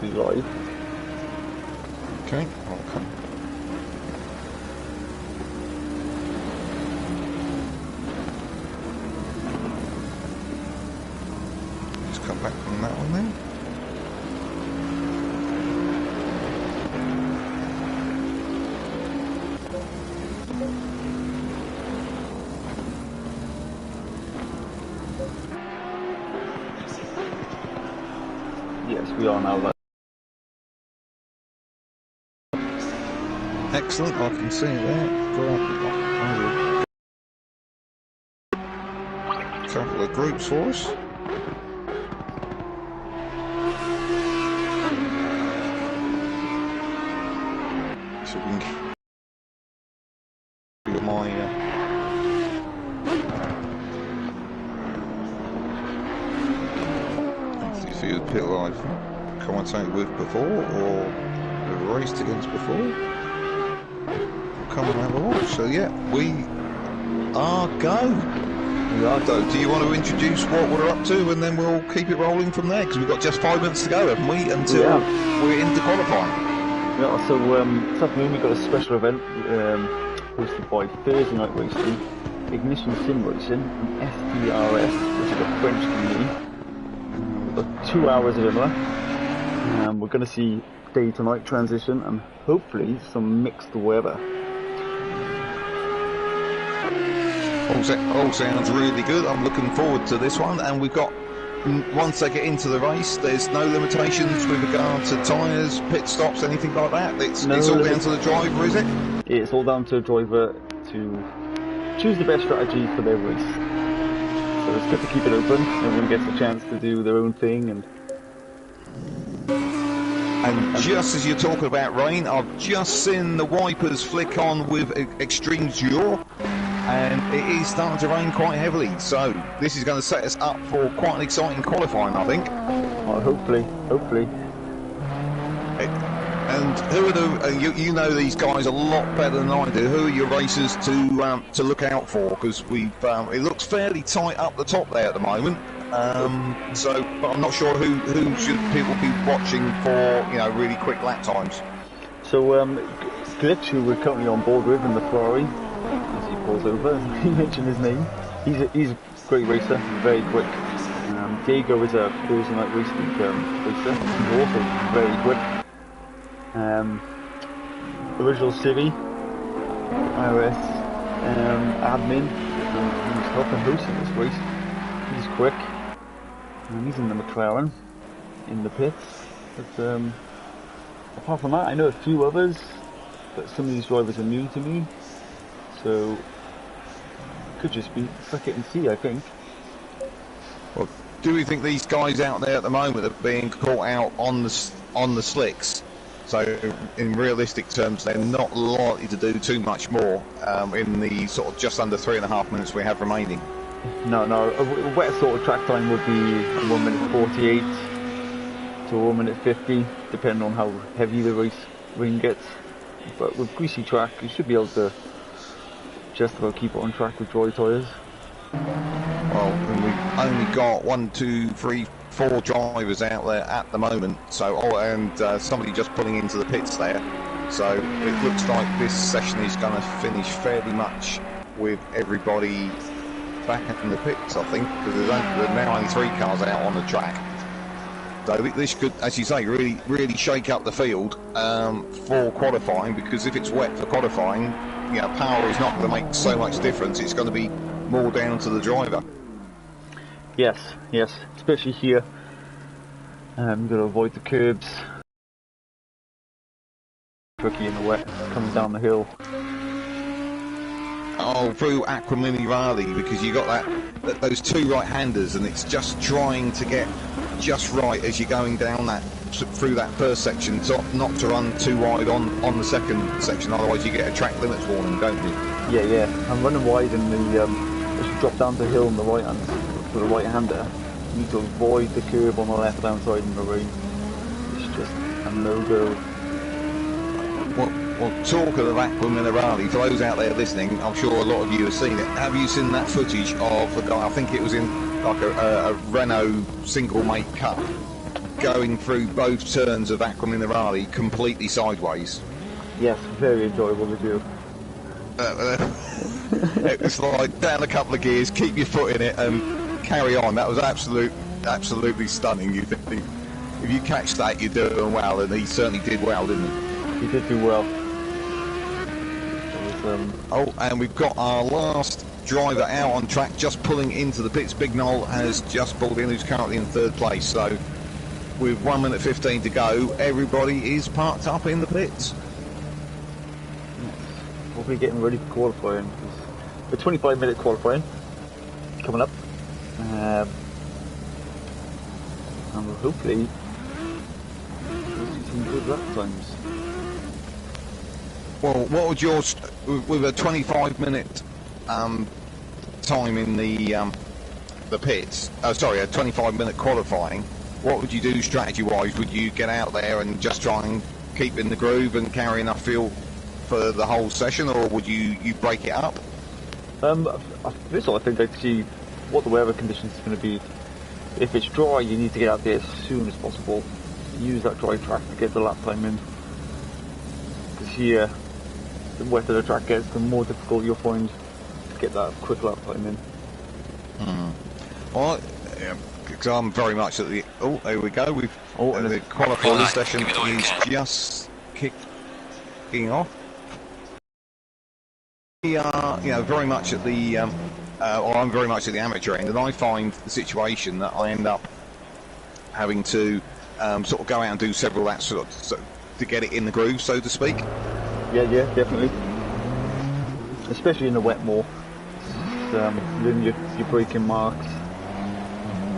be live. Okay. Just come back from that one then. Yes, we are now live. Excellent, I can see it there. A couple of groups for us. So we can get my if you the people I've commentated with before or have raced against before. Come and have a watch. So yeah, we are go. So do you want to introduce what we're up to, and then we'll keep it rolling from there, because we've got just 5 minutes to go, haven't we, until we're into qualifying. Yeah, so this afternoon we've got a special event hosted by Thursday Night Racing, Ignition Sim Racing, and STRS, which is a French community. We've got 2 hours of Imola. We're going to see day to night transition and hopefully some mixed weather. All sounds really good. I'm looking forward to this one, and we've got, once they get into the race, there's no limitations with regard to tyres, pit stops, anything like that. It's all down to the driver, is it? It's all down to the driver to choose the best strategy for their race. So it's good to keep it open. Everyone gets a chance to do their own thing. And just as you're talking about rain, I've just seen the wipers flick on with Extreme Duo, and it is starting to rain quite heavily, so this is going to set us up for quite an exciting qualifying, I think. Well, hopefully. And who are the? You know these guys a lot better than I do. Who are your racers to look out for? Because it looks fairly tight up the top there at the moment. But I'm not sure who should people be watching for, really quick lap times. So Glitch, who we're currently on board with in the Ferrari, as he pulls over, he mentioned his name. He's a great racer, very quick. Diego is a Thursday Night Racing racer. He's also very quick. Original City, IRS admin, who's helping hosting this race. He's quick. And he's in the McLaren, in the pits. But apart from that, I know a few others, but some of these drivers are new to me. So could just be suck it and see, I think. Well, do we think these guys out there at the moment are being caught out on the slicks? So in realistic terms, they're not likely to do too much more in the sort of just under 3.5 minutes we have remaining. No, a wet sort of track time would be 1 minute 48 to 1 minute 50, depending on how heavy the rain gets. But with greasy track, you should be able to just about keep it on track with dry tyres. Well, and we've only got 1, 2, 3, 4 drivers out there at the moment. So, somebody just pulling into the pits there. So it looks like this session is going to finish fairly much with everybody back in the pits, I think, because there are now only 3 cars out on the track. So this could, as you say, really shake up the field for qualifying, because if it's wet for qualifying, power is not going to make so much difference. It's going to be more down to the driver. Yes, especially here. You've got to avoid the curbs. Tricky in the wet, coming down the hill. Oh, through Aquaminerale, because you got those 2 right-handers, and it's just trying to get just right as you're going down through that first section, so not to run too wide on the second section, otherwise you get a track limits warning, don't you? Yeah. I'm running wide in the as you drop down the hill on the right hand for the right-hander. You need to avoid the curve on the left-hand side in the rain. It's just a no-go. Well, talk of Aquaminerale, for those out there listening, I'm sure a lot of you have seen it. Have you seen that footage of the guy, I think it was in like a Renault single mate cup, going through both turns of Aqua Minerale completely sideways. Yes, very enjoyable to do. It's like down a couple of gears, keep your foot in it, and carry on. That was absolutely stunning. You think if you catch that, you're doing well, and he certainly did well, didn't he? He did do well. Oh, and we've got our last driver out on track, just pulling into the pits. Big Noel has just pulled in, who's currently in third place. So, with 1 minute 15 to go, everybody is parked up in the pits. We'll be getting ready for qualifying. The 25-minute qualifying coming up, and hopefully we'll see some good lap times. Well, what would yours with a 25-minute time in the pits? Sorry, a 25-minute qualifying. What would you do strategy-wise? Would you get out there and just try and keep in the groove and carry enough fuel for the whole session, or would you break it up? First of all, I think I'd see what the weather conditions is going to be. If it's dry, you need to get out there as soon as possible. Use that dry track to get the lap time in. Because here, the wetter the track gets, the more difficult you'll find to get that quick lap time in. Well, because I'm very much at the... Oh, there we go. We've the qualifying session is just kicking off. We are, very much at the... or I'm very much at the amateur end, and I find the situation that I end up having to sort of go out and do several laps to get it in the groove, so to speak. Yeah, definitely. Especially in the wet more. Learn your braking marks,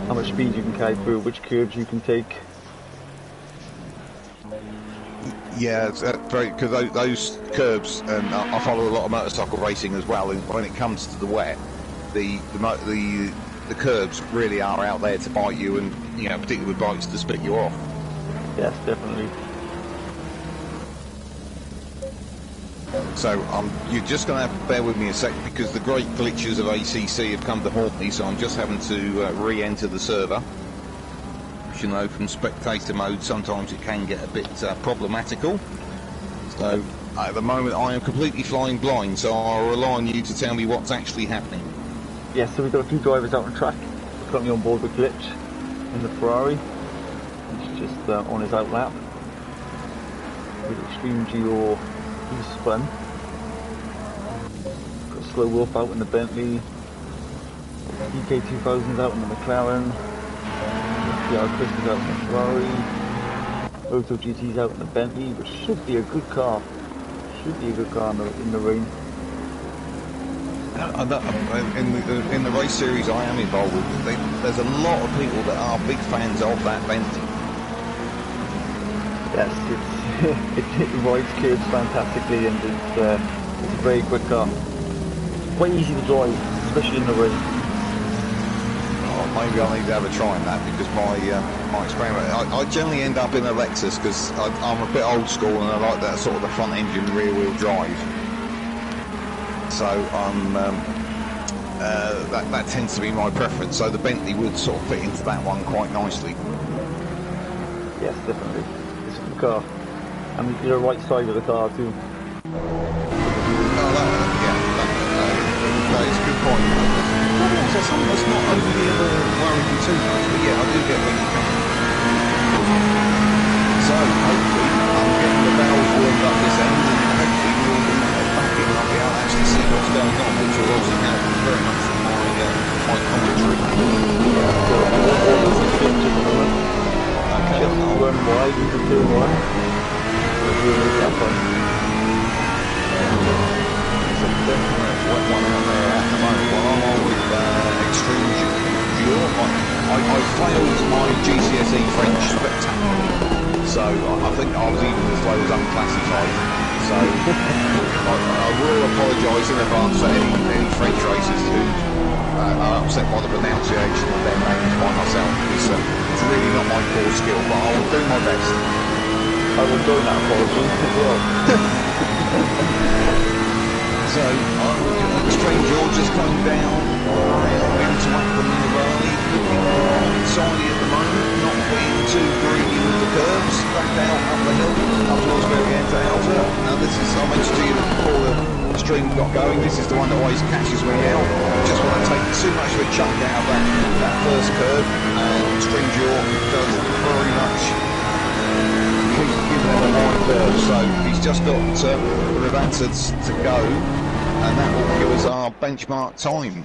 how much speed you can carry through, which curves you can take. Yeah, it's very, because those curbs, and I follow a lot of motorcycle racing as well. And when it comes to the wet, the curbs really are out there to bite you, and particularly with bikes to spit you off. Yes, definitely. So you're just going to have to bear with me a sec, because the great glitches of ACC have come to haunt me. So I'm just having to re-enter the server. From spectator mode, sometimes it can get a bit problematical. So at the moment I am completely flying blind, so I'll rely on you to tell me what's actually happening. Yes, so we've got a few drivers out on track. We're currently on board with Glitch in the Ferrari. He's just on his out lap. With Extreme Geo, he's spun. Got Slow Wolf out in the Bentley. EK2000's out in the McLaren. Yeah, Chris is out in the Ferrari. Auto GT's out in the Bentley, which should be a good car. Should be a good car in the rain. In the race series I am involved with, there's a lot of people that are big fans of that Bentley. Yes, it rides curves fantastically, and it's a very quick car. Quite easy to drive, especially in the rain. Maybe I need to have a try on that, because my experiment, I generally end up in a Lexus, because I'm a bit old school and I like that sort of the front engine rear wheel drive. So that tends to be my preference. So the Bentley would sort of fit into that one quite nicely. Yes, definitely. It's a good car. And you're the right side of the car too. That is a good point. So something that's not overly worrying me too much, but yeah, I do get where you're coming from. So hopefully I'm getting the barrels warmed up this end, and hopefully we'll be back in and I'll be able to actually see what's going on, which will obviously help very much from my commentary. Okay, I'll run wide into turn one. Wet one out there at the moment. Well, I'm on with Extreme Geo. I failed my GCSE French spectacularly, so I think I was even as low as unclassified. So I will apologise in advance for any French racers who are upset by the pronunciation of their names by myself. It's really not my core skill, but I will do my best. I will join that apology as well. So, Extreme George is coming down into Aqua Minerale, looking inside at the home, not being too greedy with the curves, back out up the hill, up towards Variante Alta. Now this is, I mentioned to you before the stream got going, this is the one that always catches me out. Just want to take too much of a chunk out of that first curve, and Stringjaw does very much keep giving them a wide curve. So he's just got Revances to go, and that will give us our benchmark time.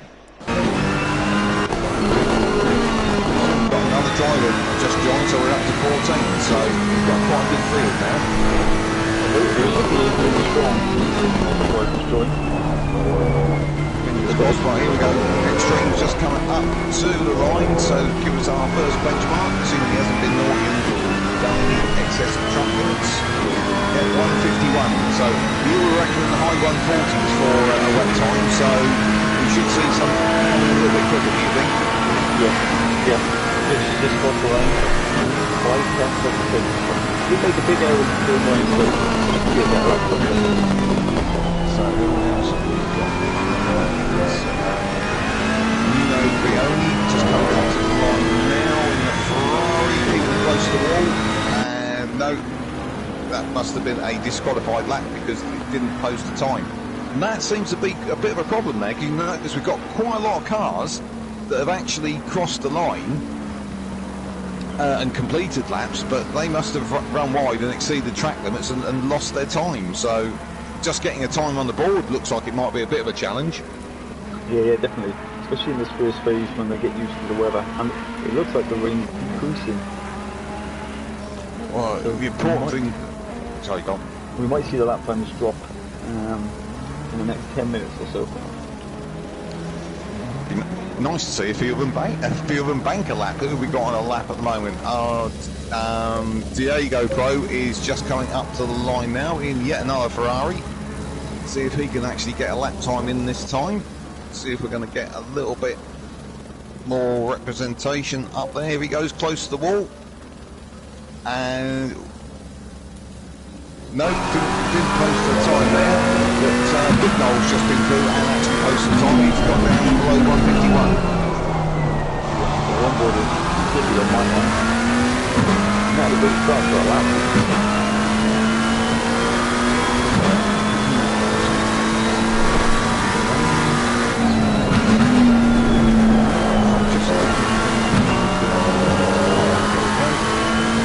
Another driver just joined, so we're up to 14, so we've got quite a good field now. Right, here we go. Extreme's just coming up to the line, so give us our first benchmark, assuming he hasn't been naughty and done any excess of truck limits. Yeah, 151, so you were reckoning the high 140s for a wet time, so we should see something coming a little bit quicker, do you think? Yeah. Just cross the line. Wide cross the thing. You make a big error with the line, so you get that up. So who else have we got? Nino Brioni just coming up to the line now in the Ferrari, keeping close to the wall. And no, that must have been a disqualified lap because it didn't post the time. And that seems to be a bit of a problem there, because you notice we've got quite a lot of cars that have actually crossed the line and completed laps, but they must have run wide and exceeded track limits and lost their time. So just getting a time on the board looks like it might be a bit of a challenge. Yeah, definitely. Especially in this first phase when they get used to the weather. And it looks like the rain's decreasing. Well, so the important thing... Sorry, go on. We might see the lap times drop in the next 10 minutes or so. Nice to see a few of them bank a lap. Who have we got on a lap at the moment? Diego Pro is just coming up to the line now in yet another Ferrari. See if he can actually get a lap time in this time. See if we're going to get a little bit more representation up there. Here he goes, close to the wall. And no, didn't post the time there, but Big Noel's just been through and actually posted the time. He's got down below 151. The one board is particularly on my line. Not a big start for a lap.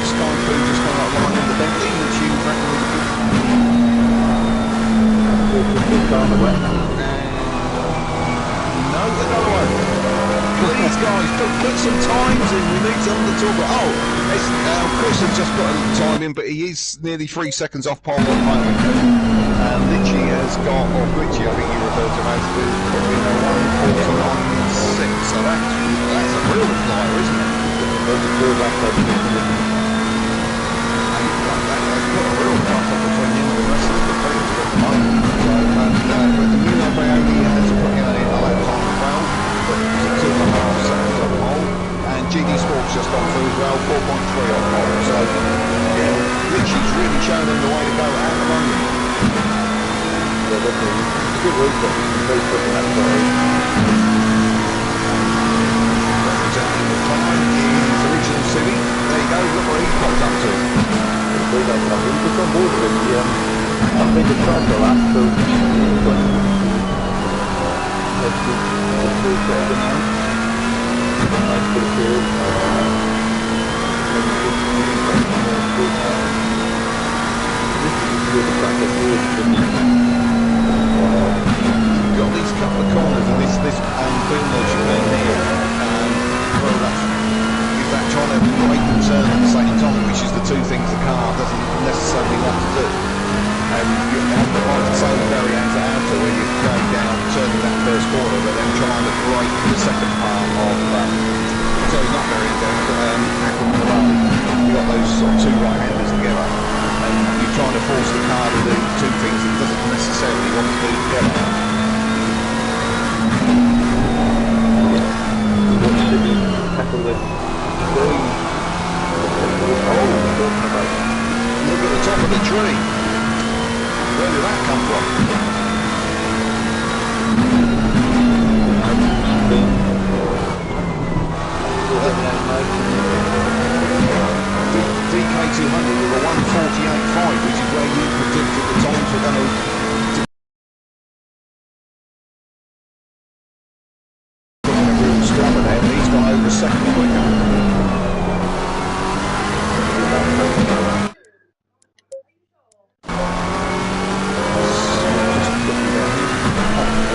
Sky Food just got that line in the Bentley, which you reckon was good. No, another one. Please, guys, put some times in. We need something to talk about. Oh, Chris has just got a time in, but he is nearly 3 seconds off pole at the moment. Litchi has got, or Glitchy, I think you referred to him as, put in a 1:49.6. So that's a real flyer, isn't it? That's a good lap time. That's got a real cut-off between him and the rest of the field at the moment. So, but the new Brioni has put in a lap time as well, but it's 2.5 seconds on pole. And GD Sports just gone through as well, 4.3 on pole. So, yeah, Litchi's really showing them the way to go at the moment. Yeah, definitely. It's a good race, but it's very quick in that story. Representing the time is Original City. There you go, look where he popped up to. He's just on board with it. I think it's started the lap, so he's got let's do better now. Nice bit of field. This is where the track is really You've got these couple of corners and this wheel motion in here. Well, is that trying to break and turn at the same time, which is the two things the car doesn't necessarily want to do. And you have the right to say Variante Alta where you're going down, turning that first corner, but then trying to break the second part of, sorry, not Variante Alta, you've got those sort of two right-handers together, and you're trying to force the car to do two things it doesn't necessarily want to do together. tackle this very... Look at the top of the tree. Where did that come from? DK200 with a 148.5, which is where you predicted the times were going to slumber there, and he's gone over a second quicker. Just looking down here,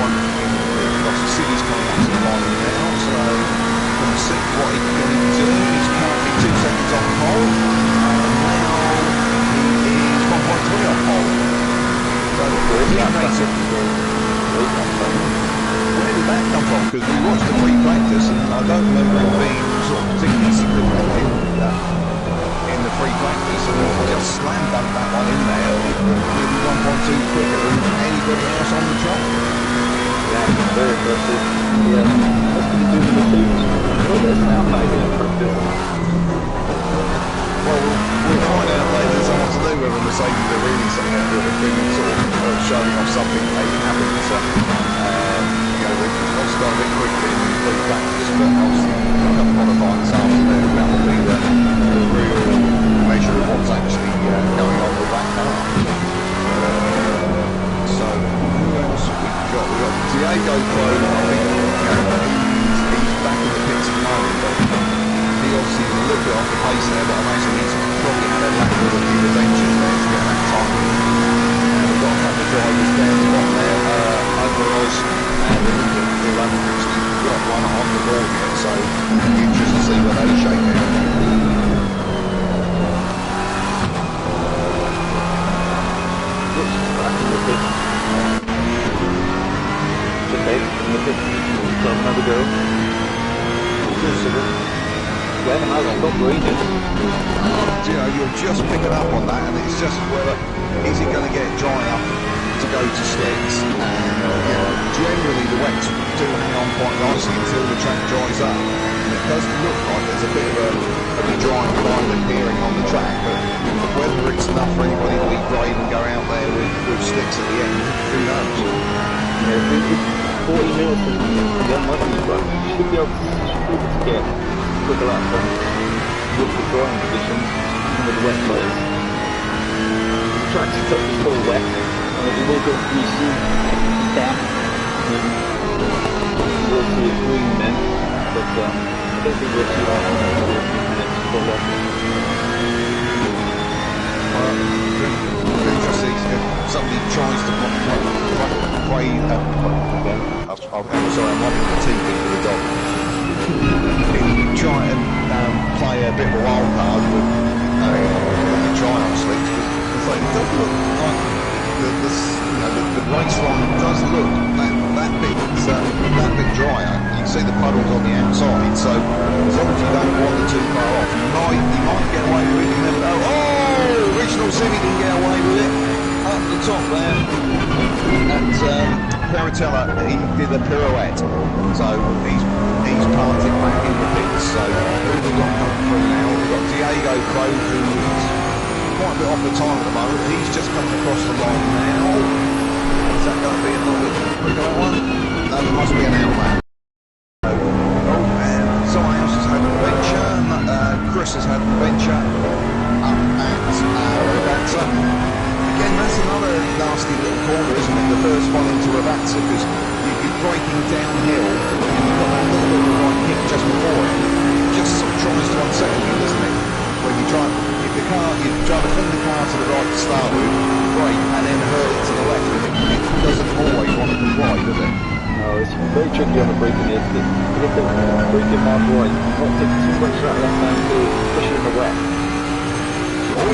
one in across the city's coming up to the line now, so going to see what he can do. He's currently 2 seconds off pole, and now he is 1.3 off pole. So where did that come from? Because we watched the pre-practice, and I don't remember it being sort of particularly significant in the pre-practice, and we just slam dunked that one in there with 1.2 quicker than anybody else on the track. Yeah, very impressive. Yeah, that's going to do the two. Oh, that's now amazing impressive. Well, we'll find out later what to do whether Mercedes are really something that have been sort of showing off something they haven't. They'll start a bit quicker in pre-practice, but obviously they'll have qualifying this afternoon. That will be the real measure of what's actually going on with that car. So who else have we got? We've got Diego Crow. I think he's back in the pits at the moment, but he obviously is a little bit off the pace there, but I imagine he's probably had a lack of a few adventures there to get that time. And we've got a couple of drivers down the bottom there, Overos and who haven't actually got one on the board yet, so it'll be interesting to see where they shake out. Looks back in the pit. It's okay, in the pit. So another go. Yeah, I was got ranges. You're just picking up on that, and it's just whether is it going to get dry enough to go to slicks, and generally the wets do hang on quite nicely until the track dries up, and it does look like there's a bit of a dry line appearing on the track, but whether it's enough for anybody to be brave and go out there with slicks at the end, who knows? Yeah, it's 40 mils from the unlucky, but you should be able to get quicker lap from with the drying conditions and with the wet players. The track's still wet, it will go greasy, damp, and you will see it green then, but I don't think we'll see that in a few minutes for long. Interesting if somebody tries to play, sorry, I'm running the TV for the dog. If you try and play a bit of a wild card with try on slicks, because it does look like the race line does look that bit drier. You can see the puddles on the outside, so as long as you don't wander too far off, you might get away with it. You never know. Oh, original Civvy didn't get away with it. Up the top there, and Peritella, he did a pirouette, so he's parted back in the pits. So who have we got coming through now? We've got Diego Crow, who's quite a bit off the time at the moment. He's just coming across the line now. Is that going to be a little bit quicker one? No, there must be an outland. And someone else has had an adventure. Chris has had an adventure up at Rabatza. Again, that's another nasty little corner, isn't it? The first one into Rabatza, because you'd be braking downhill and you've got that little bit of a right kick just before it. It just sort of tries to unsettle you, doesn't it? When you try to fling the car to the right to start with, brake, and then hurl it to the left. It doesn't always want to comply, does it? No, it's very tricky on the braking edge. You have to brake it hard right, not take too much of that left hand to push it in the wet. Oh,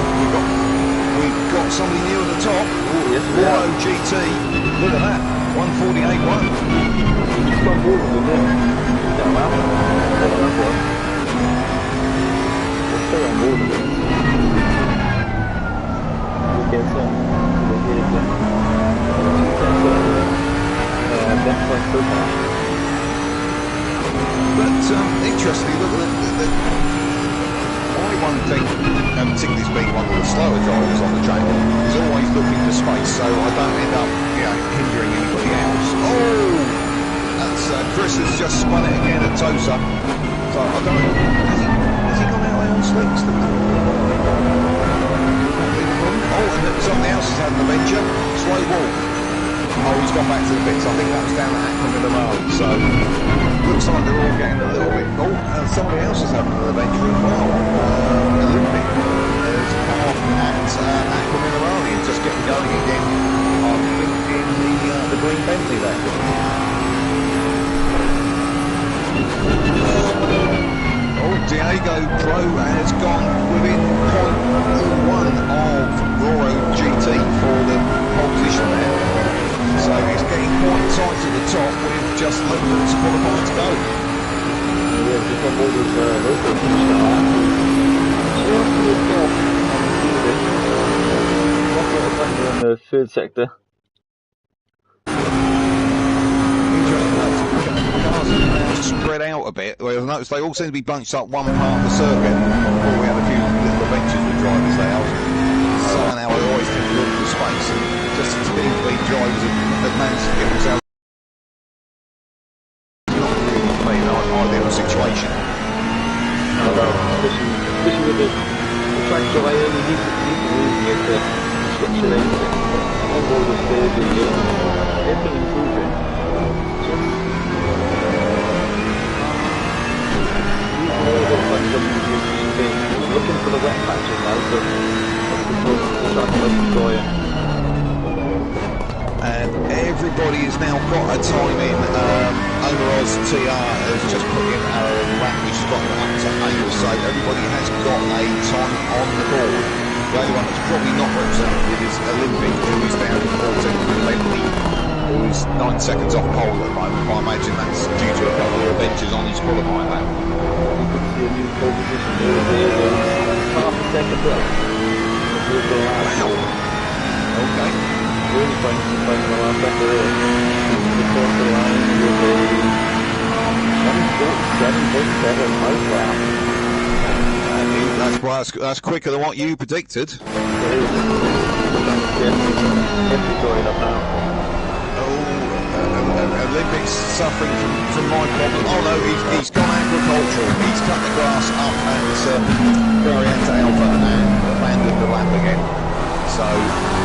we've got somebody new at the top. Oh, yes, we have. GT. Look at that. 148.1. He's got more than him. Get him out. Got another one. Let's stay on board with it. Get some. That's so far. But interestingly, look at the one thing, particularly as being one of the slower drivers on the track, is always looking for space, so I don't end up hindering anybody else. Oh, that's Chris has just spun it again at Tosa. So I don't know, has he gone out there on slicks? an Avenger. Slow walk. Oh, he's gone back to the pits. I think that was down at Imola. So looks like they're all getting a little bit. Oh, and somebody else is having an Avenger as well. Olympic has come off at Imola and just getting going again. I think in the green Bentley there. Oh, Diego Pro has gone within 0.1 of Roro GT for the pole position there. So it's getting quite tight at the top with just moments qualified to go. Yeah, just got hold of local start. Just to the top on the field. What's the finder in the third sector? Spread out a bit. Well, I noticed they all seem to be bunched up one part of the circuit. Before we had a few little adventures with drivers there. So now I always tend to look for space, and just to be the drivers that managed to get themselves not really made an ideal situation. Especially with the track delay, you need to really get the structure in on board the stage and everything improving. Looking for the wet patches now, so the track will destroy it. And everybody has now got a time in. Omeros TR has just put in a lap which has got up to 8, so everybody has got a time on the board. The only one that's probably not represented is Olympic, who is down to 14th with Bentley, who's 9 seconds off pole at the moment. I imagine that's due to a couple of adventures on his qualifying lap. You can see a new pole position there, half a second up. Wow. Okay. Really finding the last sector there. The Corsa line with a 147.7 miles per hour. That's quicker than what you predicted. It is. Definitely going up now. Olympics suffering from my problem. Oh no, he's gone agricultural. He's cut the grass up and Variante Alpha and abandoned the lap again. So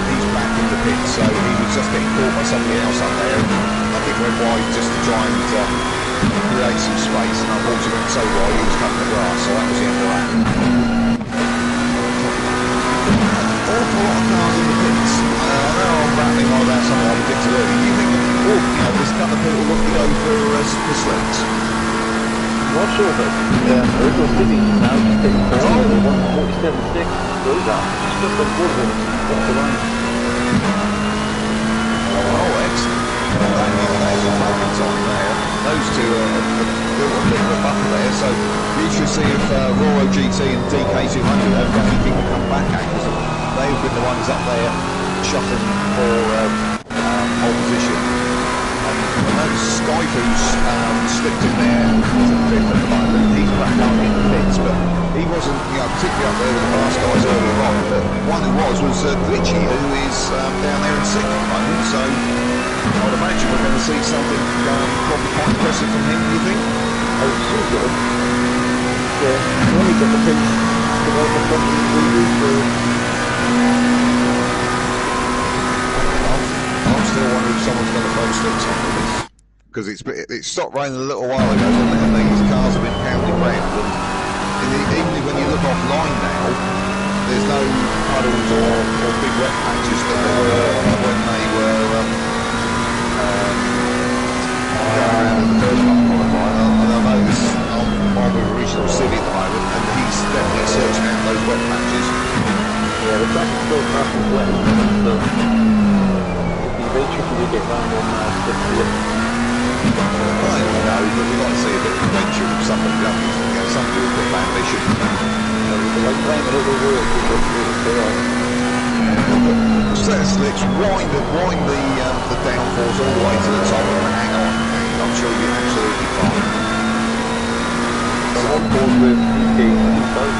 he's back in the pit. So he was just getting caught by somebody else up there. I think went wide just to try and create some space, and unfortunately went so wide he was cutting the grass. So that was the end of that. Awful lot of cars in the pits. I know I'm rattling on about something I predicted earlier. Do you think there's a couple of people looking to go for slicks? Not sure, but Original City now just taking forward 147.6 goes out. Just a quarter off the line. Oh, excellent. That is a fucking time there. Those two are built a bit of a buffer there, so we should see if Roro GT and DK200 have got anything to come back at, because they've been the ones up there shuffling for pole position. I noticed Skyfoo's slipped in there to 5th at the moment. He's back down in the pits, but he wasn't, particularly up there with the fast guys earlier on. But one who was Glitchy, who is down there in 6th at the moment. So I would imagine we're going to see something probably quite impressive from him. Do you think? Oh, so good. Yeah, when we got the pits, the front I'm still wondering if someone's going to throw slicks on this, because it stopped raining a little while ago, and these cars have been pounding round, and even when you look offline now, there's no puddles or big wet patches that there were when they were going around in the first part of qualifying. And I notice I'm with Regional City at the moment, and he's definitely searching out those wet patches. Yeah, the track is still fast and wet, so very tricky to get round on stick to it. I don't know, but we'd like to see a bit of adventure with somebody, don't we? Somebody with a bit of ambition. With the right time, it will work. Set of slicks, wind the downforce all the way to the top and hang on. I'm sure you'll be absolutely fine. So on board with DK 2000,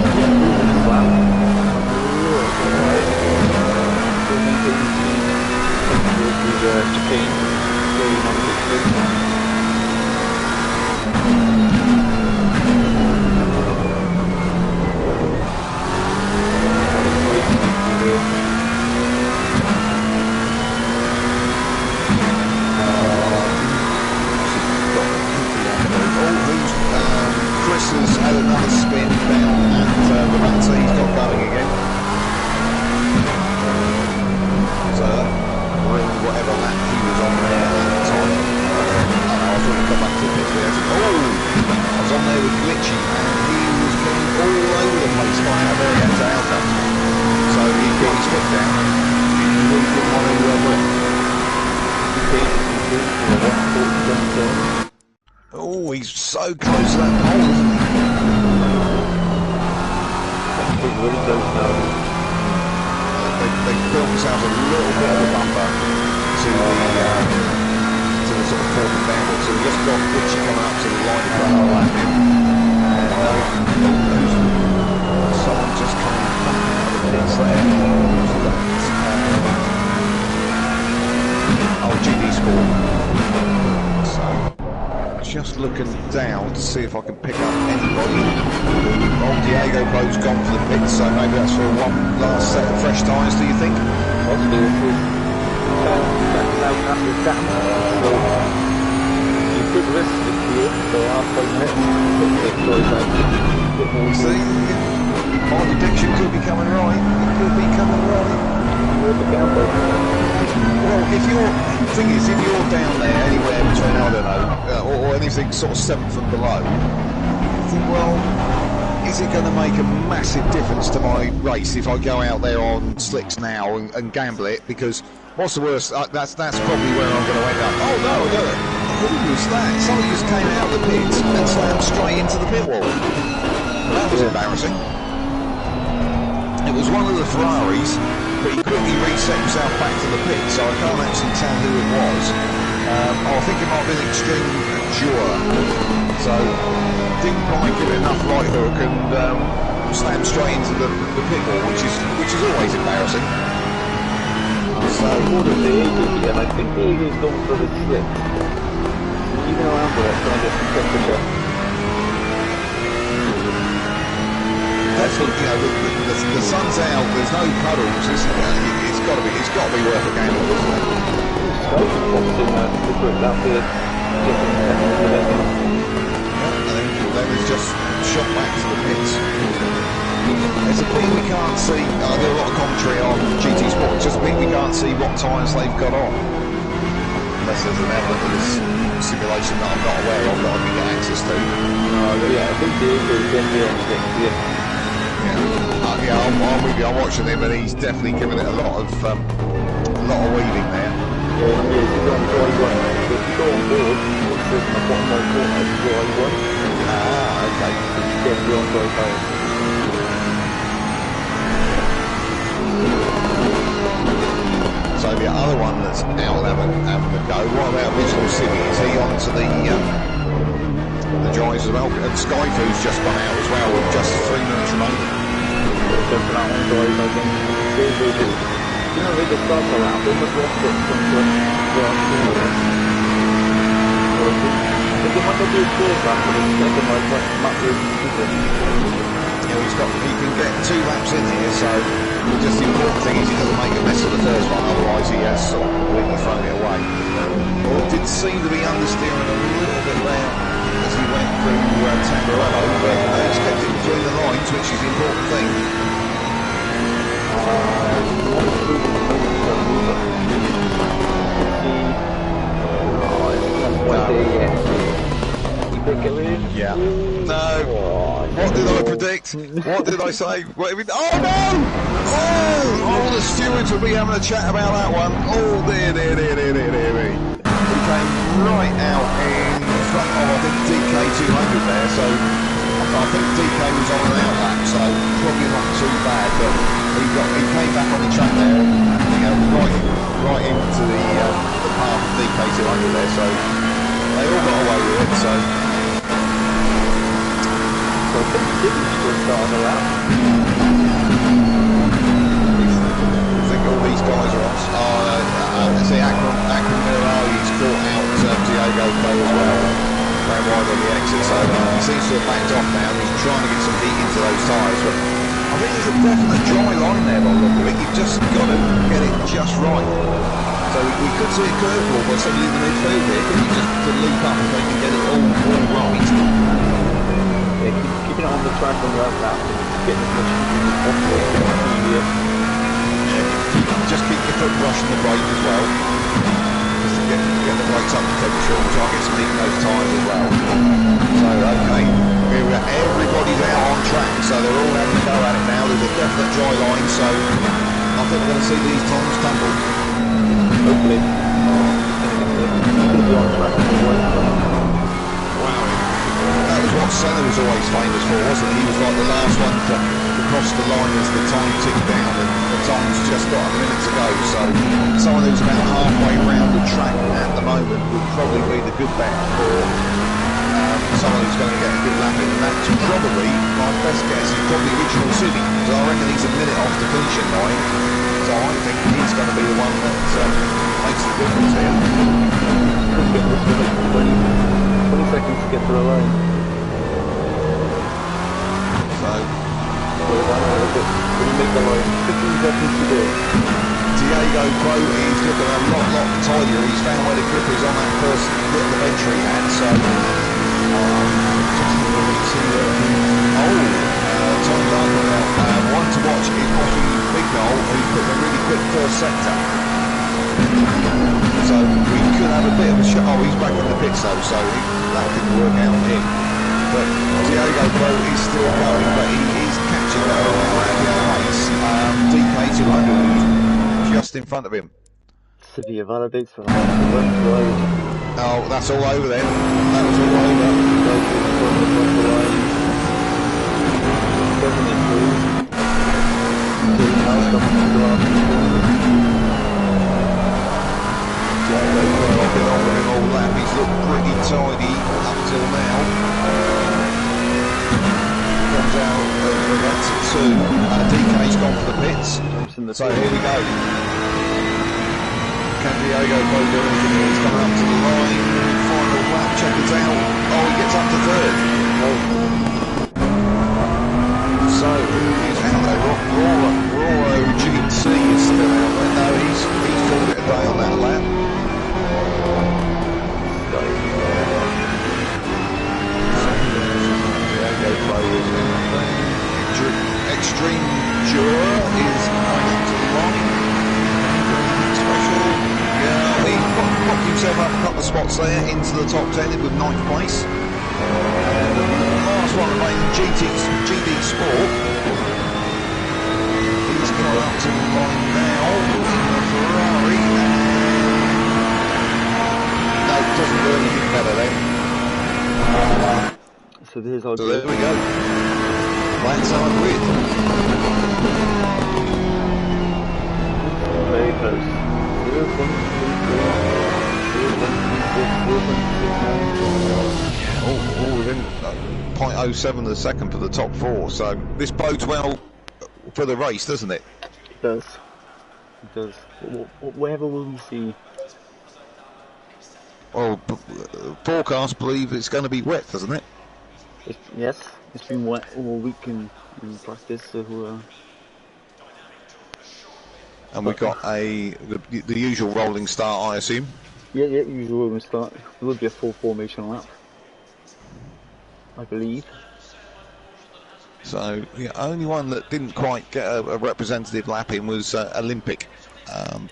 moving as well. Japan, very non-fixed. so close to that pole, isn't he? He's really close now. They built themselves a little bit of a bumper to the sort of fork and downward. So we just got Richie coming up to the line in front of the lap in. And someone just coming out of the pits there. GD Sport. So just looking down to see if I can pick up anybody. Old Diego Bo's gone for the pits, so maybe that's for one last set of fresh tyres, do you think? Possibly if we out after that, so you could risk it here, so after minutes, See, my prediction could be coming right. It could be coming right. Well, if you're down there anywhere between, I don't know, or anything sort of 7th and below, I think, well, is it going to make a massive difference to my race if I go out there on slicks now and gamble it? Because what's the worst? That's probably where I'm going to end up. Oh no, look, who was that? Somebody just came out of the pits and slammed straight into the pit wall. That was embarrassing. It was one of the Ferraris, but he quickly reset himself back to the pit, so I can't actually tell who it was. I think it might have been Extreme Jura. So didn't quite give it enough right hook and slammed straight into the pit wall, which is always embarrassing. So more than the Eagles, and I think the Eagles gone for the slip. Even around for it, trying to get some temperature. That's what, you know, the sun's out, there's no puddles, it's got to be worth a gamble, isn't it? So the group that bit, and then it's just shot back to the pits. It's a pity we can't see, I do a lot of commentary on GT Sport, it's just a pity we can't see what tyres they've got on. Unless there's an element of this simulation that I'm not aware of that I can get access to. yeah, I think the Eagles definitely on the yeah. Yeah, I'm with you. I'm watching him, and he's definitely giving it a lot of weaving there. Yeah, he's on dry one. But if you go on board, what's this on the bottom right corner? Dry one. Ah, okay. It's definitely on dry tyres. So the other one that's out having a go. What about Visual City? Is he on to the drives as well? And Skyfoo's just gone out as well with just 3 minutes remaining. So for that one drive, I think they just start around, they must walk it from they want to do a clear back, but it's second like what Matt was doing. You know, he can get 2 laps in here, so just the important thing is he doesn't make a mess of the first one, otherwise he has sort of completely thrown it away. Well, it did seem to be understeering a little bit there as he went through TNRL, but he's kept it between the lines, which is the important thing. Yeah. No. What did I predict? What did I say? Oh no! Oh, the stewards will be having a chat about that one. Oh dear. He came right out in front of, I think, DK 200 there, so I think DK was on an out lap, so probably not too bad, but he came back on the track there, you know, right into the path of DK 200 there, so they all got away with it, so I think he didn't still start on the lap. I think all these guys are on. See, Akron Mirali's caught out Diego Bo as well. Ran wide on the exit, so he seems to have backed off now. He's trying to get some heat into those tyres, but I think there's a definite dry line there by the look of it. You've just got to get it just right. So we could see a curveball by somebody in the midfield here. Could you just leap up and they can get it all right? Yeah, keeping it on the track on the lap, getting as much off there. Just keep your foot brushing the brake as well. Just to get the brakes up to temperature and try and get some heat in those tyres as well. So, okay, here we are. Everybody's out on track, so they're all having a go at it now. There's a definite dry line, so I think we're going to see these times tumble. Hopefully. It's going to be on track for the way. Wow. what Senna was always famous for, wasn't he? He was like the last one to cross the line as the time ticked down, and the time's just got a minute to go. So someone who's about halfway around the track at the moment would probably be the good bet for someone who's going to get a good lap in. And that's probably, my best guess, is probably Original City, because I reckon he's a minute off the finishing line. So I think he's going to be the one that makes the difference here. 20 seconds to get to the line. So, when you make the line, 15 seconds to go. Diego Pro is looking a lot tidier. He's found where the grip is on that first little adventure he had. So, just really see time's up now. One to watch is Bobby Bignol, who's put a really quick first sector. So we could have a bit of a shot. Oh, he's back in the pits though, so that didn't work out for him. But Diego Pro is still going, but he is catching that around the race. DK200 just in front of him. Severe validates for that. Oh, that's all over then. That was all over. Doesn't improve. All lap. He's looked pretty tidy up till now. Comes out of exit 2. DK's gone for the pits. So here we go. Can Diego Pro do anything here? He's coming up to the line. Final lap, check it out. Oh, he gets up to third. So he's out there. Roro GC is still out there. No, he's called it a day on that lap. Extreme Jura is going up to the line. Special. Yeah, he popped himself up a couple of spots there into the top 10 with 9th place. And the last one remaining, GD Sport. He's gone up to the line now in the Ferrari. No, it doesn't do anything better then. So there's our there we go. That's our grid. Very close. 0.6. All within 0.07 of a second for the top 4. So this bodes well for the race, doesn't it? It does. It does. Wherever will we see? Well, forecasts believe it's going to be wet, doesn't it? Yes, it's been wet all week in practice, so and we've got the usual rolling start, I assume. Yeah, usual rolling start. There will be a full formation lap, I believe. So the only one that didn't quite get a representative lap in was Olympic,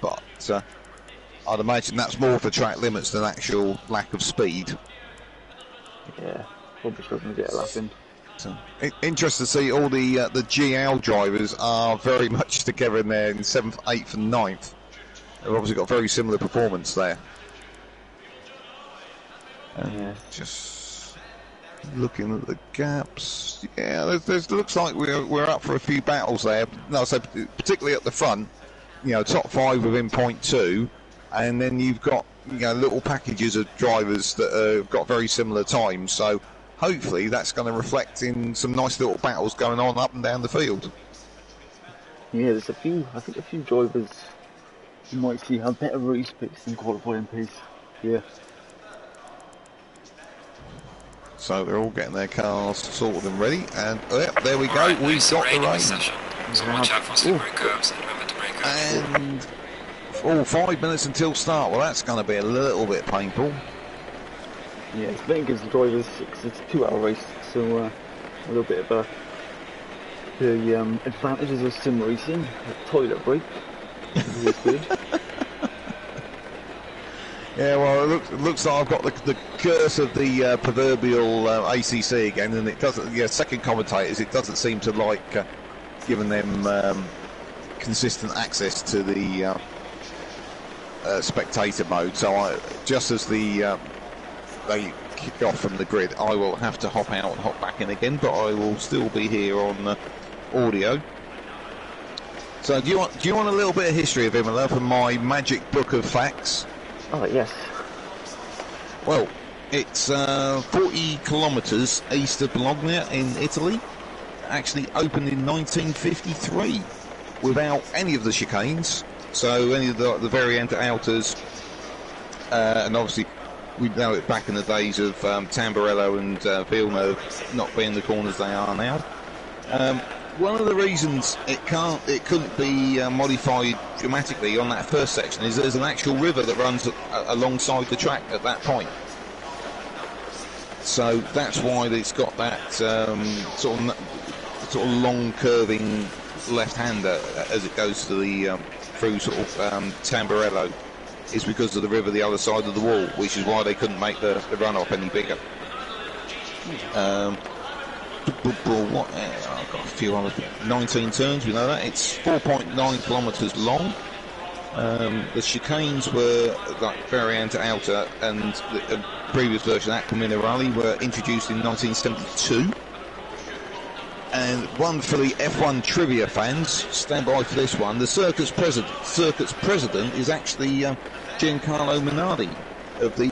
but I'd imagine that's more for track limits than actual lack of speed. Yeah. Probably doesn't get a lap in. So, interesting to see all the GL drivers are very much together in there in 7th, 8th and 9th. They've obviously got very similar performance there. Yeah. Just looking at the gaps. Yeah, there's looks like we're up for a few battles there. No, so particularly at the front, you know, top 5 within 0.2, and then you've got, you know, little packages of drivers that have got very similar times. So hopefully that's going to reflect in some nice little battles going on up and down the field. Yeah, there's a few drivers you might see have better race pace than qualifying pace. Yeah. So they're all getting their cars sorted and ready, and there we go. We've got the rain. So watch out for slippery curbs and remember to brake And 5 minutes until start. Well, that's going to be a little bit painful. Yeah, it's betting gives the drivers it's a 2-hour race, so a little bit of the advantages of sim racing. A toilet break is good. Yeah, well, it looks like I've got the curse of the proverbial ACC again, and it doesn't. Yeah, second commentators, it doesn't seem to like giving them consistent access to the spectator mode. So just as they kick off from the grid, I will have to hop out and hop back in again, but I will still be here on audio. So do you want a little bit of history of Imola from my magic book of facts? Oh, yes. Well, it's 40 kilometres east of Bologna in Italy. Actually opened in 1953 without any of the chicanes, so any of the variante outers, and obviously we know it back in the days of Tamburello and Villeneuve not being the corners they are now. One of the reasons it couldn't be modified dramatically on that first section is there's an actual river that runs alongside the track at that point. So that's why it's got that sort of long curving left-hander as it goes to the through sort of Tamburello, is because of the river the other side of the wall, which is why they couldn't make the runoff any bigger. I've got a few other 19 turns, we know that. It's 4.9 kilometres long. The chicanes were like variante outer, and the previous version Acqua Minerali were introduced in 1972. And one for the F1 trivia fans, stand by for this one. The circuit's president is actually Giancarlo Minardi of the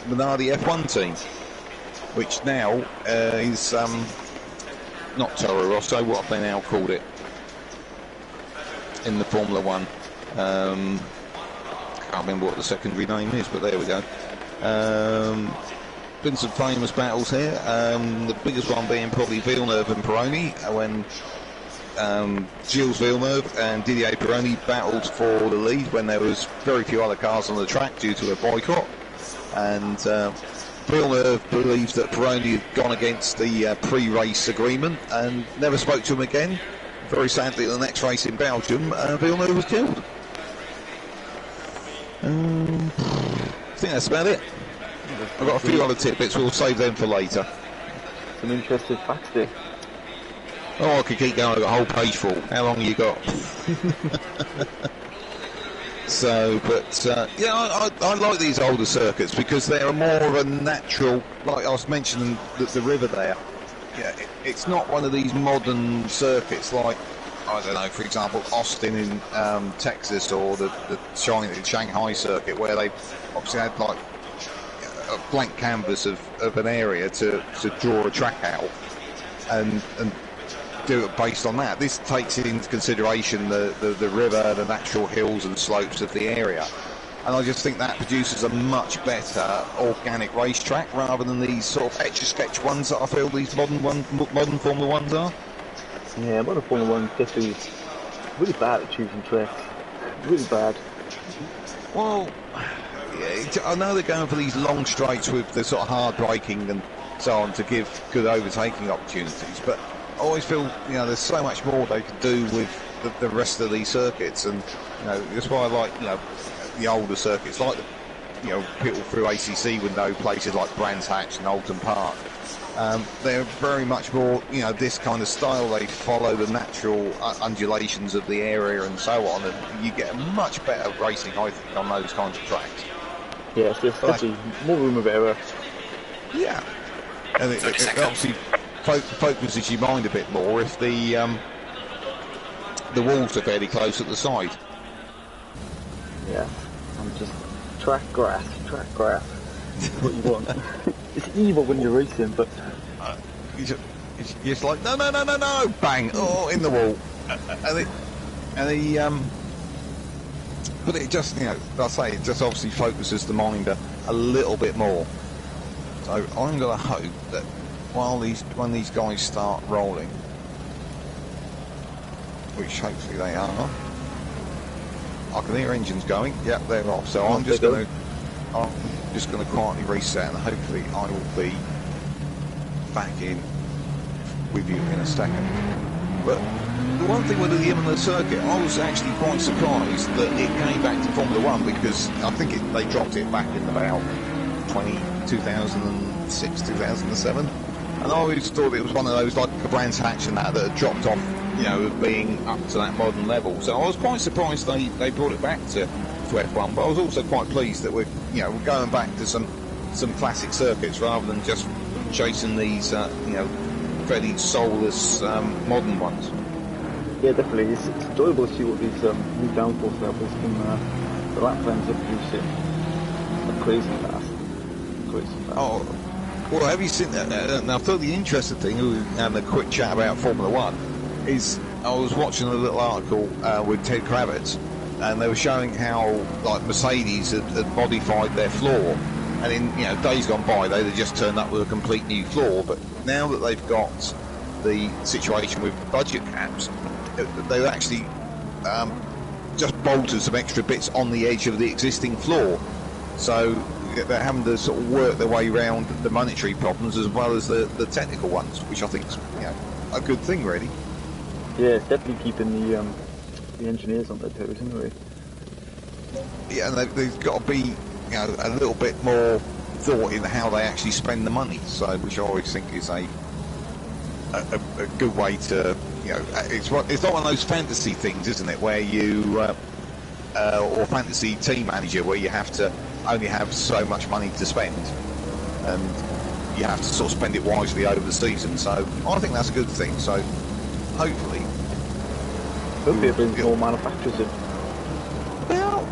Minardi F1 team, which now is not Toro Rosso, what have they now called it in the Formula One? Can't remember what the secondary name is, but there we go. Been some famous battles here, the biggest one being probably Villeneuve and Pironi, when Gilles Villeneuve and Didier Pironi battled for the lead when there was very few other cars on the track due to a boycott, and Villeneuve believes that Pironi had gone against the pre-race agreement and never spoke to him again. Very sadly, the next race in Belgium, Villeneuve was killed. I think that's about it. I've got a few other tidbits, we'll save them for later. Some interesting facts there. Oh, I could keep going, I've got a whole page full. How long you got? So, but yeah, I like these older circuits because they're more of a natural, like I was mentioning the river there. Yeah, it's not one of these modern circuits like, I don't know, for example, Austin in Texas, or the Shanghai circuit, where they obviously had like a blank canvas of an area to draw a track out and do it based on that. This takes into consideration the river, the natural hills and slopes of the area, and I just think that produces a much better organic racetrack rather than these sort of etch-a-sketch ones that I feel these modern Formula Ones are. Yeah, modern Formula 1 definitely really bad at choosing tracks. Really bad. Well, yeah, I know they're going for these long straights with the sort of hard braking and so on to give good overtaking opportunities, but I always feel, you know, there's so much more they could do with the rest of these circuits, and you know, that's why I like, you know, the older circuits, like the, you know, people through ACC would know places like Brands Hatch and Alton Park. They're very much more, you know, this kind of style. They follow the natural undulations of the area and so on, and you get a much better racing, I think, on those kinds of tracks. Yeah, so there's definitely more room of error. Yeah, and it obviously focuses your mind a bit more if the walls are fairly close at the side. Yeah, I'm just track grass. What you want. It's evil when you're racing, but You're just like no, bang! Oh, in the wall, but it just, you know, I say it just obviously focuses the mind a little bit more. So I'm going to hope that when these guys start rolling, which hopefully they are, I can hear engines going. Yep, they're off. So I'm just going to quietly reset, and hopefully I will be back in with you in a second. But the one thing with the Imola circuit, I was actually quite surprised that it came back to Formula One, because I think they dropped it back in about 2006, 2007. And I always thought it was one of those, like a Brands Hatch and that had dropped off, you know, of being up to that modern level. So I was quite surprised they brought it back to F1, but I was also quite pleased that we're going back to some some classic circuits rather than just chasing these, fairly soulless modern ones. Yeah, definitely. It's enjoyable to see what these new downforce levels can, the lap times are producing. They're crazy fast. Oh, well, have you seen that? Now, I thought the interesting thing, and a quick chat about Formula One, is I was watching a little article with Ted Kravitz, and they were showing how, like, Mercedes had modified their floor, and in days gone by, they'd have just turned up with a complete new floor. But now that they've got the situation with the budget caps, they've actually just bolted some extra bits on the edge of the existing floor, so they're having to sort of work their way around the monetary problems as well as the technical ones, which I think is a good thing, really. Yeah, it's definitely keeping the engineers on their toes, anyway. Yeah, and they've got to be a little bit more thought in how they actually spend the money. So, which I always think is a good way to it's not one of those fantasy things, isn't it? Where you or fantasy team manager where you have to only have so much money to spend, and you have to sort of spend it wisely over the season. So I think that's a good thing. So hopefully it brings more manufacturers in. Well,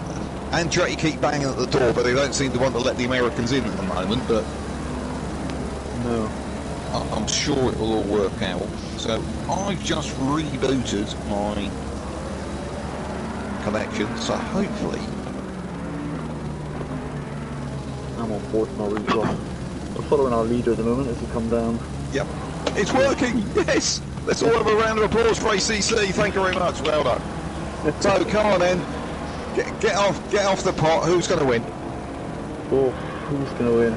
Andretti keep banging at the door, but they don't seem to want to let the Americans in at the moment. But no, I'm sure it will all work out. So I've just rebooted my connection, so hopefully I'm on board for my result. We're following our leader at the moment as he come down. Yep, it's working. Yes, let's all have a round of applause for ACC. Thank you very much. Well done. So come on then, get off the pot. Who's going to win? Oh, who's going to win?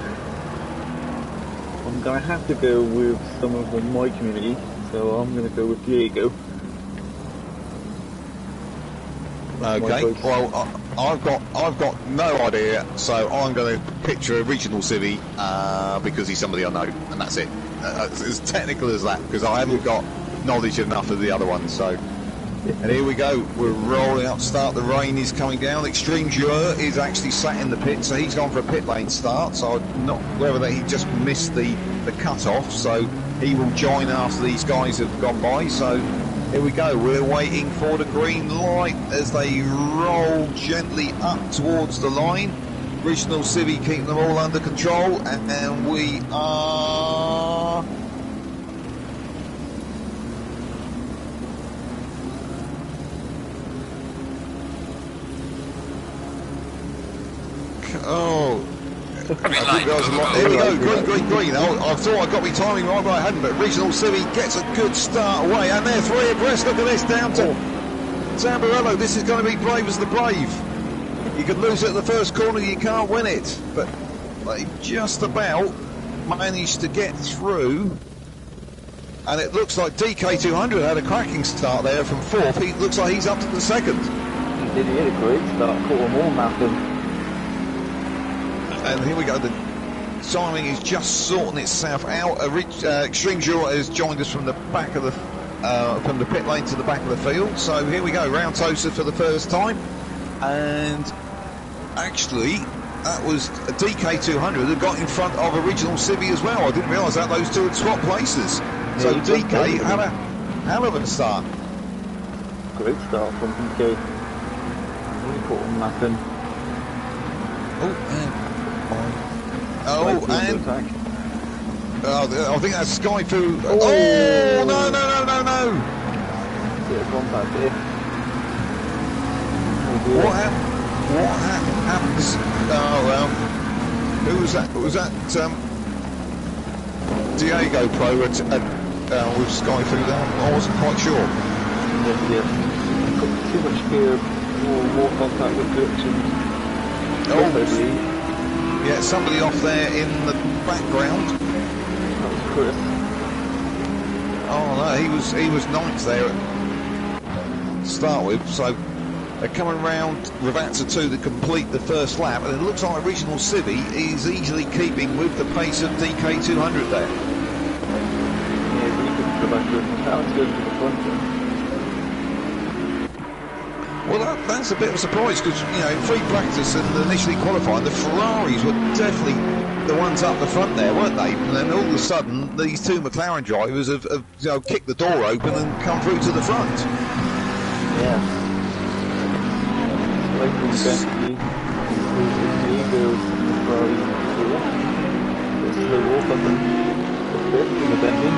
I'm going to have to go with someone from my community, so I'm going to go with Diego. Okay, well, I've got no idea, so I'm going to picture Original Civvy because he's somebody I know, and that's it. It's as technical as that, because I haven't got knowledge enough of the other ones. So, and here we go. We're rolling up start. The rain is coming down. Extreme Jure is actually sat in the pit, so he's gone for a pit lane start. So I'm not whether he just missed the cut-off, so he will join after these guys have gone by. So here we go. We're waiting for the green light as they roll gently up towards the line. Original Civvy keeping them all under control, and we are... Oh, here we go, green. I thought I got my timing right, but I hadn't. But Regional Civvy gets a good start away, and they're three abreast. Look at this, down to Zambarello. This is going to be brave as the brave. You could lose it at the first corner, you can't win it. But they just about managed to get through. And it looks like DK200 had a cracking start there from fourth. He looks like he's up to the second. He did. He had a great start. Caught them all napping. And here we go, the timing is just sorting itself out. Extreme Jura has joined us from the back of the from the pit lane to the back of the field. So here we go, round Tosa for the first time. And actually, that was a DK200 that got in front of Original Civvy as well. I didn't realise that those two had swapped places. Yeah, so DK had a hell of a start. Great start from DK. Really caught him napping. And I think that's Sky Fu. Oh, no. Bit of contact here. What happens? Oh, well. Who was that? Was that Diego Pro with Sky Fu there? I wasn't quite sure. Yeah. Got too much fear, more contact with Dutch and... Yeah, somebody off there in the background. That was Chris. Oh no, he was ninth there to start with. So they're coming round Ravazza 2 to complete the first lap, and it looks like Original Civvy is easily keeping with the pace of DK200 there. Yeah, really good for the back. That was good for the front. Well, that's a bit of a surprise because, in free practice and initially qualifying, the Ferraris were definitely the ones up the front there, weren't they? And then all of a sudden, these two McLaren drivers have kicked the door open and come through to the front. Yeah. Like from Bentley, Diego and the Ferrari fourth. This is the walk on the fifth in the bending.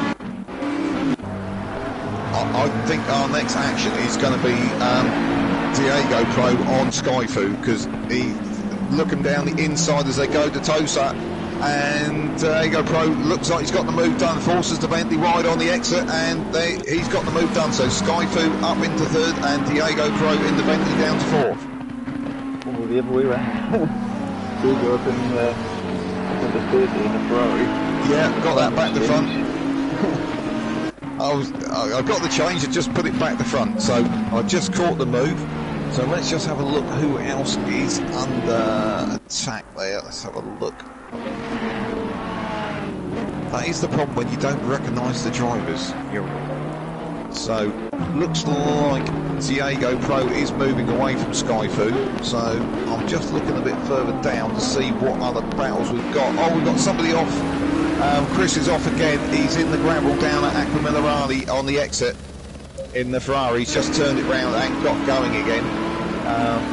I think our next action is going to be Diego Pro on Skyfu, because he look him down the inside as they go to Tosa, and Diego Pro looks like he's got the move done, forces the Bentley wide on the exit, and he's got the move done. So Skyfu up into third and Diego Pro in the Bentley down to fourth. Oh, the other way around. Diego up in the 30 in the Ferrari. Yeah, got that back to front. I got the change and just put it back to front, so I just caught the move. So let's just have a look who else is under attack there. Let's have a look. That is the problem when you don't recognise the drivers. So looks like Diego Pro is moving away from Skyfu. So I'm just looking a bit further down to see what other battles we've got. Oh, we've got somebody off. Chris is off again. He's in the gravel down at Aquamillarali on the exit in the Ferrari. He's just turned it round and got going again.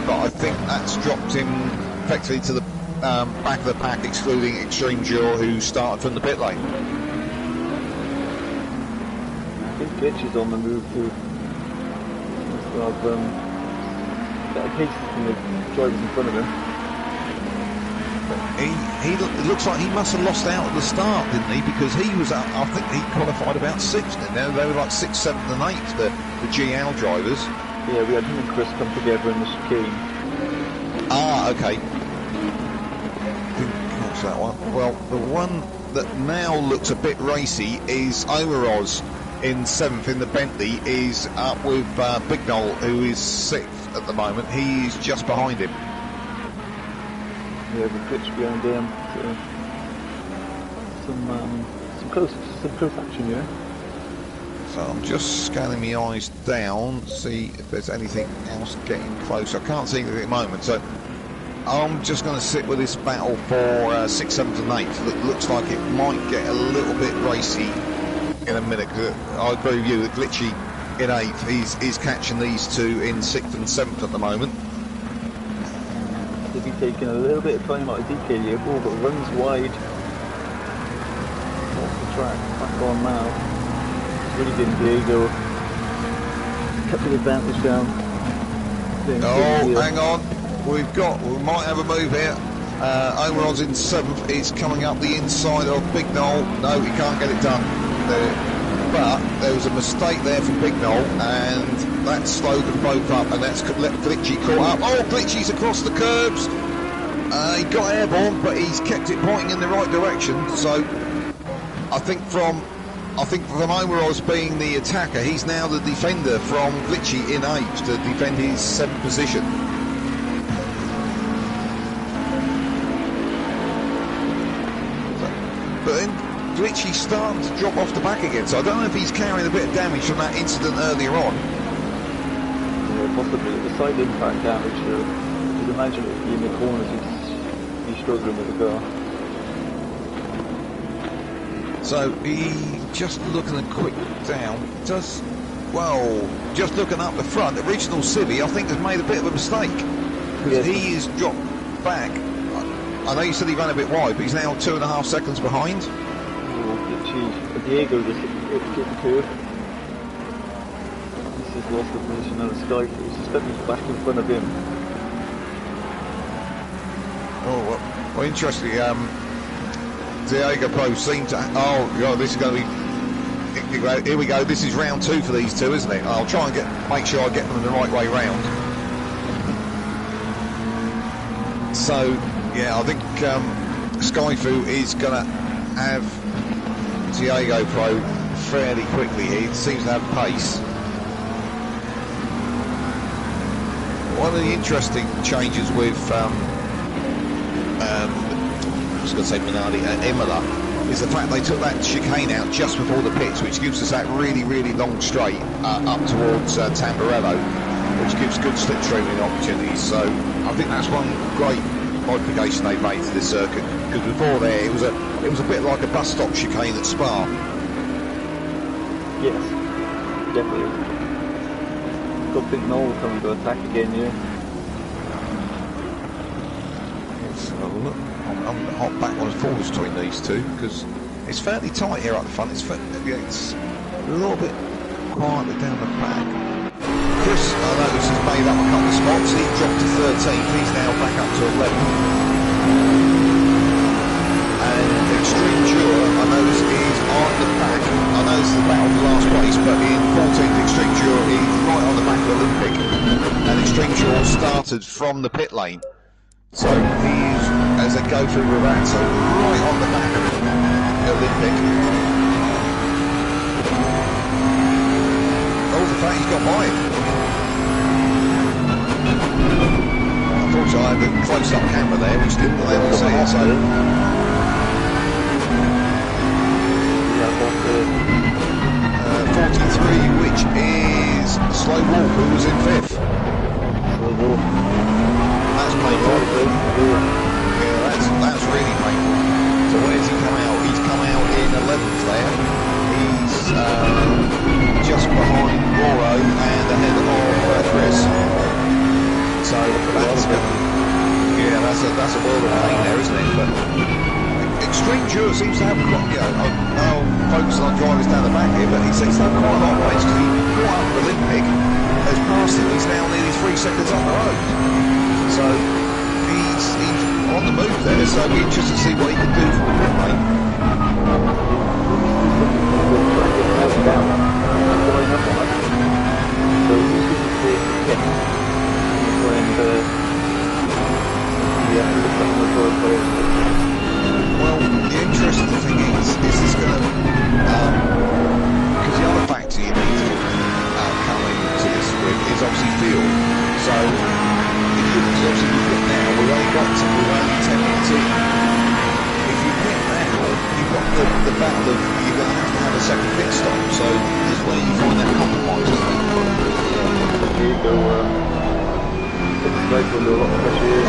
But I think that's dropped him effectively to the back of the pack, excluding Extreme Jaw, who started from the pit lane. I think Glitch is on the move too. Well, better cases from the drivers in front of him. He looks like he must have lost out at the start, didn't he? Because he was, I think he qualified about 6th, and now they were like 6th, 7th and 8th, the GL drivers. Yeah, we had him and Chris come together in the chicane. Ah, okay. Didn't catch that one. Well, the one that now looks a bit racy is Omeroz in 7th in the Bentley, is up with Bignol, who is 6th at the moment. He's just behind him. Yeah, the glitch behind him. Some close action, yeah. So I'm just scanning my eyes down to see if there's anything else getting close. I can't see anything at the moment, so I'm just going to sit with this battle for 6th, 7th and 8th. It looks like it might get a little bit racy in a minute. I agree with you, the Glitchy in 8th, he's catching these two in 6th and 7th at the moment. He'll be taking a little bit of time out of DK here, but runs wide off the track, back on now. Really didn't Diego cut the advantage down. Oh, hang on, we might have a move here. Omeron's in 7th, he's coming up the inside of Bignol. No, he can't get it done. But there was a mistake there from Bignol, and that slowed them both up, and that's let Glitchy caught up. Oh, Glitchy's across the curbs. He got airborne, but he's kept it pointing in the right direction. So I think from Omeroz being the attacker, he's now the defender from Glitchy in 8th to defend his 7th position. But then Glitchy's starting to drop off the back again, so I don't know if he's carrying a bit of damage from that incident earlier on. Yeah, possibly. The side impact damage, you'd imagine if he's in the corners, he's struggling with the car. So he just looking a quick down, just looking up the front, original Civi I think has made a bit of a mistake. Yes. He is dropped back. I know you said he ran a bit wide, but he's now 2.5 seconds behind. Diego just hit the curve. He's just lost the position on the sky. He's suspected back in front of him. Oh, well interestingly, Diego Pro seemed to... Oh, God, this is going to be... Here we go. This is round 2 for these two, isn't it? I'll try and make sure I get them the right way round. So, yeah, I think Skyfu is going to have Diego Pro fairly quickly. He seems to have pace. One of the interesting changes with... I was going to say Minardi and Imola is the fact they took that chicane out just before the pits, which gives us that really, really long straight up towards Tamburello, which gives good slipstreaming opportunities. So I think that's one great modification they made to this circuit. Because before there, it was a bit like a bus stop chicane at Spa. Yes, definitely. Got Big Noel coming to attack again, yeah. Let's have a look. I'm going to hop back and forwards between these two because it's fairly tight here up the front. It's a little bit quieter down the back. Chris, I noticed, has made up a couple of spots. He dropped to 13th. He's now back up to 11th. And Extreme Jura, I noticed, is on the back. I know this is the battle for last place, but in 14th, Extreme Jura is right on the back of Olympic. And Extreme Jura started from the pit lane. So he's, as they go through with that, so right on the back of Olympic. Oh, the fact he's got by him. Unfortunately, I had a close-up camera there, which didn't let me see it, so... 43, which is Slow Walk, who was in 5th. That's painful. Yeah, that's really painful. So where's he come out? He's come out in 11th there. He's just behind Roro and ahead of Chris. So that's a world of pain there, isn't it? But Extreme Jura seems to have quite, I'll focus on drivers down the back here, but he seems to have quite a lot of pace because he caught up with Olympic, has passed him, he's now nearly 3 seconds on the road. So he's on the move there, so it'll be interesting to see what he can do from the pit lane. Well, the interesting thing is this going to, because the other factor you need to come into this with is obviously fuel. So, if you obviously pit now, we've only 10 minutes in. If you pit now, you've got the battle of, you're going to have a second pit stop. So, this is where you find that compromise, isn't it? Here you go, it's like a lot of pressure.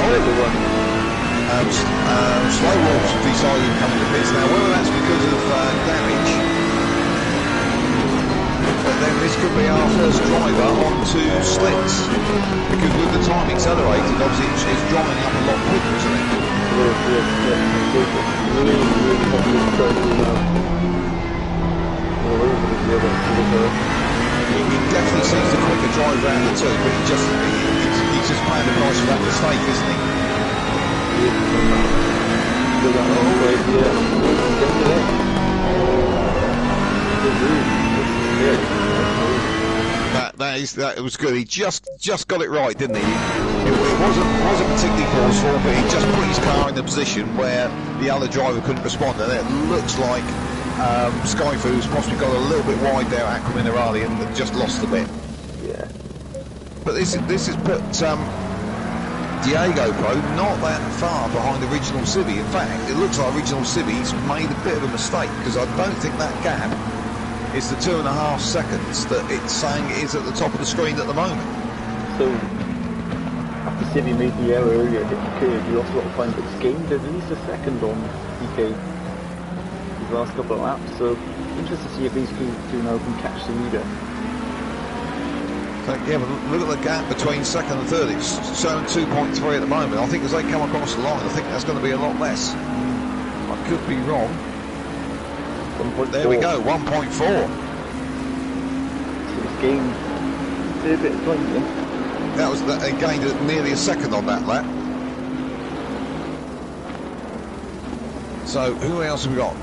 Slow Walks have decided to come into pits now, whether that's because of damage, but then this could be our first driver onto slicks, because with the time accelerated, obviously it's drying up a lot quicker, isn't it? He definitely seems the quicker driver out of the two, but he's just paying the price for that mistake, isn't he? That was good. He just got it right, didn't he? It wasn't particularly forceful, but he just put his car in a position where the other driver couldn't respond, and it looks like Skyfoo's possibly got a little bit wide there at Aqua Minerale and just lost a bit. Yeah. But this has put Diego Pro not that far behind Original Civi. In fact, it looks like Original Civi's made a bit of a mistake, because I don't think that gap is the 2.5 seconds that it's saying is at the top of the screen at the moment. So, after Civi made the error earlier, hit the curve, he lost a lot of time, but it's gained at least a second on DK these last couple of laps, so interesting to see if these two now can catch the leader. Yeah, but look at the gap between second and third. It's showing 2.3 at the moment. I think as they come across the line, I think that's going to be a lot less. I could be wrong. 1.4. There we go, 1.4. So it's gained a bit of time, yeah? That was gained nearly a second on that lap. So who else have we got?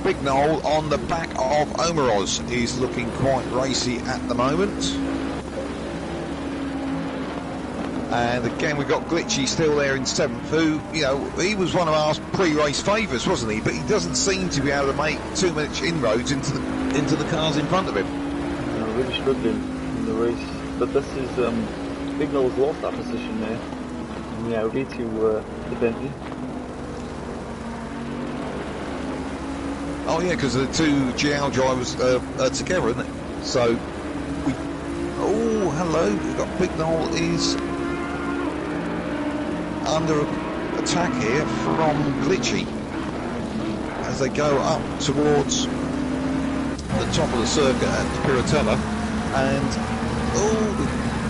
Big Noel on the back of Omeroz is looking quite racy at the moment. And again, we've got Glitchy still there in 7th, who, he was one of our pre-race favourites, wasn't he? But he doesn't seem to be able to make too much inroads into the cars in front of him. No, really struggling in the race. But this is, Big Noel's lost that position there. And yeah, Audi to the Bentley. Oh yeah, because the two GL drivers are together, isn't it? So, hello, we've got Big Noel is... under attack here from Glitchy as they go up towards the top of the circuit at Piratella, and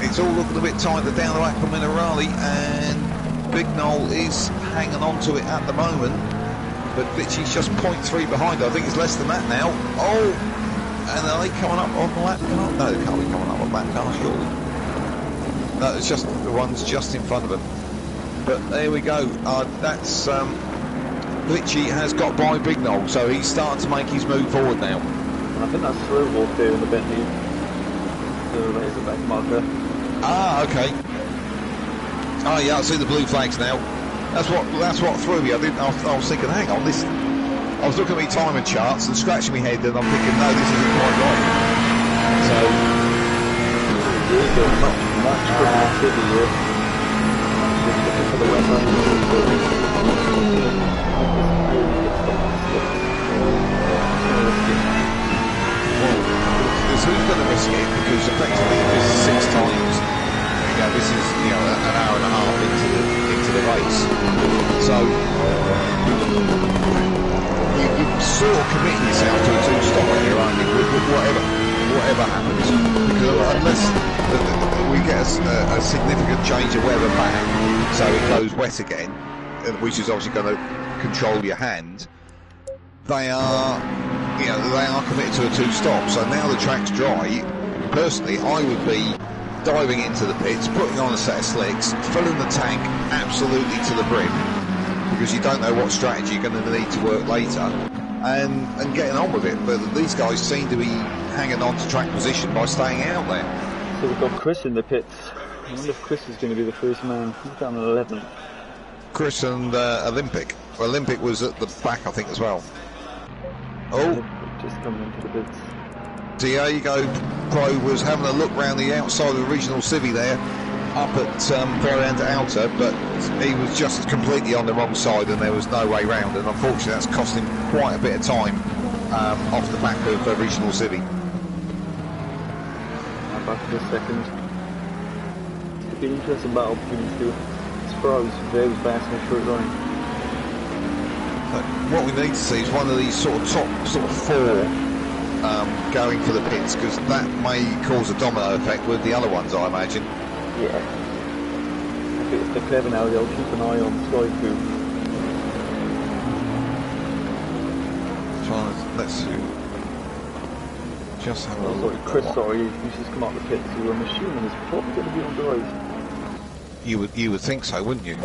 it's all looking a bit tighter down to Aqua Minerale, and Bignol is hanging on to it at the moment, but Glitchy's just 0.3 behind. I think it's less than that now. Oh, and are they coming up on the lap car? No, they can't be coming up on lap car, surely. No, it's just the ones just in front of them. But there we go. That's Glitchy has got by Bignol, so he's starting to make his move forward now. And I think that's slow walk there in the Bentley. The Razorback marker. Ah, okay. Oh yeah, I see the blue flags now. That's what threw me. I was thinking, hang on, this. I was looking at my timing charts and scratching my head, and I'm thinking, no, this isn't quite right. So. Much quicker city here. Just looking for the weather. So he's going to risk it because effectively this is 6 times. This is an hour and a half into the race. So you sort of commit yourself to a 2-stopper here, aren't you? Whatever happens, because unless we get a significant change of weather back, so it goes wet again, which is obviously going to control your hand. They are committed to a 2-stop. So now the track's dry. Personally, I would be diving into the pits, putting on a set of slicks, filling the tank absolutely to the brim, because you don't know what strategy you're going to need to work later, and getting on with it. But these guys seem to be hanging on to track position by staying out there. So we've got Chris in the pits. I wonder if Chris is going to be the first man. He's down at 11th. Chris and Olympic. Well, Olympic was at the back, I think, as well. Oh, just coming into the pits. Diego Pro was having a look round the outside of the regional civvy there, up at Variant Outer, but he was just completely on the wrong side and there was no way round, and unfortunately that's cost him quite a bit of time off the back of regional civvy. Back for a second. It'd be an interesting battle between the two. Sprouse very fast and short line. What we need to see is one of these top 4 going for the pits, because that may cause a domino effect with the other ones, I imagine. Yeah. If they're clever now, they'll keep an eye on Sky Crew. Let's see. Just have a look. Chris, he's just come out the pits, so I'm assuming he's probably going to be on the right. You would think so, wouldn't you?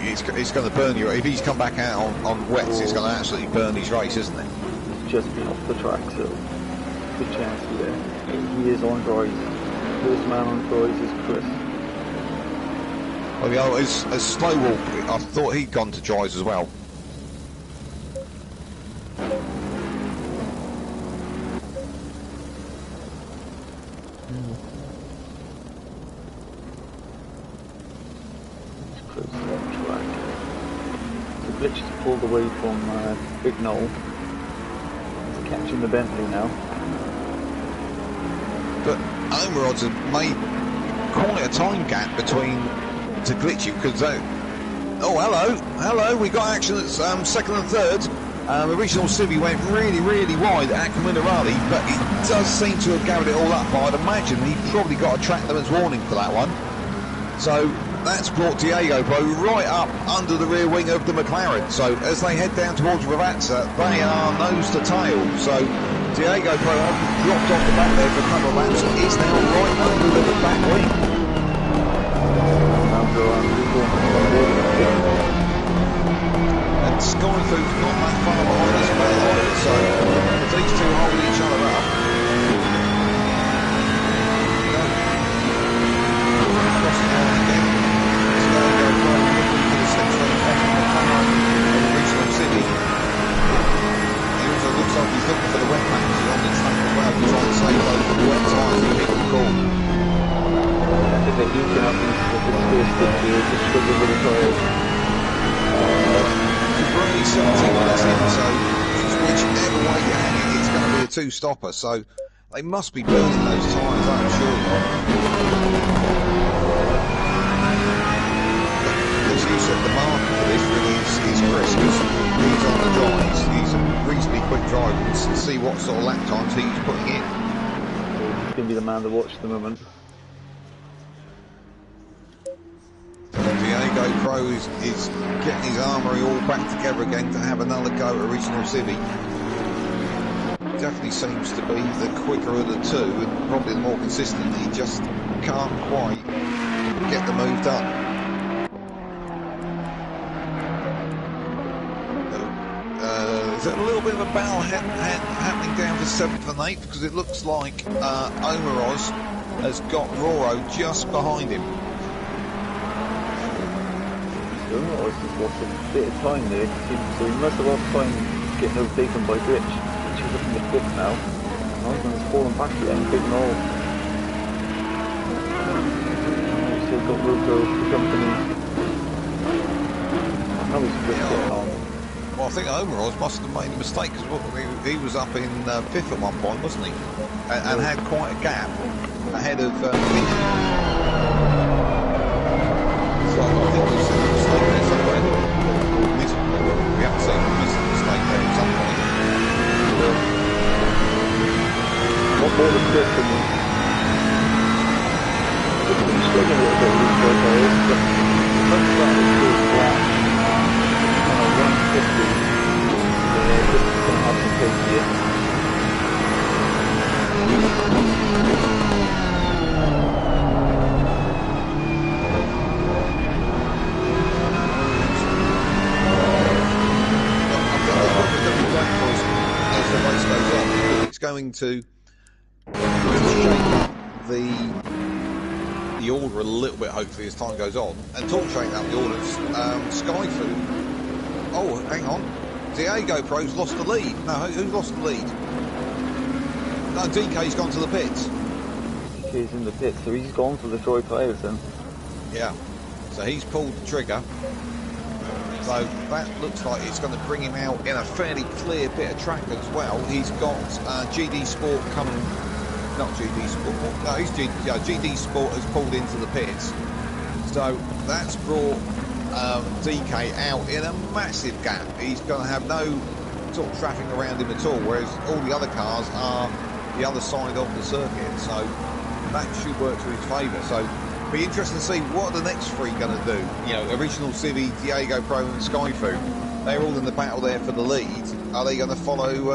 It's going to burn you. If he's come back out on wets, it's going to absolutely burn his race, isn't it? He's just been off the track, so good chance there. He is on dries. First man on dries is Chris. Well, as slow walk, I thought he'd gone to dries as well. Glitch has pulled away from Bignol. He's catching the Bentley now. But Omerods have made quite a time gap between to Glitchy, because hello, we got action at 2nd and 3rd. Original Civvy went really wide at Aqua Minerale, but it does seem to have gathered it all up. I'd imagine he probably got a track limits warning for that one. So that's brought Diego Pro right up under the rear wing of the McLaren. So as they head down towards Ravazza, they are nose to tail. So Diego Pro dropped off the back there for a couple of laps, is now right under the back wing. And Skyfood's not that far behind as well either. So if these two hold each other up, across the line again. Looks like he's looking for the wet patches on the track as well to try and save those wet tyres that people call. I think they're eking up into the space that they're just struggling with the tyres. He's really 17 minutes in, so whichever way you hang it, it's going to be a 2-stopper, so they must be burning those tyres, I'm sure. man to watch at the moment. Diego Pro is getting his armoury all back together again to have another go at Original Civi. Definitely seems to be the quicker of the two and probably the more consistent. He just can't quite get the move done. There's a little bit of a battle happening down to 7th and 8th because it looks like Omeroz has got Roro just behind him. Omeroz has lost a bit of time there, so he must have lost time getting overtaken by Rich, which is up in the 5th now. Osman's fallen back again, big and all. He's still got Roto, the company. Now he's just getting on. Well, I think Omeroz must have made a mistake because he was up in 5th at one point, wasn't he? And had quite a gap ahead of So I think there's a mistake there somewhere. We have to say there's a mistake there at some point. What more than 5th and he's struggling a little bit with these guys, but most of that is really flat. 150. This is going to have some pace here. As the race goes on, it's going to shake the order a little bit, hopefully, as time goes on, and talk shake up the orders. Skyfu. Oh, hang on. Diego Pro's lost the lead. No, who's lost the lead? No, DK's gone to the pits. DK's in the pits, so he's gone for the dry tyres then. Yeah. So he's pulled the trigger. So that looks like it's going to bring him out in a fairly clear bit of track as well. He's got GD Sport coming. Not GD Sport. No, he's GD Sport has pulled into the pits. So that's brought DK out in a massive gap. He's going to have no sort of traffic around him at all, whereas all the other cars are the other side of the circuit. So that should work to his favour. So be interesting to see what the next three going to do. You know, Original Civi, Diego Pro and Skyfu. They're all in the battle there for the lead. Are they going to follow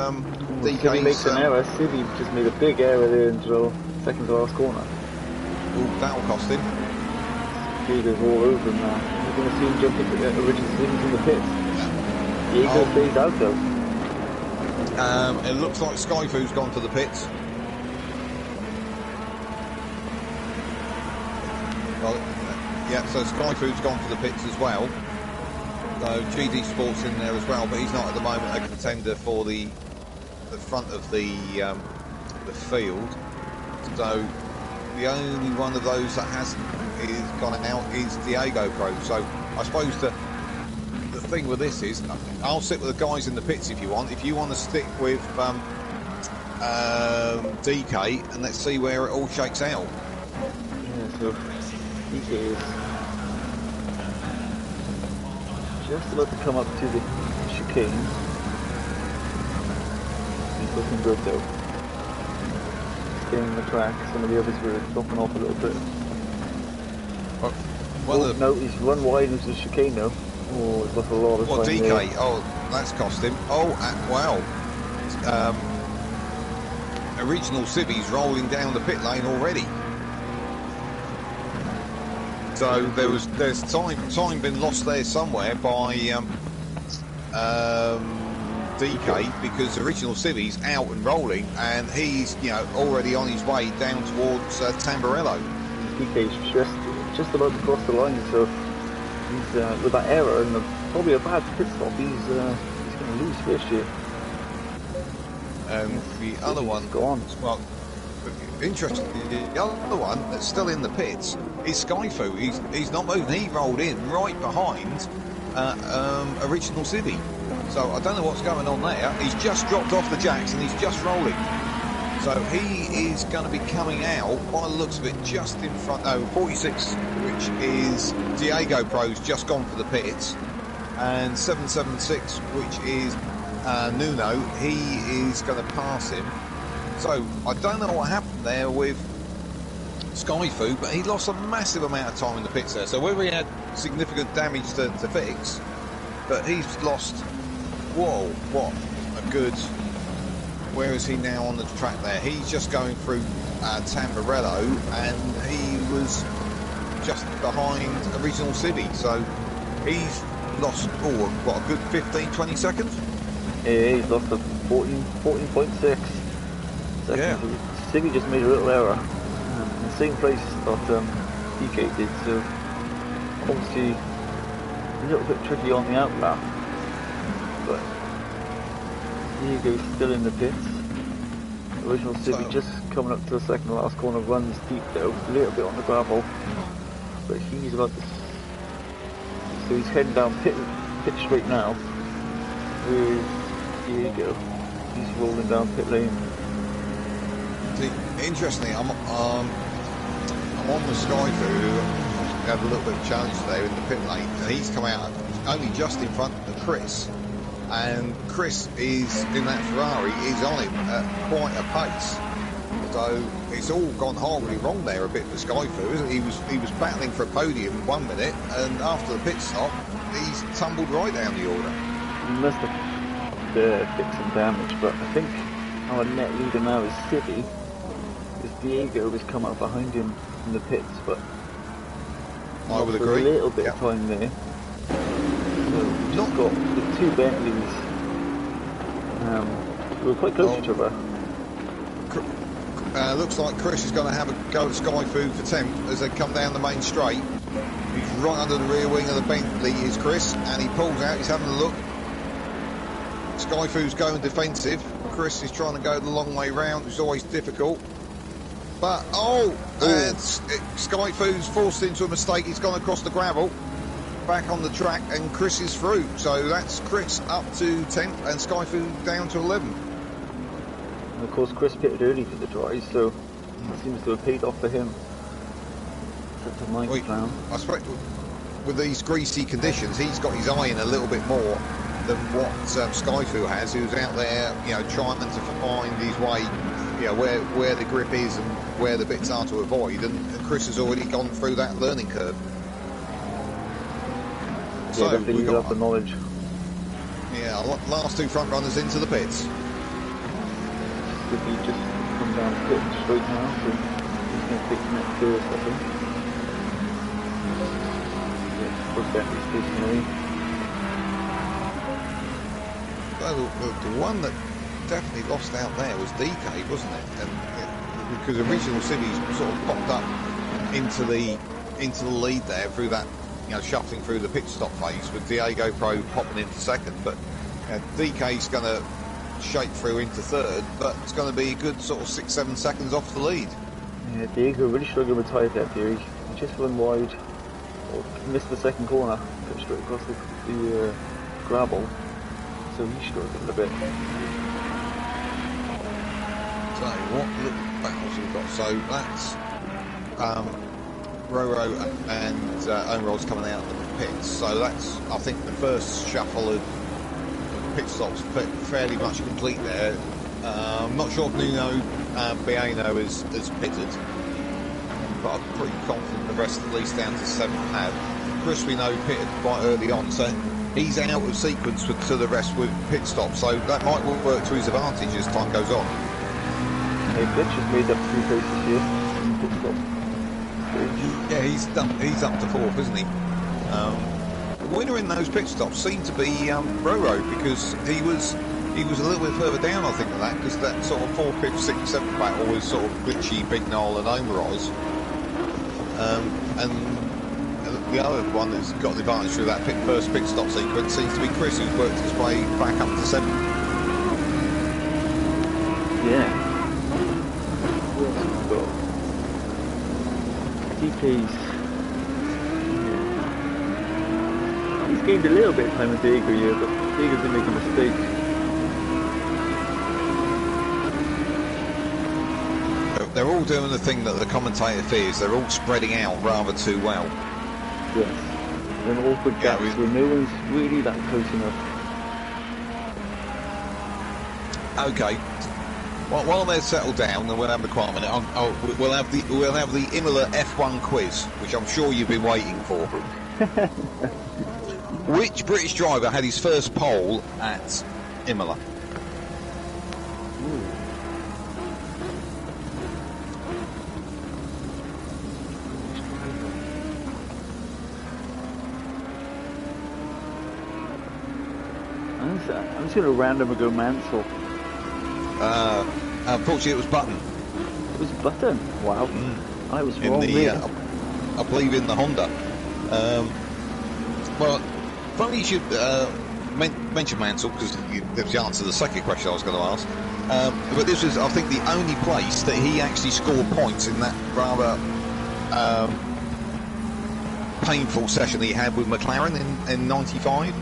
DK's... Civi makes an error. Civi just made a big error there until second to last corner. Ooh, that'll cost him. Diego's all over him now. You're going to see him jump into the Original Civi's in the pits. Diego stays out though. It looks like Skyfu's gone to the pits. Well, yeah, so Skyfu's gone to the pits as well. So GD Sport's in there as well, but he's not at the moment a contender for the front of the field. So the only one of those that hasn't gone out is Diego Pro. So I suppose the thing with this is, I'll sit with the guys in the pits if you want. If you want to stick with DK, and let's see where it all shakes out. Yeah, so DK is just about to come up to the chicane. He's looking good though. He's getting the track. Some of the others were dropping off a little bit. Well, no, he's run wide into the chicane now. Oh, he's lost a lot of time DK? there. Oh, that's cost him. Oh, wow. Original Civi's rolling down the pit lane already. So there's time been lost there somewhere by DK, because Original Civi's out and rolling, and he's already on his way down towards Tamburello. DK's just about to cross the line, so he's with that error and probably a bad pit stop, he's going to lose first here. And the other one, gone. Well, interesting. The other one that's still in the pits is Skyfu. He's not moving. He rolled in right behind Original Civi. So I don't know what's going on there. He's just dropped off the jacks and he's just rolling. So he is going to be coming out, by the looks of it, just in front. 46, which is Diego Pro's just gone for the pits, and 776, which is Nuno. He is going to pass him. So I don't know what happened there with Skyfu, but he lost a massive amount of time in the pits there. So whether he had significant damage to fix, but he's lost. Whoa, what a good. Where is he now on the track there? He's just going through Tamburello, and he was just behind Original City. So he's lost, what, a good 15-20 seconds? Yeah, he's lost a 14.6 seconds. Yeah. City just made a little error. In the same place that DK did, so obviously a little bit tricky on the outlap. But Diego's still in the pits. Original City just coming up to the second to last corner, runs deep though, a little bit on the gravel. But he's about to... So he's heading down pit straight now. With Diego. He's rolling down pit lane. See, interestingly, I'm on the Skyfu, who had a little bit of challenge there in the pit lane, and he's come out only just in front of Chris. And Chris is in that Ferrari, is on him at quite a pace. So it's all gone horribly wrong there a bit for Skyfu, isn't it? He was battling for a podium 1 minute, and after the pit stop, he's tumbled right down the order. He must have fixed some damage, but I think our net leader now is City, because Diego has come up behind him in the pits, but I would agree. A little bit of time there. So we've just got the two Bentleys. We're quite close to each other. Looks like Chris is going to have a go at Skyfu for 10th as they come down the main straight. He's right under the rear wing of the Bentley, is Chris, and he pulls out, he's having a look. Skyfu's going defensive. Chris is trying to go the long way round, which is always difficult. But, and Skyfu's forced into a mistake. He's gone across the gravel, back on the track, and Chris is through. So that's Chris up to 10th and Skyfu down to 11th. And of course, Chris pitted early for the dry, so it seems to have paid off for him. That's a nice plan. I expect with these greasy conditions, he's got his eye in a little bit more than what Skyfu has, who's out there, trying to find his way, where the grip is and where the bits are to avoid, and Chris has already gone through that learning curve. Yeah, So we've got the knowledge. Yeah, last two front runners into the pits. Could be just come down pit straight now, so he's going to take the next first, I think. Yeah, we're definitely stationary. Well, the one that definitely lost out there was DK, wasn't it? And because Original Cities sort of popped up into the lead there through that, shuffling through the pit stop phase with Diego Pro popping into second, but DK's going to shake through into third, but it's going to be a good sort of 6-7 seconds off the lead. Yeah, Diego really struggled with tyre depth here. He just run wide, or missed the second corner, cut straight across the gravel. So he struggled a bit. So what little battles we've got? So that's Roro and Omerol's coming out of the pits. So that's, I think, the first shuffle of pit stops fairly much complete there. I'm not sure if Nuno Biano has pitted, but I'm pretty confident the rest, at least down to 7th, have. Chris, we know, pitted quite early on, so he's out of sequence to the rest with pit stops, so that might work to his advantage as time goes on. Hey, Glitch has made up 3 places here. Pit stop. Yeah, he's up to 4th, isn't he? The winner in those pit stops seemed to be Roro, because he was a little bit further down, I think, than that, because that sort of 4th, 5th, 6th, 7th battle was sort of Glitchy, Big Noel and Omeroz. And the other one that's got the advantage through that first pit stop sequence seems to be Chris, who's worked his way back up to 7th. Yeah. What else have we got? DK's. Yeah. He's gained a little bit of time with Diego here, but Diego's been making a mistake. They're all doing the thing that the commentator fears. They're all spreading out rather too well. Yes. And awkward gaps where no one's really that close enough. Okay. Well, while they're settled down, then we'll have the quiet minute. We'll have the Imola F1 quiz, which I'm sure you've been waiting for. Which British driver had his first pole at Imola? I'm just going to random go Mansell. Unfortunately, it was Button. It was Button? Wow. I was wrong there. I believe in the Honda. Well, funny you should mention Mansell, because that was the answer to the second question I was going to ask. But this was, I think, the only place that he actually scored points in that rather painful session that he had with McLaren in '95.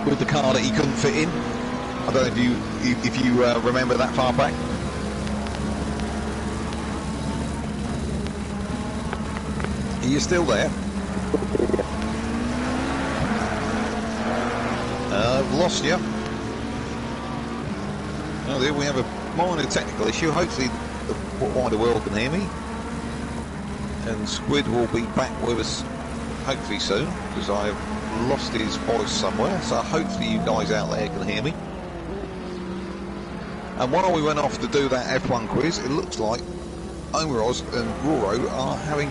With the car that he couldn't fit in. I don't know if you remember that far back. Are you still there? I've lost you. Oh, there we have a minor technical issue. Hopefully the wider world can hear me. And Squid will be back with us hopefully soon, because I've lost his voice somewhere, so hopefully you guys out there can hear me. And while we went off to do that F1 quiz, it looks like Omeros and Roro are having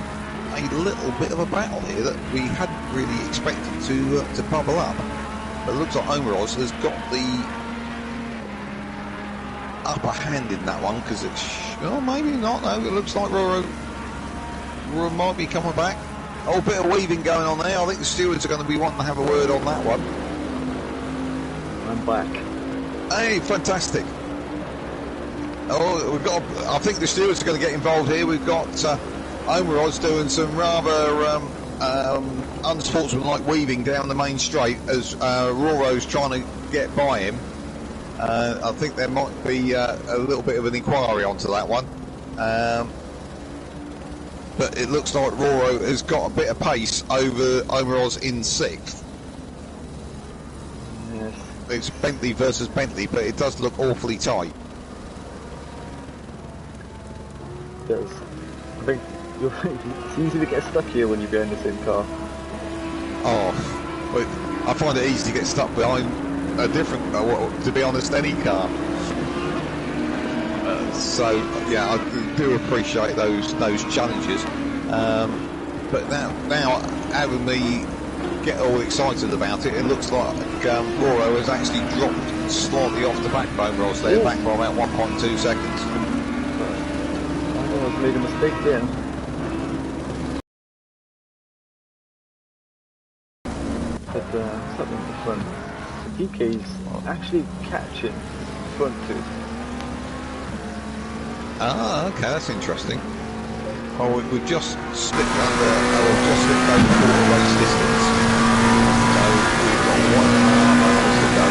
a little bit of a battle here that we hadn't really expected to bubble up. But it looks like Omeros has got the upper hand in that one, because it's... oh, maybe not, no, it looks like Roro might be coming back. Oh, bit of weaving going on there. I think the stewards are going to be wanting to have a word on that one. I'm back. Hey, fantastic. Oh, we've got... I think the stewards are going to get involved here. We've got Omeros doing some rather unsportsmanlike weaving down the main straight as Roro's trying to get by him. I think there might be a little bit of an inquiry onto that one. But it looks like Roro has got a bit of pace over Omeros in 6th. Yes. It's Bentley versus Bentley, but it does look awfully tight. It does. I think it's easy to get stuck here when you're behind the same car. Oh, well, I find it easy to get stuck behind a different, to be honest, any car. So yeah, I do appreciate those challenges, but now having me get all excited about it, it looks like Roro has actually dropped slightly off the backbone rolls there, back by about 1.2 seconds. I think I've made a mistake then. But something different. DK's actually catching front two. Ah, okay, that's interesting. Oh, we've just slipped over quarter race distance. So we've got 1.5 hours to go.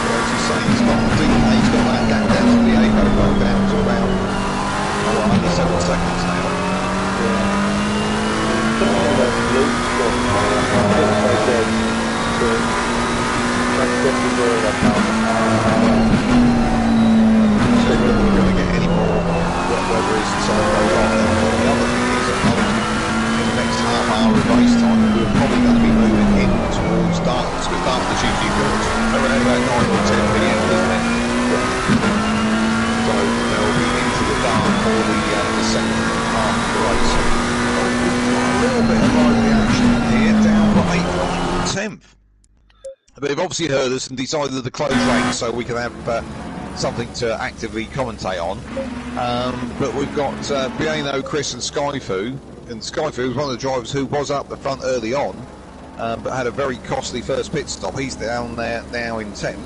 As you say, he's got that gap down to the 8 roll down to about under 7 seconds now. So we're going to get any more wet weather as the summer goes on. The other thing is that in the next half hour of race time, we're probably going to be moving in towards dark, because dark is usually around about 9 or 10 p.m, isn't it? So they'll be into the dark for the second half of the race. A little bit of lively action here, down from 8th, 9th, 10th. But they've obviously heard us and decided to close ranks so we can have something to actively commentate on. But we've got Biano, Chris and Skyfu. And Skyfu was one of the drivers who was up the front early on, but had a very costly first pit stop. He's down there now in 10th.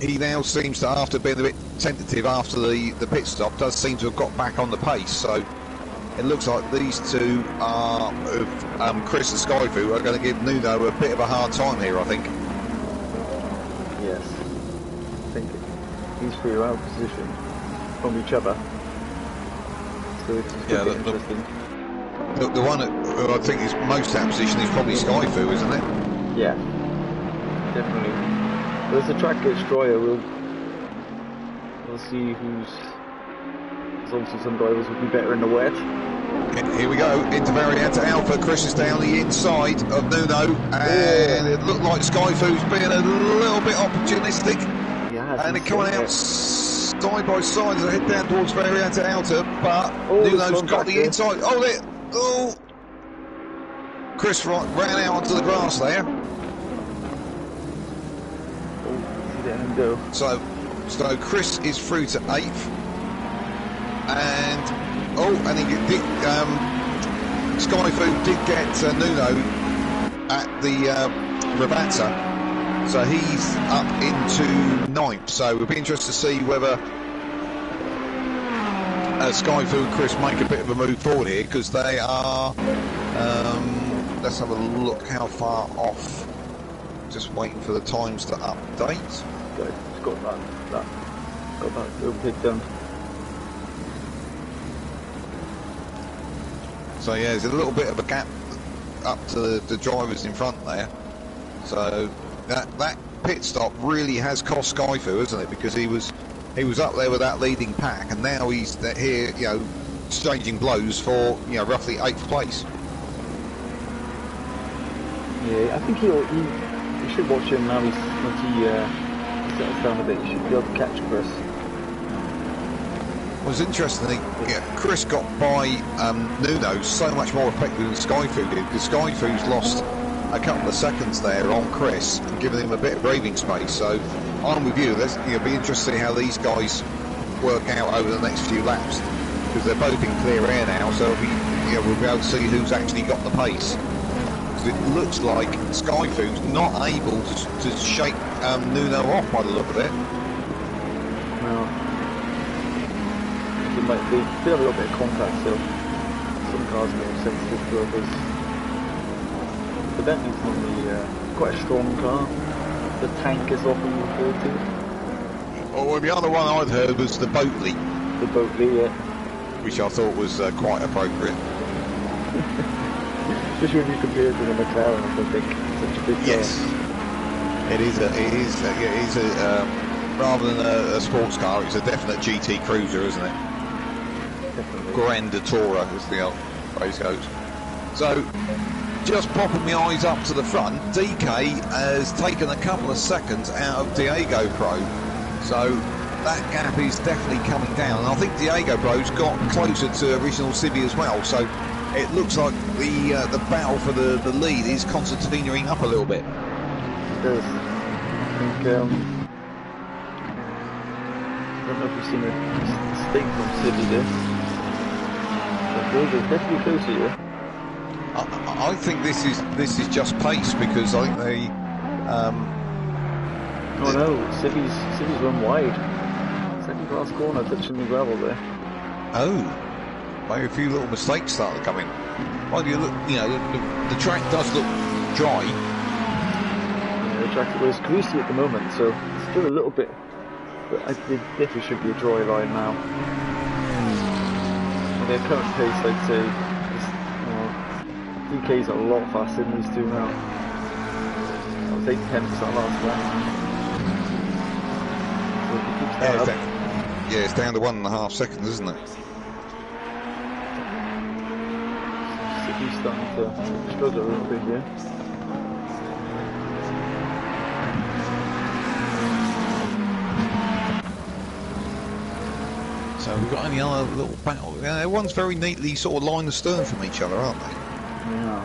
He now seems to, after being a bit tentative after the pit stop, does seem to have got back on the pace. So it looks like these two are, Chris and Skyfu, are going to give Nuno a bit of a hard time here, I think. Yes. I think these three are out of position from each other. So it's interesting. The one who I think is most out of position is probably Skyfu, isn't it? Yeah, definitely. But as the track gets drier, we'll see who's. There's obviously some drivers will be better in the wet. Here we go, into Variante Alpha. Chris is down the inside of Nuno, and it looked like Skyfoo's being a little bit opportunistic. Yeah, and they're coming out side by side as they head down towards Variante Alpha, but Nuno's got the inside. Oh, Chris ran out onto the grass there. Let him go. So Chris is through to 8th. And he did, Skyfoo did get Nuno at the Ravazza, so he's up into 9th. So we'll be interested to see whether Skyfoo and Chris make a bit of a move forward here, because they are. Let's have a look how far off. Just waiting for the times to update. Good. It's got that little pig done. So yeah, there's a little bit of a gap up to the drivers in front there. So that pit stop really has cost Skyfoo, isn't it? Because he was up there with that leading pack, and now he's here, exchanging blows for roughly 8th place. Yeah, I think you should watch him now. Once he settles down a bit, you should be able to catch Chris. It was interesting. Chris got by Nuno so much more effectively than Skyfoo did, because Skyfoo's lost a couple of seconds there on Chris and given him a bit of breathing space. So I'm with you. Let's be interested to see how these guys work out over the next few laps, because they're both in clear air now. So we'll be able to see who's actually got the pace. Because it looks like Skyfoo's not able to shake Nuno off by the look of it. No. They have a little bit of contact still. Some cars are more sensitive to others. The Bentley's normally quite a strong car. The tank is often referred to. Oh, well, the other one I'd heard was the Boatley. The Boatley, yeah. Which I thought was quite appropriate. Especially when you compare it to the McLaren, I think such a big car. Yes. It is a rather than a sports car, it's a definite GT cruiser, isn't it? Definitely. Grandatura, as the old phrase goes. So, just popping my eyes up to the front, DK has taken a couple of seconds out of Diego Pro. So, that gap is definitely coming down. And I think Diego Pro's got closer to original Civi as well. So, it looks like the battle for the lead is concertinaing up a little bit. It does. I think, I don't know if you've seen a stick from Civi there. Those are definitely closer here. I think this is just pace, because I think they. Oh no, Civi's run wide. Second class corner, touching the gravel there. Oh, maybe a few little mistakes started coming. Well, you look, the track does look dry. Yeah, the track was greasy at the moment, so it's still a little bit. But it definitely should be a dry line now. Their current pace, I'd say, DK's a lot faster than these two now. That was 8 tenths that last lap. So it's down to 1.5 seconds, isn't it? City's starting to struggle a little bit here. So we've got any other little battle. Everyone's very neatly sort of line astern from each other, aren't they? Yeah.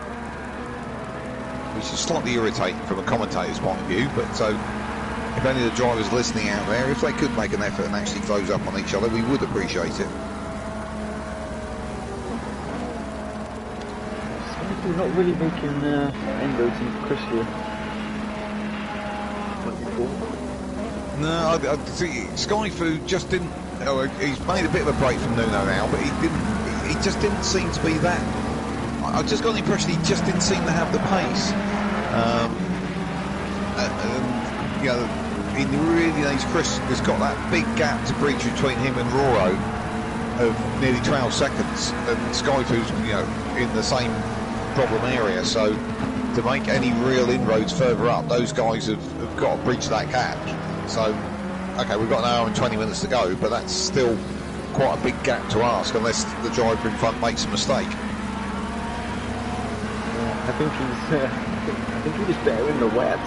Which is slightly irritating from a commentator's point of view, but so if any of the drivers listening out there, if they could make an effort and actually close up on each other, we would appreciate it. We're not really making inroads into Chris here. No, I think Skyfoo just didn't. He's made a bit of a break from Nuno now, but he just didn't seem to be that. I just got the impression he just didn't seem to have the pace. Chris has got that big gap to breach between him and Roro of nearly 12 seconds, and Skyfoo's in the same problem area. So to make any real inroads further up, those guys have got to bridge that gap. So, okay, we've got an hour and 20 minutes to go, but that's still quite a big gap to ask, unless the driver in front makes a mistake. I think he's better in the wet,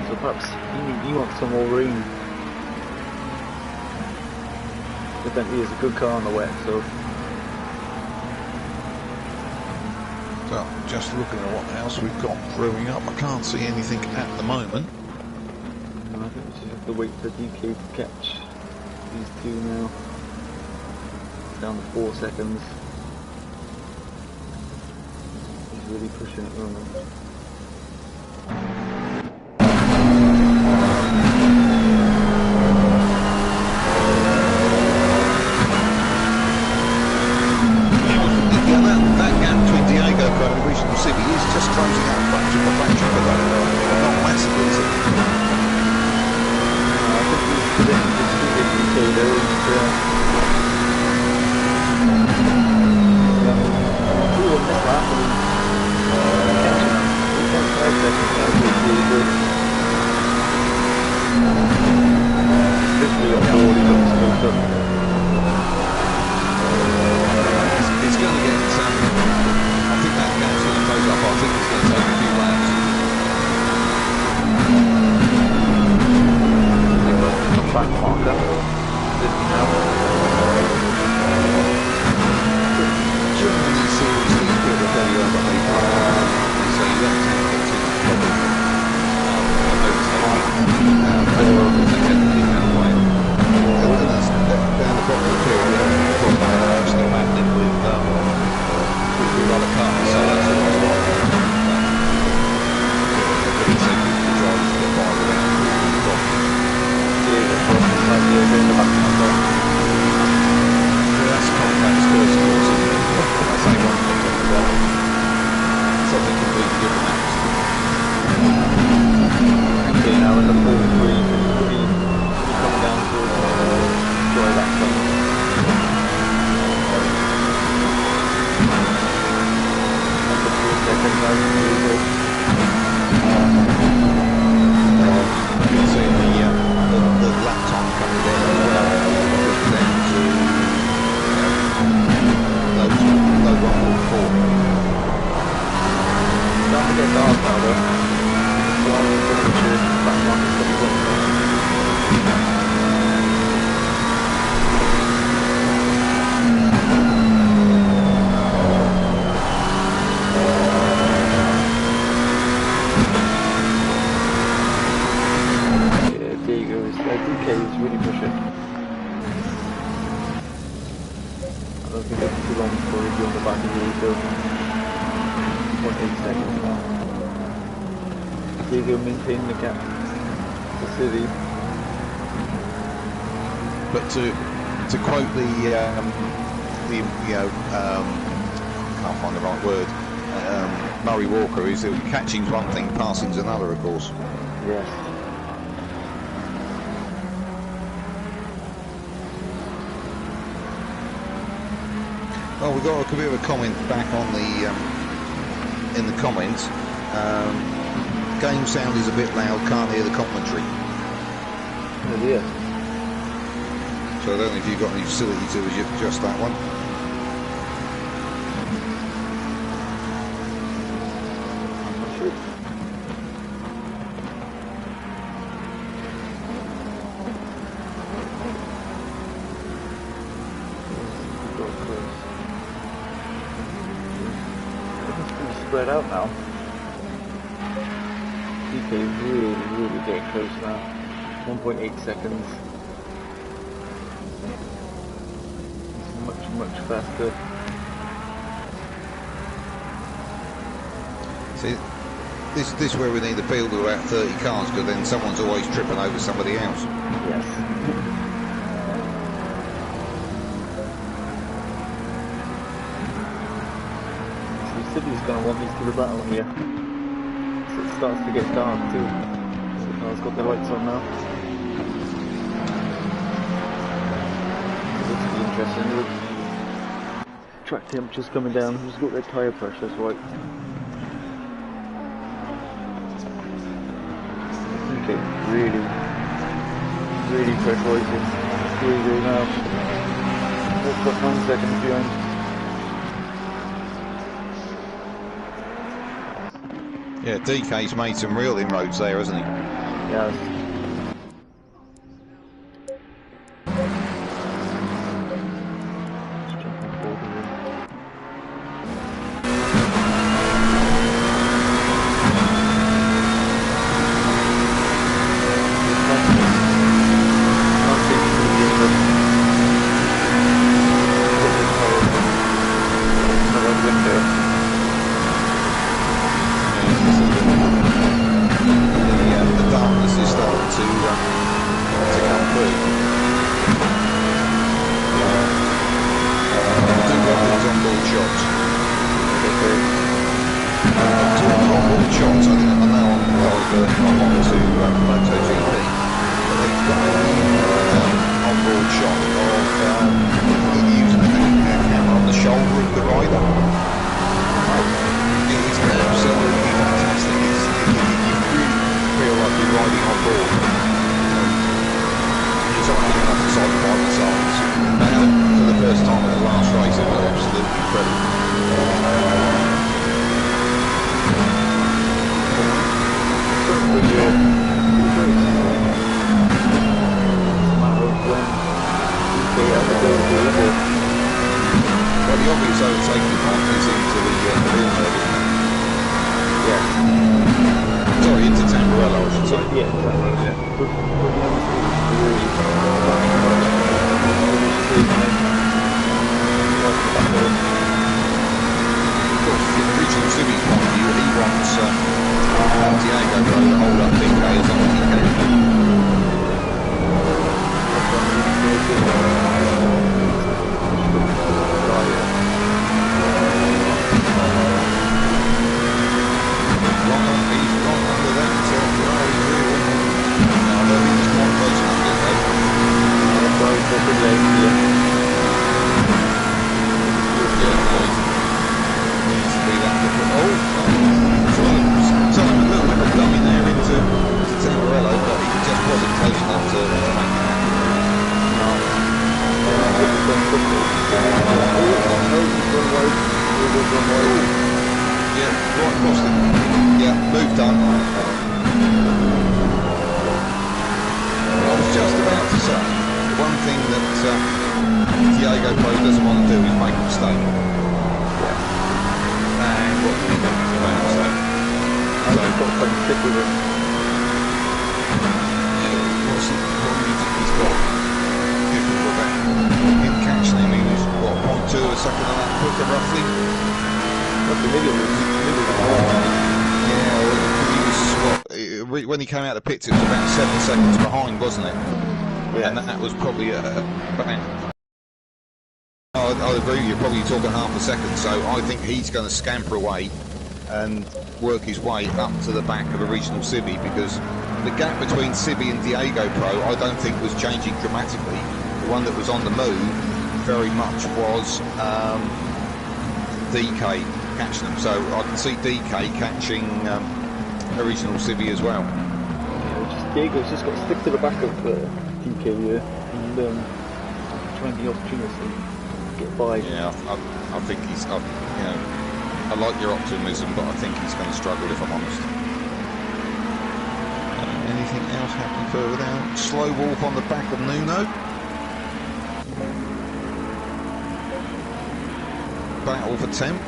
so perhaps he wants some more room. The Bentley is a good car on the wet, so. So, just looking at what else we've got brewing up. I can't see anything at the moment. I think we just have to wait for DK to catch these two now. Down to 4 seconds. He's really pushing at the moment. That gap between Diego and Regional City is just closing out fraction by fraction, but not massively, is it? I think he's predicting to see the DK though. It's going to get, I think that gap's going to close up. I think it's going to take a few laps. Back marker. Germany seriously is a bit of a very overhyped. So you don't tend to get too much trouble. Down the bottom of the field, still happening with other cars, so that's always right. Pretty simple for the drivers to get by without that's Compact's first course, isn't it? I say one thing, but something completely different happens. Okay, now in the 4-3, coming down to enjoy that time. That's a 4 second now. You can see the lap time coming down as well. Just down to low 144. Starting to get dark now though. So I'm going to back market stuff. DK is really pushing. I don't think it's too long before he'll be on the back of the wheel. 1.8 seconds now. Diego maintaining the gap to City. But to quote the can't find the right word. Murray Walker is that catching's one thing, passing's another, of course. Yes. Well, we've got a bit of a comment back on the in the comments. Game sound is a bit loud, can't hear the commentary. Oh dear. So I don't know if you've got any facility to adjust that one. Spread out now. DK really getting close now. 1.8 seconds. It's much faster. See, this is where we need a field of about 30 cars, because then someone's always tripping over somebody else. Yes. City's going to want these to the battle here. So it starts to get dark too. So the car's got the lights on now. So this will be interesting. Look. Track temperature's coming down. Who's got their tyre pressures right? really, really pressurising. Diego now. They've got 9 seconds behind. Yeah, DK's made some real inroads there, hasn't he? Yes. The darkness is starting to come through. Do got these on-board shots. On-board shots, I know I'm on to MotoGP, but they've got an on-board shot of using a camera on the shoulder of the rider. It's absolutely fantastic. You really feel like you're riding on board. It's not big enough to side by the sides. For the first time in the last race, it was absolutely incredible. Well, the obvious overtaking point is into the real mode, isn't it? Yeah. Sorry, into TNRL, I should say. Yeah, Of course, from the regional civics point of view, he wants Diego to hold up DK as long as he can. When he came out of the pits, it was about 7 seconds behind, wasn't it? Yeah. And that was probably I'll agree with you, probably talking half a second, so I think he's going to scamper away and work his way up to the back of a regional Civi, because the gap between Civi and Diego Pro I don't think was changing dramatically. The one that was on the move very much was DK catching them, so I can see DK catching original Civi as well. Yeah, Diego's just got to stick to the back of DK here and try and be opportunistic, get by. Yeah, I think he's, I like your optimism, but I think he's going to struggle, if I'm honest. Anything else happening further down? Slow walk on the back of Nuno. Battle for 10th.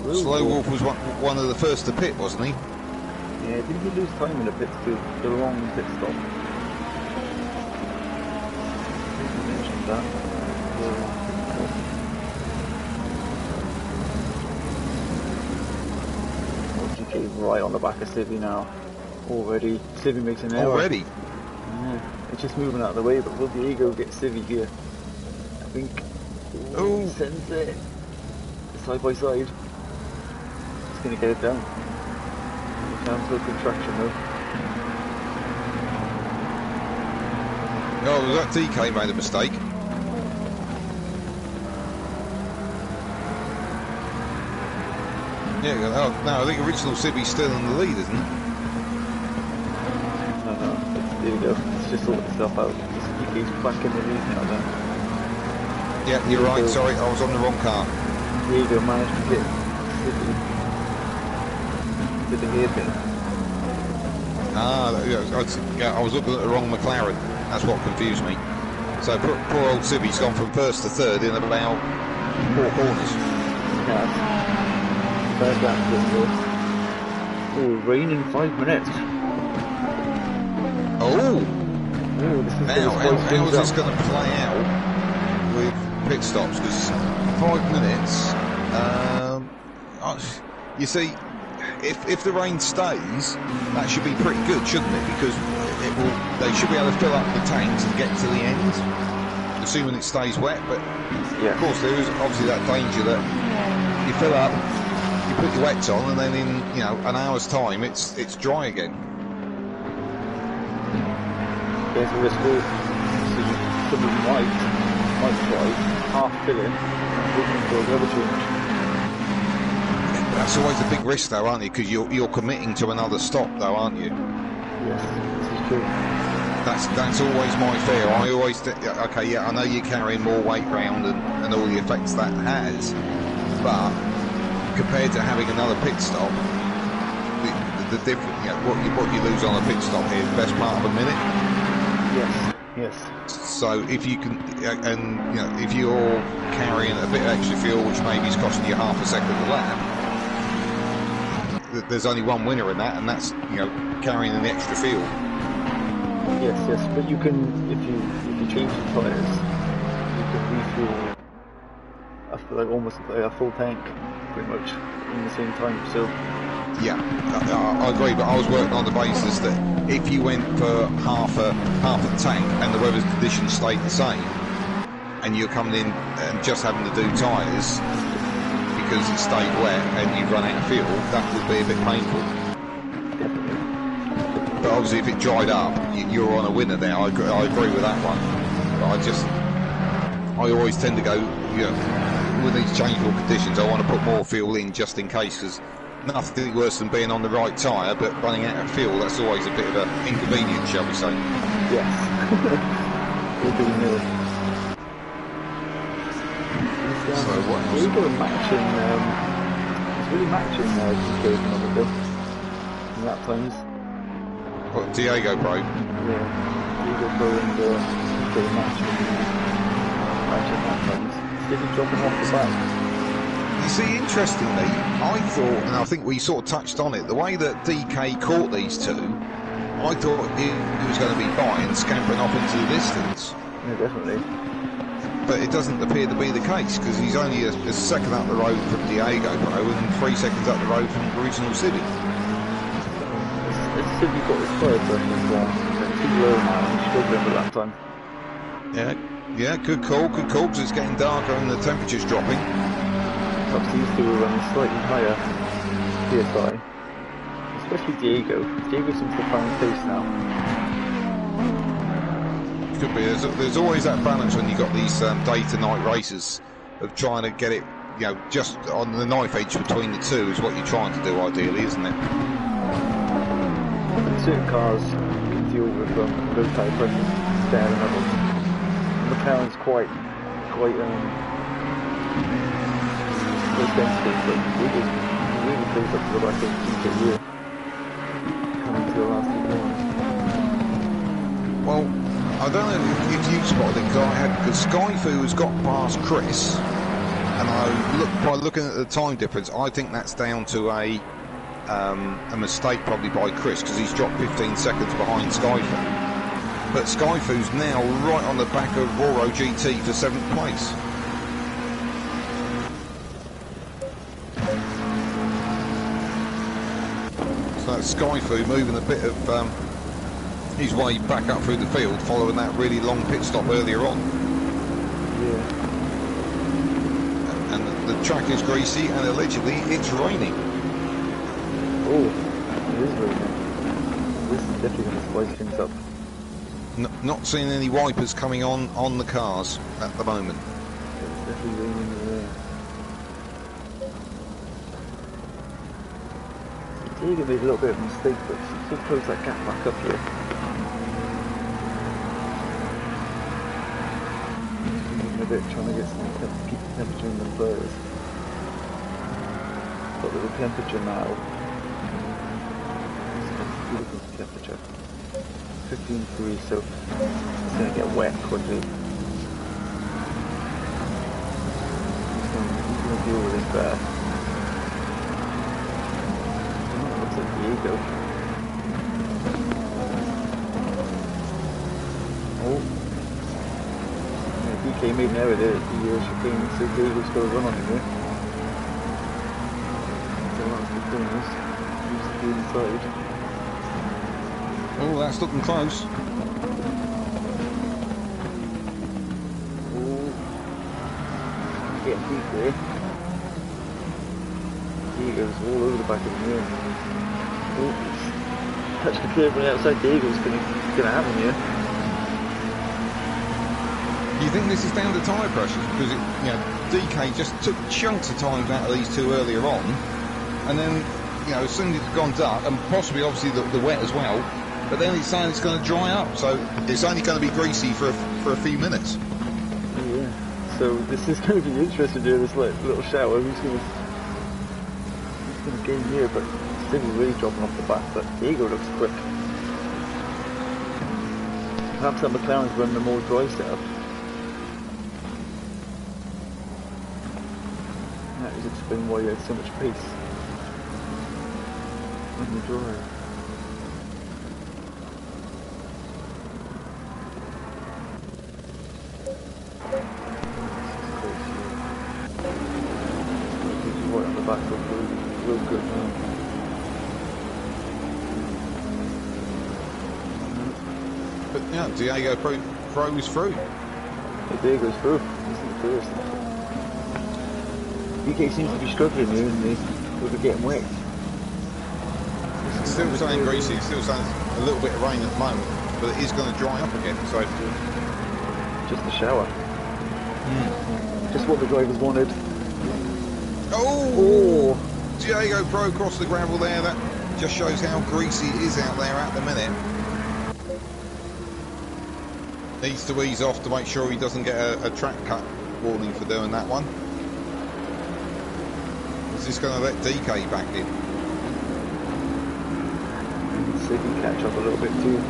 Slow Wolf was one of the first to pit, wasn't he? Yeah, didn't he lose time in the pits to the wrong pit stop? I think you mentioned that. GK right on the back of Civi now. Already. Civi makes an error. Already? Yeah, it's just moving out of the way, but will Diego get Civi here? I think. Oh, sends it side by side. Going to get it down. Sounds like contraction though. Oh, that DK made a mistake. Yeah, no, I think original Civi's still in the lead, isn't it? There we go. Let's just sort itself out. He's back in the lead now then. Yeah, you're right, sorry, I was on the wrong car. There you go, managed to get the hairpin. Ah, I was looking at the wrong McLaren. That's what confused me. So poor old Civi's gone from first to third in about 4 corners. Yeah. Bad accident though. Oh, rain in 5 minutes. Oh! This is Now, how is this going to play out with pit stops? Because 5 minutes, you see, if the rain stays, that should be pretty good, shouldn't it? Because they should be able to fill up the tanks and get to the end, assuming it stays wet. But yeah. Of course, there is obviously that danger that you fill up, you put your wets on, and then in an hour's time, it's dry again. There's a risk of someone might try half filling and waiting for a rubber change. That's always a big risk though, aren't you? Because you're committing to another stop though, aren't you? Yes, this is true. That's always my fear. I always think, okay, yeah, I know you're carrying more weight round and all the effects that has, but compared to having another pit stop, the different, what you lose on a pit stop here, the best part of a minute. Yes. So if you can, and if you're carrying a bit of extra fuel, which maybe is costing you half a second a lap, there's only one winner in that, and that's carrying an extra fuel. Yes, but you can, if you change the tyres, you can refuel after almost a full tank, pretty much in the same time. So yeah, I agree, but I was working on the basis that if you went for half a tank and the weather conditions stayed the same, and you're coming in and just having to do tyres because it stayed wet and you've run out of fuel, that would be a bit painful. definitely. But obviously if it dried up, you're on a winner there. I agree with that one. But I always tend to go, with these changeable conditions, I want to put more fuel in just in case, because nothing worse than being on the right tyre but running out of fuel. That's always a bit of an inconvenience, shall we say. Yes. We'll do new. So what else? It's really matching DK's number though. In lap times. What, Diego Pro? Yeah. Diego Pro and DK matching lap times. Sticky dropping off the back. You see, interestingly, I thought, and I think we sort of touched on it, the way that DK caught these two, I thought he was going to be by and scampering off into the distance. Yeah, definitely. But it doesn't appear to be the case, because he's only a second up the road from Diego Pro and 3 seconds up the road from the original Civic. It's Civic got his fire pressure as well. It's too low now and he's struggling for that time. Yeah, good call, because it's getting darker and the temperature's dropping. Perhaps these two are running slightly higher PSI. Especially Diego. Diego seems to find pace now. Could be. There's always that balance when you've got these day to night races of trying to get it, just on the knife edge between the two is what you're trying to do ideally, isn't it? And certain cars can deal with low tire pressure better than others. McLaren's quite sensitive, but really plays up to the back of the year coming to the last few corners. Well, I don't know if you spotted it, because Skyfu has got past Chris, and by looking at the time difference, I think that's down to a mistake probably by Chris, because he's dropped 15 seconds behind Skyfu. But Skyfu's now right on the back of Roro GT for 7th place. So that's Skyfu moving a bit of his way back up through the field, following that really long pit stop earlier on. Yeah. And the track is greasy, and allegedly it's raining. Oh, it is raining. This is definitely going to spice things up. Not seeing any wipers coming on the cars at the moment. It's definitely raining in the air. Diego made a little bit of a mistake, but he still close that gap back up here. a bit, trying to get some keep the temperature in the blurs. Got the temperature now. Beautiful temperature. 15 degrees, so it's going to get wet quickly. He's going to deal with this better. Oh, looks like Diego. Oh. Yeah, DK made an error there at the chicane, so Diego's got to run on him here. So that's the corners. He's the inside. Oh, that's looking close. Oh, getting deep there. Diego's all over the back of the mirror. Oh, touch the curve on the outside. Diego's gonna have him here. Do you think this is down to tyre pressures? Because DK just took chunks of time out of these two earlier on, and then as soon as it's gone dark, and possibly obviously the wet as well. But then it's saying it's going to dry up, so it's only going to be greasy for a few minutes. Yeah. So this is going to be interesting here. This little shower. Who's going to gain here? But still really dropping off the back. But Diego looks quick. Perhaps that McLaren's running a more dry setup. That would explain why you had so much pace in the dry. Real good now. But Diego throws through. Yeah, Diego's through. He's the first. DK seems to be struggling here, isn't he? With getting wet. Still saying greasy, still saying a little bit of rain at the moment, but it is going to dry up again. So just a shower. Just what the drivers wanted. Oh! Diego Pro across the gravel there. That just shows how greasy it is out there at the minute. Needs to ease off to make sure he doesn't get a track cut warning for doing that one. Is this going to let DK back in? See if he can catch up a little bit too.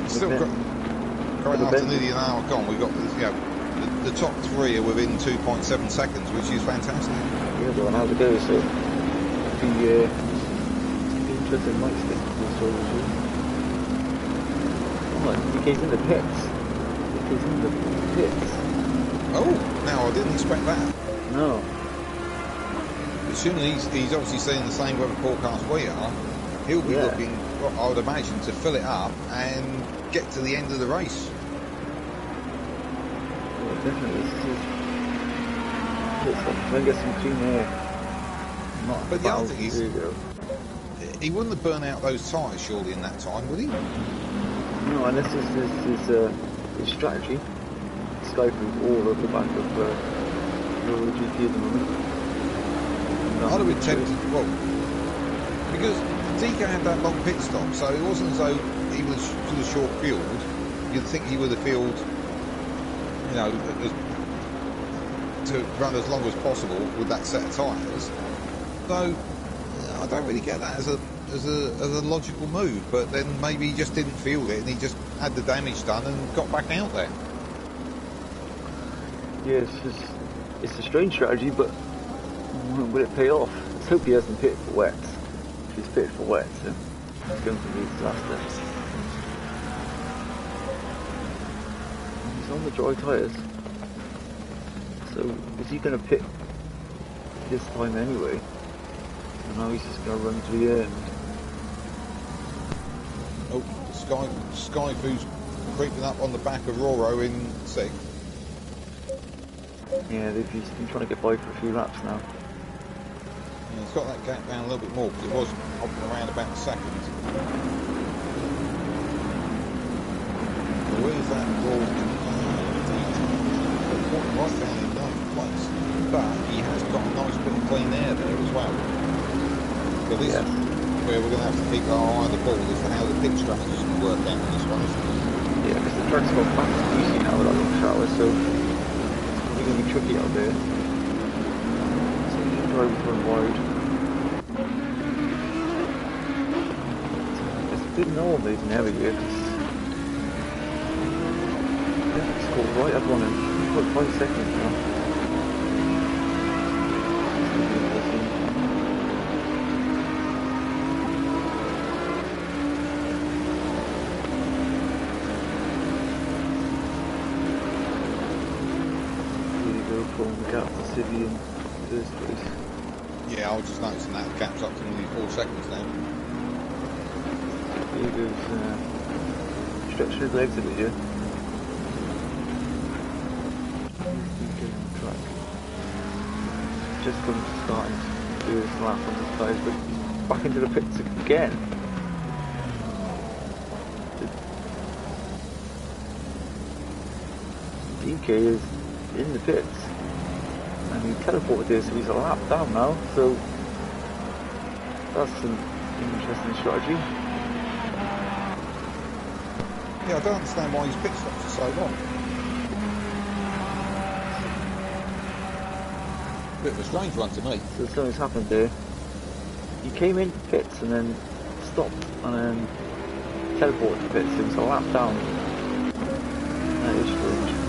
Still got after nearly an hour gone. We got the top three are within 2.7 seconds, which is fantastic. Yeah, well, how's it go? So, the interesting mic stick. Oh, DK's in the pits. DK's in the pits. Oh, now I didn't expect that. No. Assuming he's obviously seeing the same weather forecast we are, he'll be looking, I would imagine, to fill it up and get to the end of the race. Definitely, try and get some clean air. But the other thing is, he wouldn't have burnt out those tyres surely in that time, would he? No, and this is his strategy. Skyping all over the back of the GP at the moment. I'd have been tempted, well, because DK had that long pit stop, so it wasn't as though he was sort of short fueled. You'd think he would have fueled, to run as long as possible with that set of tyres. So I don't really get that as a logical move. But then maybe he just didn't feel it, and he just had the damage done and got back out there. Yeah, it's a strange strategy, but will it pay off? Let's hope he hasn't pitted for wet. If he's pitted for wet, so it's going to be a disaster. He's on the dry tyres. So is he going to pit this time anyway? And now he's just going to run to the end. Oh, Skyfoo's creeping up on the back of Roro in 6th. Yeah, he's been trying to get by for a few laps now. Yeah, he's got that gap down a little bit more because it was hopping around about a second. Where's that ball? Right down in ninth place, but he has got a nice bit of clean air there as well. So this, where we're going to have to keep our eye on the ball as to how the pit strategy is going to work out on this one, isn't it? Yeah, because the track's got back to easy now with that little shower, so it's probably going to be tricky out there. So the drivers run wide. It's a bit normal in every year, because it's scored right up on him. He's got 5 seconds now. The gap to City in first place. Yeah, I was just noticing that the gap's up to nearly 4 seconds now. Here goes stretching his legs a bit here. Getting on track. Just comes to starting to do his lap on his tyres, but he's back into the pits again. DK is in the pits. And he teleported there, so he's a lap down now, so that's an interesting strategy. Yeah, I don't understand why his pit stops are so long. Bit of a strange one to me. So something's happened there. He came into pits and then stopped and then teleported to pits, so he's a lap down. That is strange.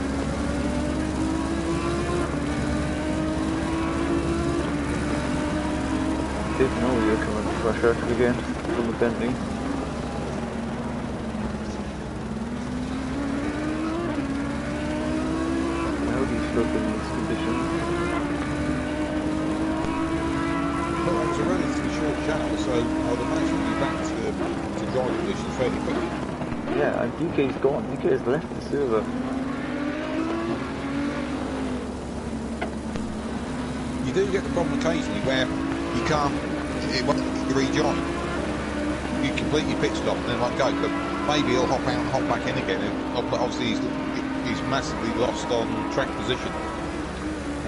Didn't know you were coming to pressure again from the bending. How do you struggle in this condition? Well, that was a relatively short channel, so I'd imagine we'll be back to drive conditions fairly quickly. Yeah, and DK's gone. DK has left the server. You do get the problem occasionally where you can't, it won't rejoin. You complete your pit stop and then like go, but maybe he'll hop out and hop back in again. But obviously he's massively lost on track position.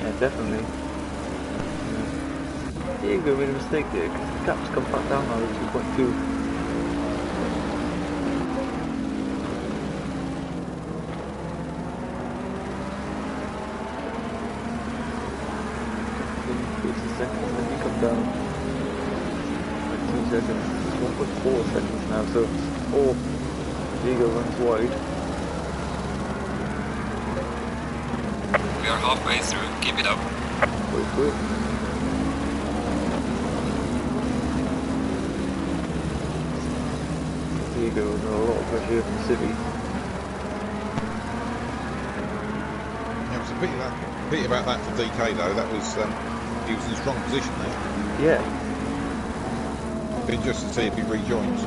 Yeah, definitely. There you go, made a mistake there, because the gap's come back down now to 2.2. Seconds, then you come down like 2 seconds, 1.4 seconds now, so Diego runs wide. We are halfway through, keep it up. Wait for it. Diego was under a lot of pressure from City. There was a pity about that for DK though. That was he was in a strong position there. Yeah. Be interested to see if he rejoins.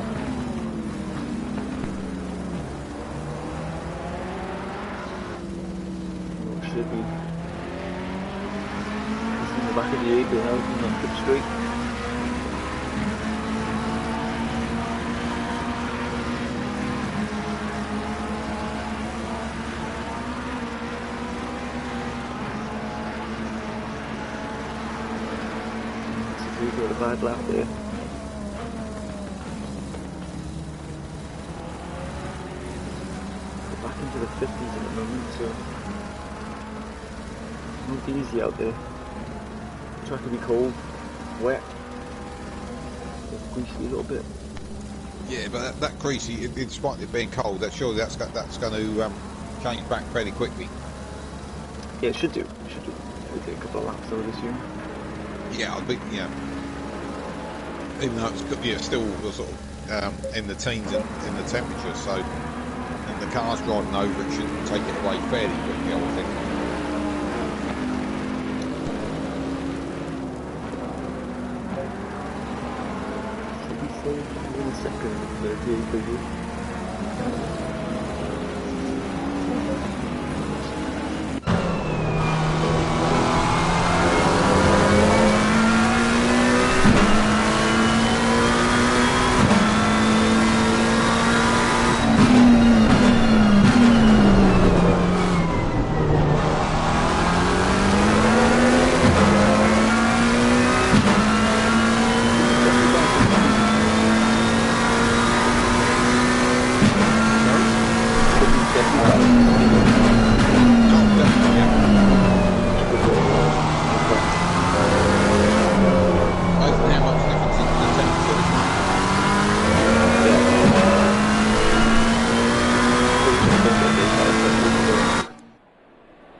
City. He's in the back of the Eagle now, he's on pit straight. He's got a bad lap there. We're back into the 50s at the moment, so it's not easy out there. The track will be cold, wet, greasy a little bit. Yeah, but that greasy, in spite of it being cold, surely that's going to change back fairly quickly. Yeah, it should do. It should do. It'll take a couple of laps, I would assume. Yeah, I'd be, yeah. Even though it's still sort of in the teens in the temperature, so and the cars driving over it should take it away fairly quickly, I would think. Should we say in a second, Diego?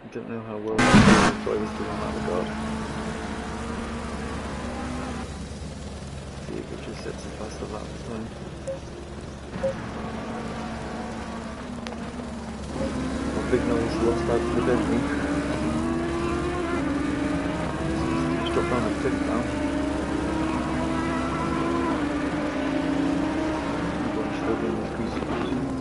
I don't know how well the drivers do on that regard. See if it just sets a faster lap time. Well, Big Noise lost out to the Bentley. He's dropped down to 5th now. Everyone's struggling with greasy positions.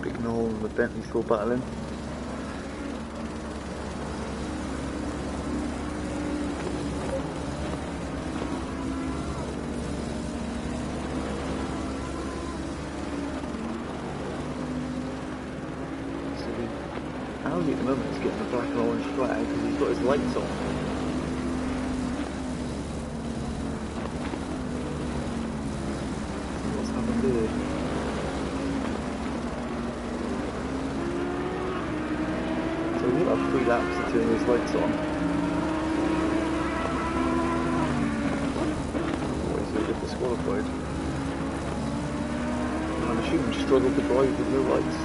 Big Noel and the Bentley still battling. Audi at the moment is getting the black and orange flag because he's got his lights on. What's happened here? So he'll have 3 laps to turn his lights on. Otherwise he'll get disqualified. I'm assuming he struggled to drive with no lights.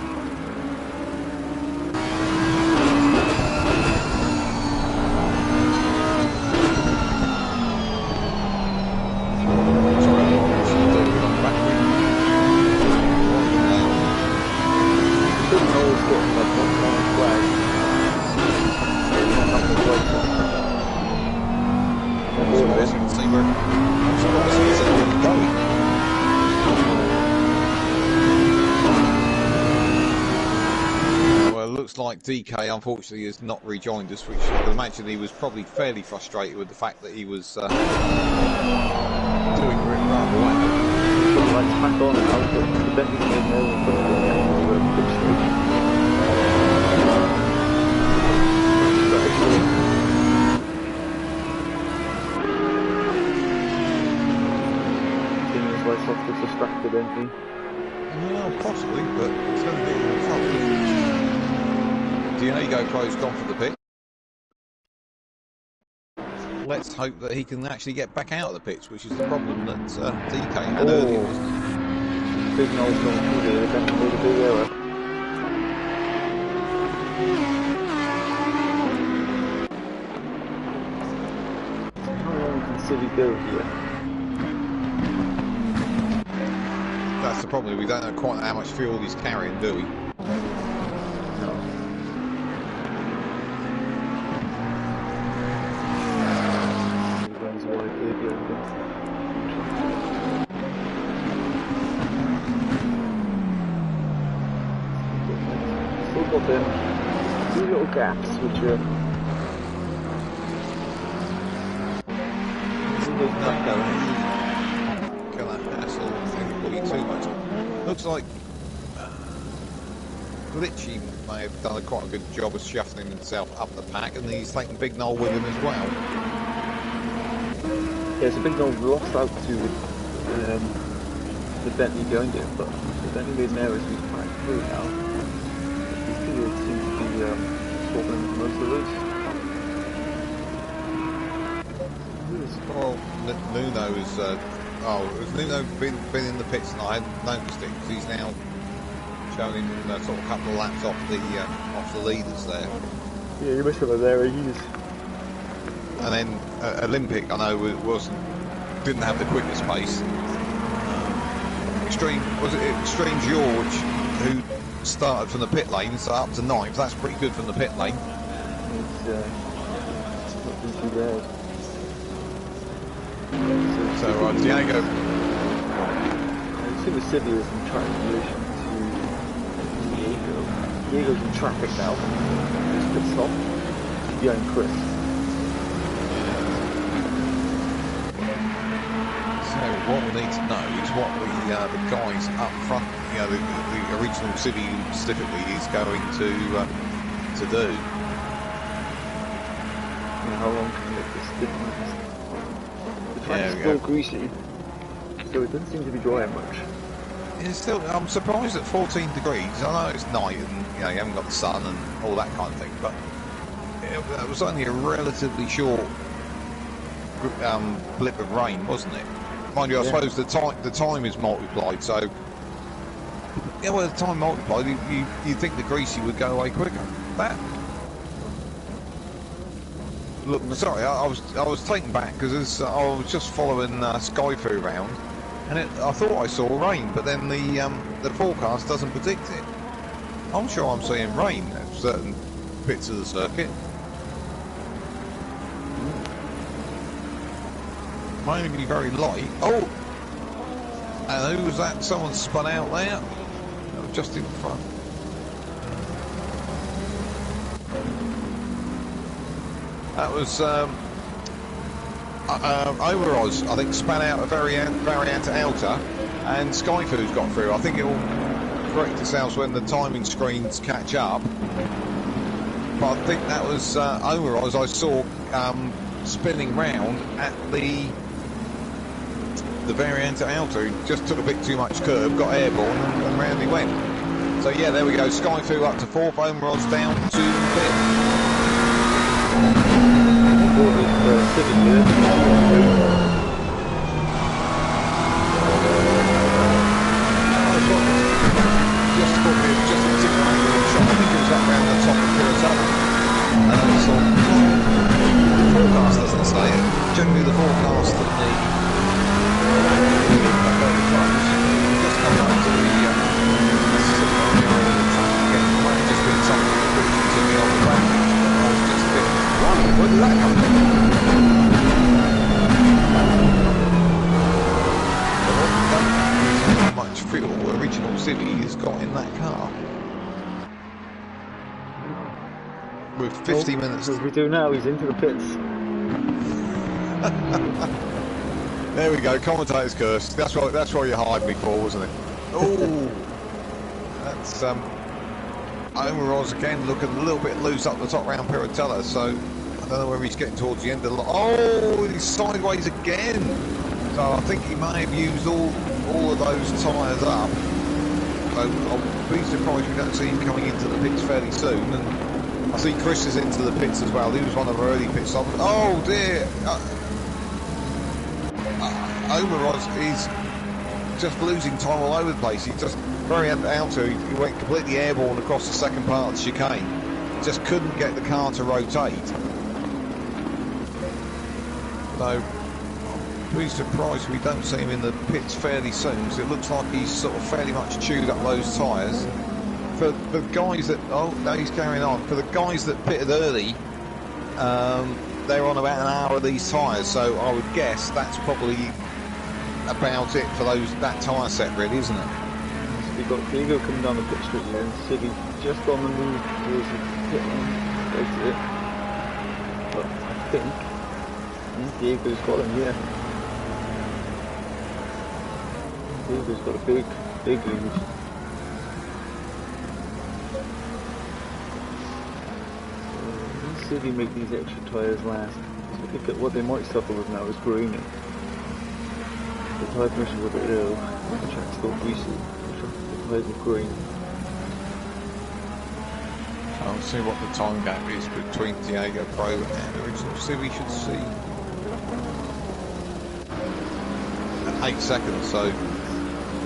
Like DK unfortunately has not rejoined us, which I imagine he was probably fairly frustrated with the fact that he was doing it rather well. Put the lights back on now, but the Bentley's made no one put the pit straight. Turning his lights off to distract the Bentley. Well, possibly, but it's going to be probably. Diego Pro's gone for the pit. Let's hope that he can actually get back out of the pits, which is the problem that DK had earlier, wasn't it? Big Noel's gone through there, Bentley made a big error. How long can Civi go here? That's the problem, we don't know quite how much fuel he's carrying, do we? No. Still got them 2 little gaps which are not gonna hassle anybody too much. Looks like Glitchy may have done quite a good job of shuffling himself up the pack, and he's taking Big Noel with him as well. Yeah, so Big Noel lost out to the Bentley behind him, but the Bentley made an error as he's back through now. These two seem to be swapping most of those. Well, Nuno's has Nuno been in the pits, and I hadn't noticed it because he's now showing him sort of a couple of laps off the leaders there. Yeah, you must have a there he is. And then Olympic, I know, didn't have the quickest pace. Extreme George, who started from the pit lane, so up to 9th. That's pretty good from the pit lane. It's not been too bad. So Diego. I assume the Civi is in triangulation to Diego. Diego's in traffic now. Just pit stop. Behind Chris. So what we need to know is what the guys up front, you know, the original Civi specifically is going to do. Yeah, how long can you make this stint last? The track's still greasy, so it doesn't seem to be drying much. It's still, I'm surprised at 14 degrees. I know it's night and you know you haven't got the sun and all that kind of thing, but it was only a relatively short blip of rain, wasn't it? Mind you, I suppose the time is multiplied, so yeah. Well, the time multiplied, you think the greasy would go away quicker. That. Look, sorry, I was taken back because I was just following Skyfu around, and I thought I saw rain, but then the forecast doesn't predict it. I'm sure I'm seeing rain at certain bits of the circuit. Might only be very light. Oh! And who was that? Someone spun out there? Oh, just in front. That was Overoz, I think, span out a variant outer, and Skyfu's got through. I think it will correct itself when the timing screens catch up. But I think that was Overoz I saw spinning round at the variant outer. He just took a bit too much curve, got airborne, and round he went. So yeah, there we go. Skyfu up to 4th, Overoz down to 5th. Forecast doesn't say it. Generally, the forecast that just come back to the might have just been something to me on the back. I was just a bit, where did that come from? How much fuel original Civi has got in that car? With 50 minutes. What we do now, he's into the pits. There we go, commentator's curse. That's what you hired me for, wasn't it? Oh, that's Overoz again looking a little bit loose up the top round Piratella, so I don't know whether he's getting towards the end of the oh, he's sideways again. So I think he may have used all of those tyres up. So I'll be surprised we don't see him coming into the pits fairly soon. And I see Chris is into the pits as well. He was one of our early pit stops. Oh dear! Overoz is just losing time all over the place. He just very out to. He went completely airborne across the second part of the chicane. Just couldn't get the car to rotate. So pretty surprised we don't see him in the pits fairly soon, because it looks like he's sort of fairly much chewed up those tyres. For the guys that no, he's carrying on. For the guys that pitted early, they're on about an hour of these tyres, so I would guess that's probably about it for that tyre set, really, isn't it? So we've got Diego coming down the pit straight here, and Civi just on the move towards the pit line. But I think Diego's got him, yeah. Diego's got a big lead. Civi make these extra tyres last. So look at what they might suffer with now is greening. The tyre pressure is a bit low, the track's still greasy, the tyres are green. I'll see what the time gap is between Diego Pro and original Civi. Should see 8 seconds, so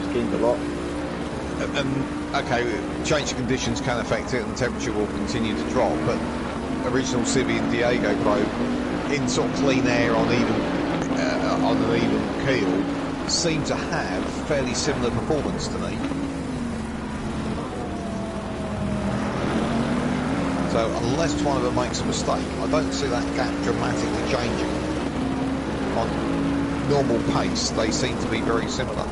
Just gained a lot. and okay, change of conditions can affect it and the temperature will continue to drop, but original Civi and Diego Pro in sort of clean air on an even keel seem to have fairly similar performance to me. So unless one of them makes a mistake, I don't see that gap dramatically changing. On normal pace, they seem to be very similar.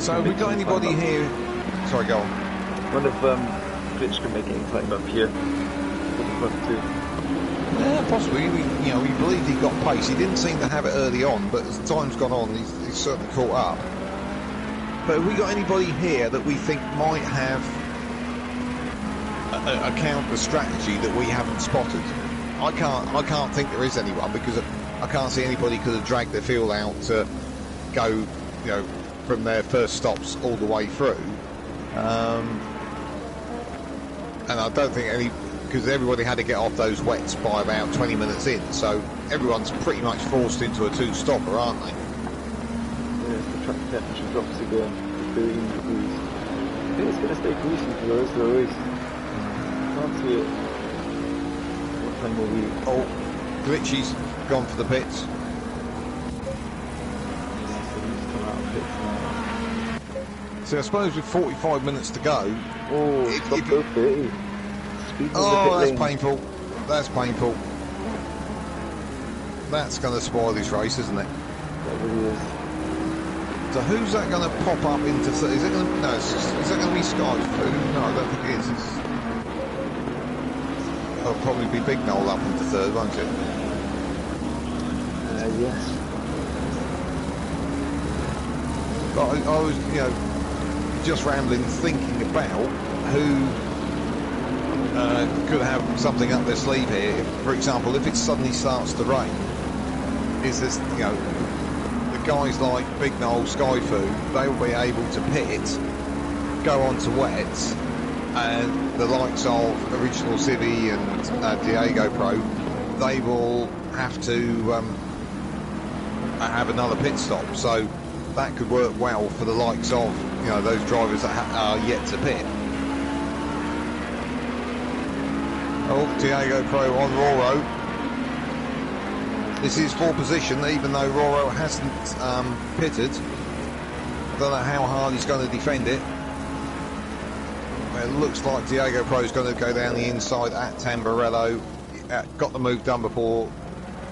So have we got anybody here? Sorry, go on. One of Glitch can make any time up here. What the fuck too? Yeah, possibly. We believed he got pace. He didn't seem to have it early on, but as time's gone on, he's certainly caught up. But have we got anybody here that we think might have a counter strategy that we haven't spotted? I can't think there is anyone, because I can't see anybody could have dragged their fuel out to go, from their first stops all the way through. And I don't think because everybody had to get off those wets by about 20 minutes in, so everyone's pretty much forced into a two-stopper, aren't they? Yeah, the track temperature's obviously going to 13 degrees. I think it's going to stay greasy for the rest of the race. Can't see it. What time will we? Oh, Glitchy's gone for the pits. So I suppose with 45 minutes to go... Oh, it's got both 30. Oh, that's painful. That's painful. That's going to spoil this race, isn't it? That really is. So who's that going to pop up into... Is it going to... No, is that going to be Sky Food? No, I don't think it is. It'll probably be Big Noel up into third, won't it? Yes. But I was, just rambling, thinking about who could have something up their sleeve here. For example, if it suddenly starts to rain, is this, the guys like Big Noel, Sky Food, they will be able to pit, go on to wets, and the likes of Original Civi and Diego Pro, they will have to have another pit stop. So that could work well for the likes of, those drivers that are yet to pit. Oh, Diego Pro on Roro. This is for position, even though Roro hasn't pitted. I don't know how hard he's going to defend it. It looks like Diego Pro is going to go down the inside at Tamburello. Got the move done before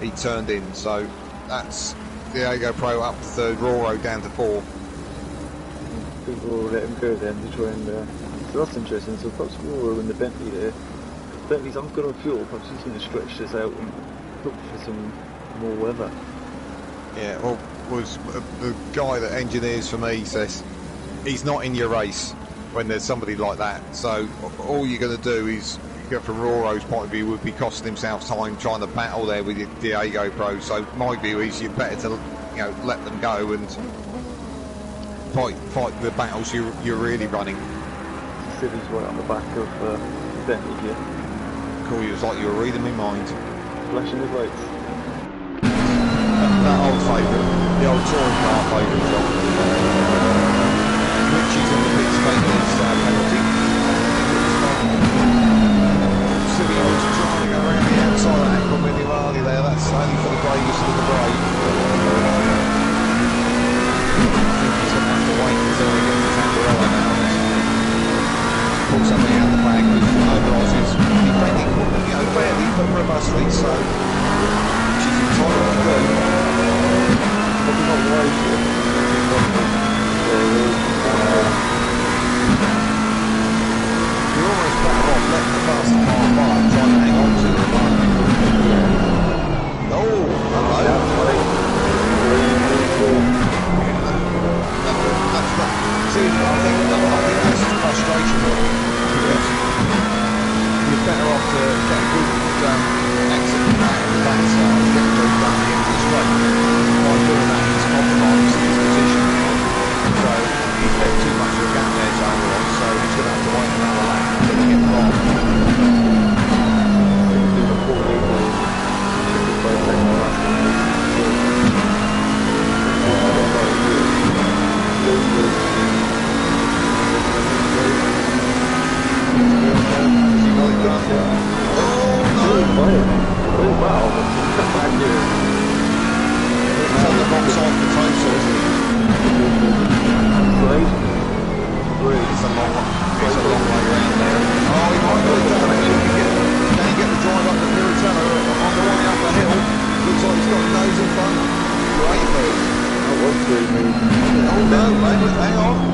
he turned in, so that's Diego Pro up to third, Roro down to fourth. I think we'll let him go then to try and... so that's interesting, so perhaps Roro in the Bentley there. Bentley's haven't got on fuel, perhaps he's going to stretch this out and look for some more weather. Yeah, well, the guy that engineers for me says he's not in your race when there's somebody like that, so all you're going to do is, from Roro's point of view, would be costing himself time trying to battle there with Diego Pro. So my view is you're better to let them go and fight the battles you're really running. City's right on the back of Bentley here. Cool, you was like you were reading my mind. Flashing his lights. That old favourite, the old touring car favourite job. Richie's in the pits making his penalty. Civi was trying to go around the outside of Aqua Minerale there. That's only for the bravest of the brave. I think he's going to have to wait until he gets to Tamburello now. Pull something out of the bag with overrides. Defending, fairly but robustly, so which is entirely good. Probably not wise here. You're almost better off letting the faster car by and trying to hang on to it. Oh, hello. That's not. See, I think that's the frustration because you're better off to get a good exit back to the backside and get the move down the end of the straight. By doing that, he's compromised his position. So he's left too much of a gap there to overrun, so he's going to have to wait another lap until he gets wrong. Oh no, hang on.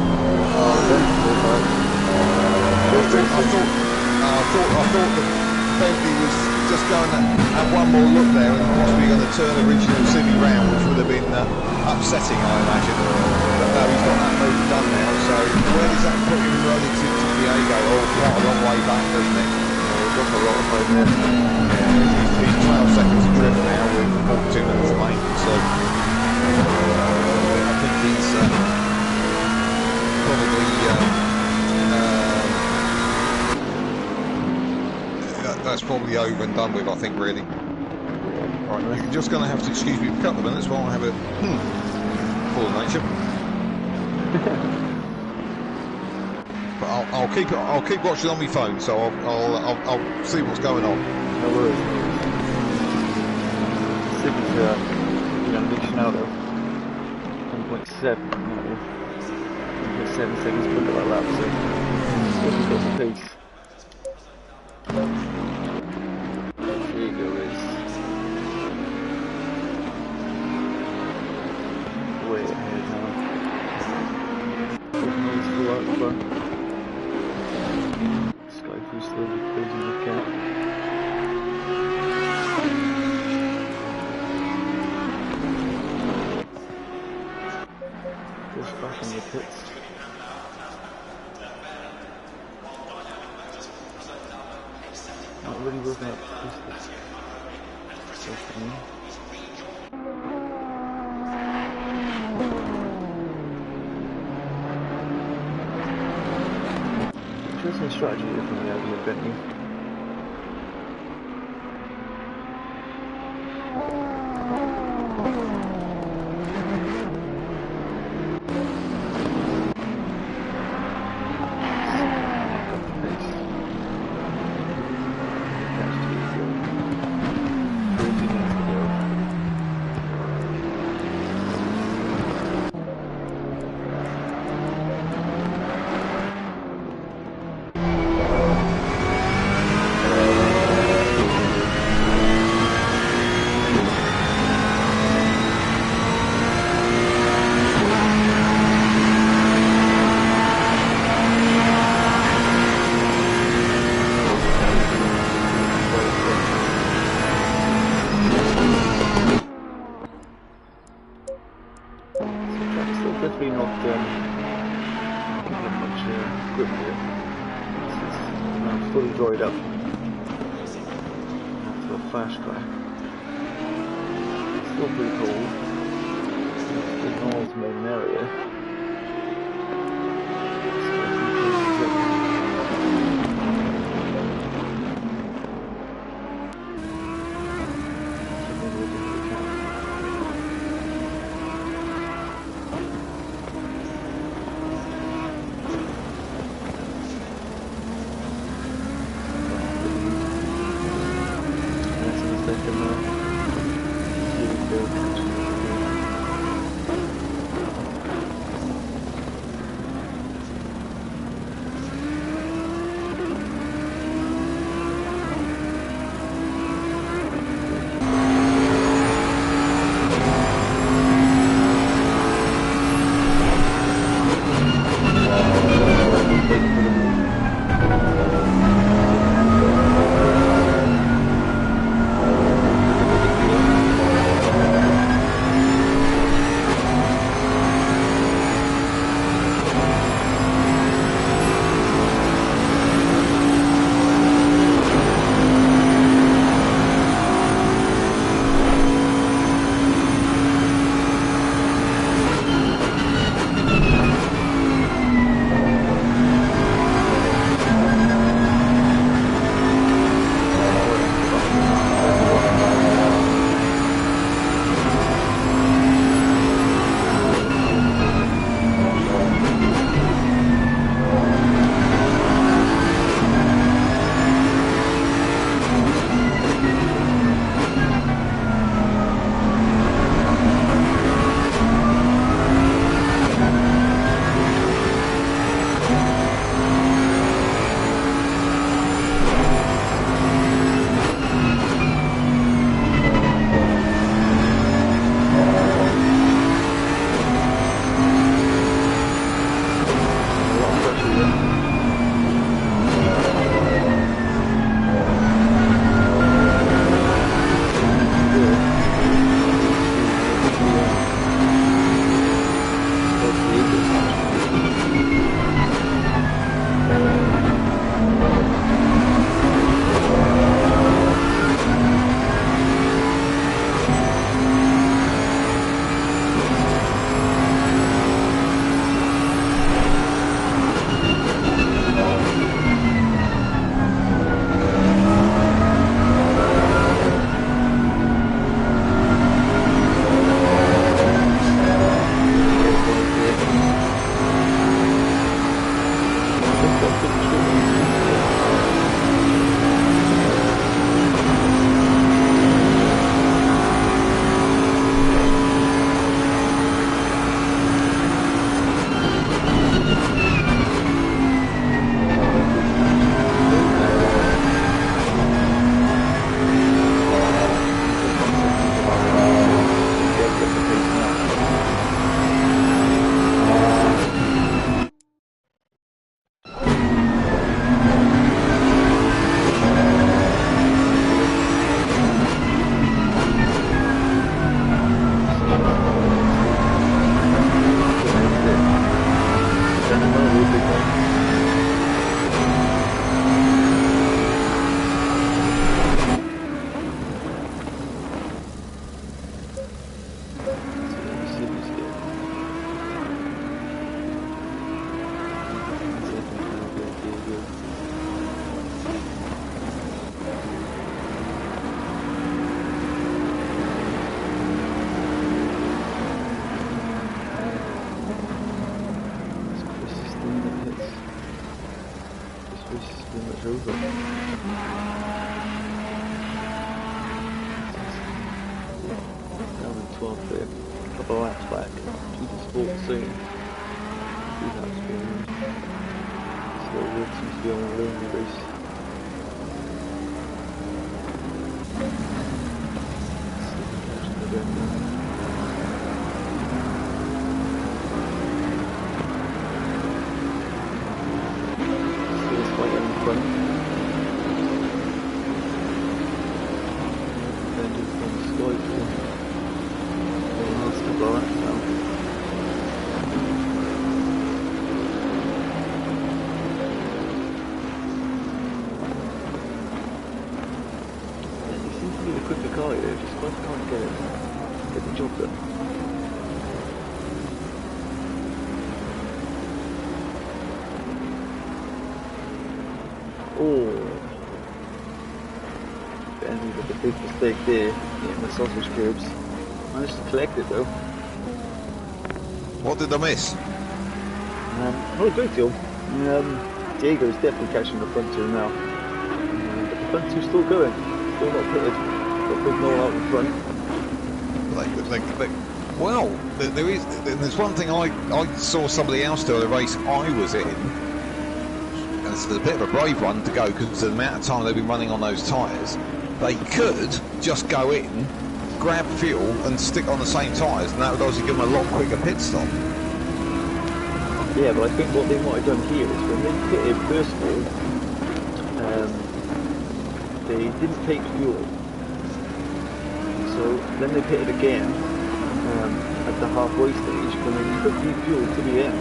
Bentley was just going to have one more look there and possibly going to turn original Civi round, which would have been upsetting, I imagine. But no, he's got that move done now, so where does that put him relative to Diego? Oh, quite a long way back, doesn't it? He's got a lot of time there. Yeah, he's 12 seconds adrift now with 42 minutes remaining, so I think he's probably that's probably over and done with, I think, really. Right, you're just going to have to excuse me for a couple of minutes while I have a full of nature. But I'll keep watching on my phone, so I'll see what's going on. No worries. Civi's unleashed now though. 1.7 now. 7 seconds quicker by lap, so still got the pace. Diego is way ahead now. Good noise full out the front. Skyfoo slowly closing the gap. Just back in the pits. Not really working out this thing. Interesting strategy here from the Audi and Bentley. Definitely not giving much grip here. It's fully dried up after a flash crack. It's still pretty cold. It's the North main area. well for a couple of laps back. Keep the sport soon. 2 laps behind. So it seems to be on a lonely race. Big mistake there, getting the sausage cubes. Managed to collect it though. What did I miss? Not a great deal. Diego's definitely catching the front two now. But the front two's still going. Still not pitted. Got big Noel out in front. Well, there's one thing I saw somebody else do at a race I was in. And it's a bit of a brave one to go because of the amount of time they've been running on those tyres. They could just go in, grab fuel and stick on the same tyres, and that would obviously give them a lot quicker pit stop. Yeah, but I think what they might have done here is when they pitted first of all, they didn't take fuel. So then they pitted again at the halfway stage, and then you could fuel to the end.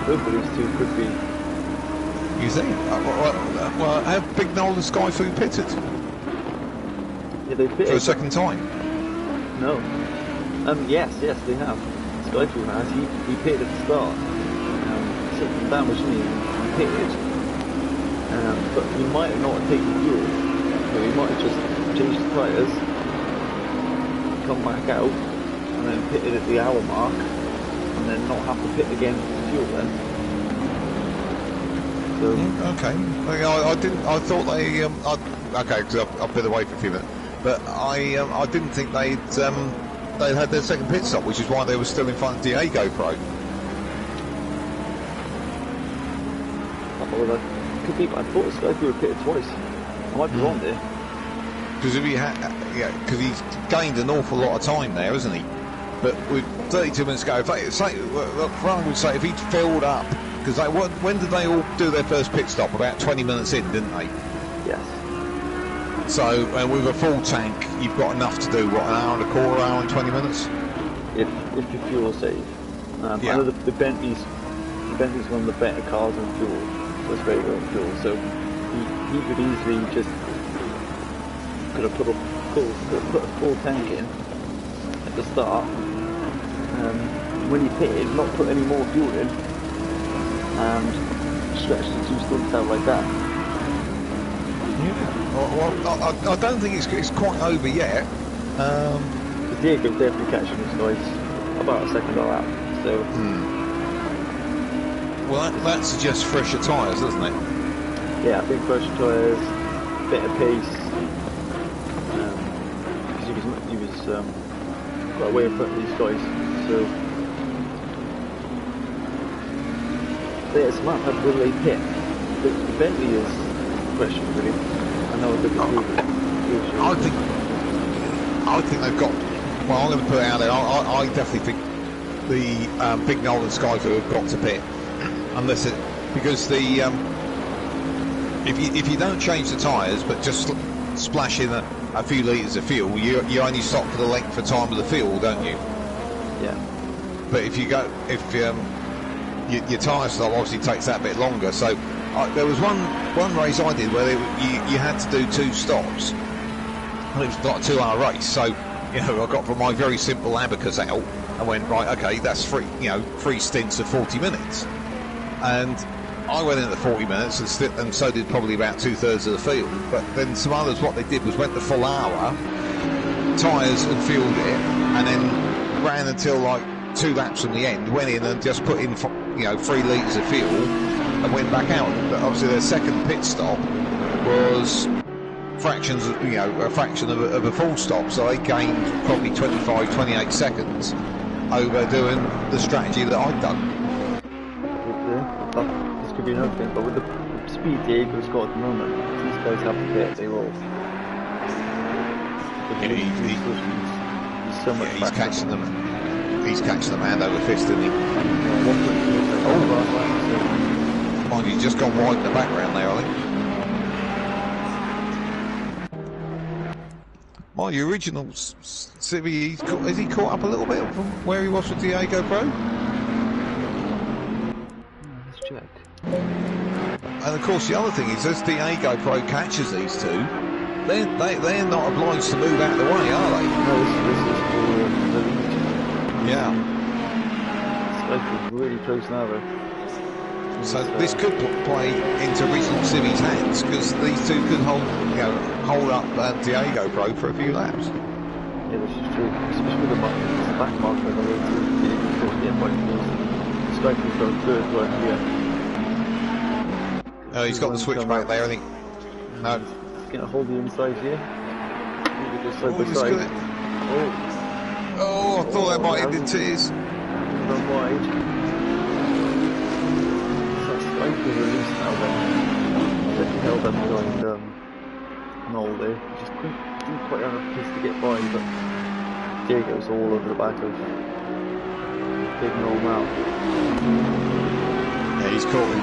Both of these two could be. You think? Well, have Big Noel and Sky Food pitted? Yeah, they pitted. For a second time? No. Yes, they have. Skyfall has. He pitted at the start. Something damaged me and pitted. But he might have not taken fuel. So he might have just changed the tyres, come back out, and then pitted at the hour mark, and then not have to pit again for fuel then. So, okay. I didn't. I thought they. Okay, because I've been away for a few minutes. But I didn't think they'd had their second pit stop, which is why they were still in front of Diego Pro. Well, could be. I thought Skyfall were pitted twice. I might be wrong there. Because if because he's gained an awful lot of time there, hasn't he? But with 32 minutes to go, Frank would say if he'd filled up, because when did they all do their first pit stop? About 20 minutes in, didn't they? Yes. So with a full tank, you've got enough to do, what, an hour and a quarter, hour and 20 minutes? If your fuel safe. I know the Bentley's one of the better cars on fuel, so it's very well fuel. So he could easily just could have put a full tank in at the start. When he pitted, not put any more fuel in, and stretched the 2 stints out like that. Yeah. Well, I don't think it's quite over yet. Diego's definitely catching these guys about a second or out. So. Well, that suggests fresher tyres, doesn't it? Yeah, I think fresher tyres, better pace. Because he was quite way in front of these guys. So. There's Matt, how will they pit? The Bentley is question really. I know a bit of I think they've got. Well, I'm going to put it out there. I definitely think the Big Noel and Skyfall have got to pit, unless because the if you don't change the tyres but just splash in a few litres of fuel, you only stop for the length of time of the fuel, don't you? Yeah. But if your tyre stop obviously takes that bit longer. So there was one race I did where you had to do 2 stops, and it was like a 2-hour race. So I got from my very simple abacus out and went, right, okay, that's 3 stints of 40 minutes, and I went in at 40 minutes, and so did probably about 2/3 of the field. But then some others, what they did was went the full hour, tyres and fueled it, and then ran until like 2 laps from the end, went in and just put in 3 litres of fuel and went back out. But obviously their second pit stop was fractions, a fraction of a full stop. So they gained probably 25, 28 seconds over doing the strategy that I'd done. This could be another thing, but with the speed Diego's got at the moment, these guys have to get they will. He's so much he's catching them. He's catching them hand over fist, isn't he? Mind you, he's just gone wide in the background there, I think. My original Civi, has he caught up a little bit from where he was with Diego Pro? Let's check. And of course, the other thing is, as Diego Pro catches these two, they're not obliged to move out of the way, are they? No, this is for the lead. Yeah. It's really close now, though. So this could play into Regional Civi's hands, because these two could hold up Diego Pro for a few laps. Yeah, this is true. Especially with the back mark by the way to the end point. Striker's got a third one here. He's got the switchback there, I think. No. He's going to hold the inside here. Maybe just side by side. Oh, I thought that might end in tears. Run wide. Striker's released now then. He held up behind Noel there. Just didn't quite have enough pace to get by, but Diego's all over the back of Big Noel now. Yeah, he's caught him.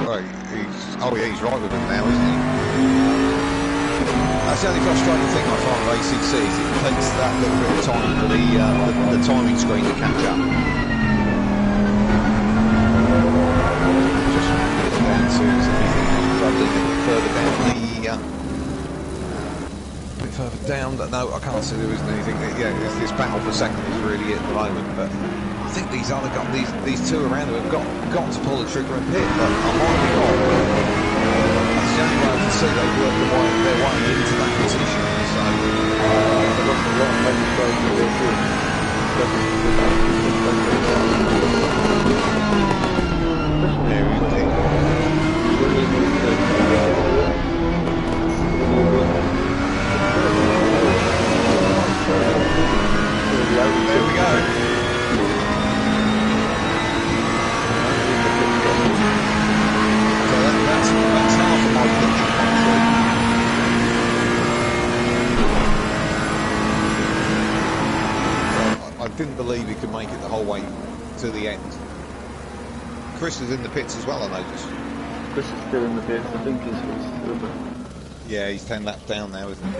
Right, he's right with him now, isn't he? That's the only frustrating thing I find with ACC is it takes that little bit of time for the timing screen to catch up. Just get down to a bit further down a bit further down. No, I can't see there isn't anything. Yeah, this battle for second is really it at the moment, but I think these two around who have got to pull the trigger and pit, but I might be wrong. That's the only way I can see they work their way into that position. So They've got a lot of money going to their team. There we go. So that's half of my picture come through. I didn't believe he could make it the whole way to the end. Chris is in the pits as well, I noticed. Chris is still in the pits, I think he's over. Yeah, he's 10 laps down now, isn't he?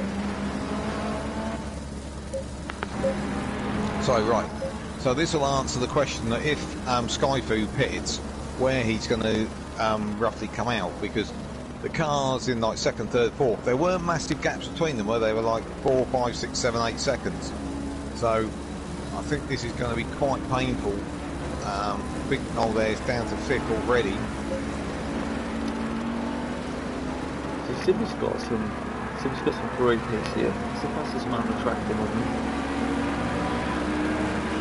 So, right. So this will answer the question that if Skyfu pits, where he's going to roughly come out, because the cars in like second, third, fourth, there weren't massive gaps between them, where they were like 4, 5, 6, 7, 8 seconds. So I think this is going to be quite painful. Big Noel there is down to fifth already. So Civi's got some great pace here. It's the fastest man on the track at the moment.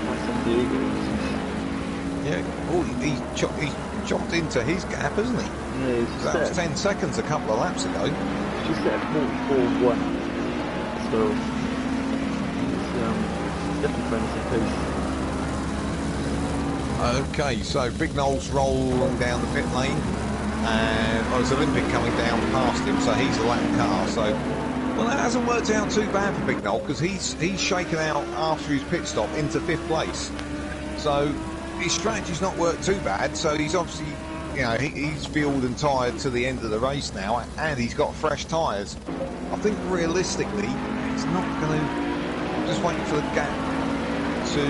That's some Diego's. Yeah. Oh, he's chopped into his gap, hasn't he? Yeah, he's that was 10 seconds a couple of laps ago. She set 44.1. So he's definitely trying some pace. Okay, so Big Noel's rolling down the pit lane, and there's Olympic coming down past him, so he's a lap car. So, well, that hasn't worked out too bad for Big Noel, because he's shaken out after his pit stop into 5th place. So his strategy's not worked too bad. So he's obviously, he's fueled and tired to the end of the race now, and he's got fresh tyres. I think realistically, it's not going to. I'm just waiting for the gap to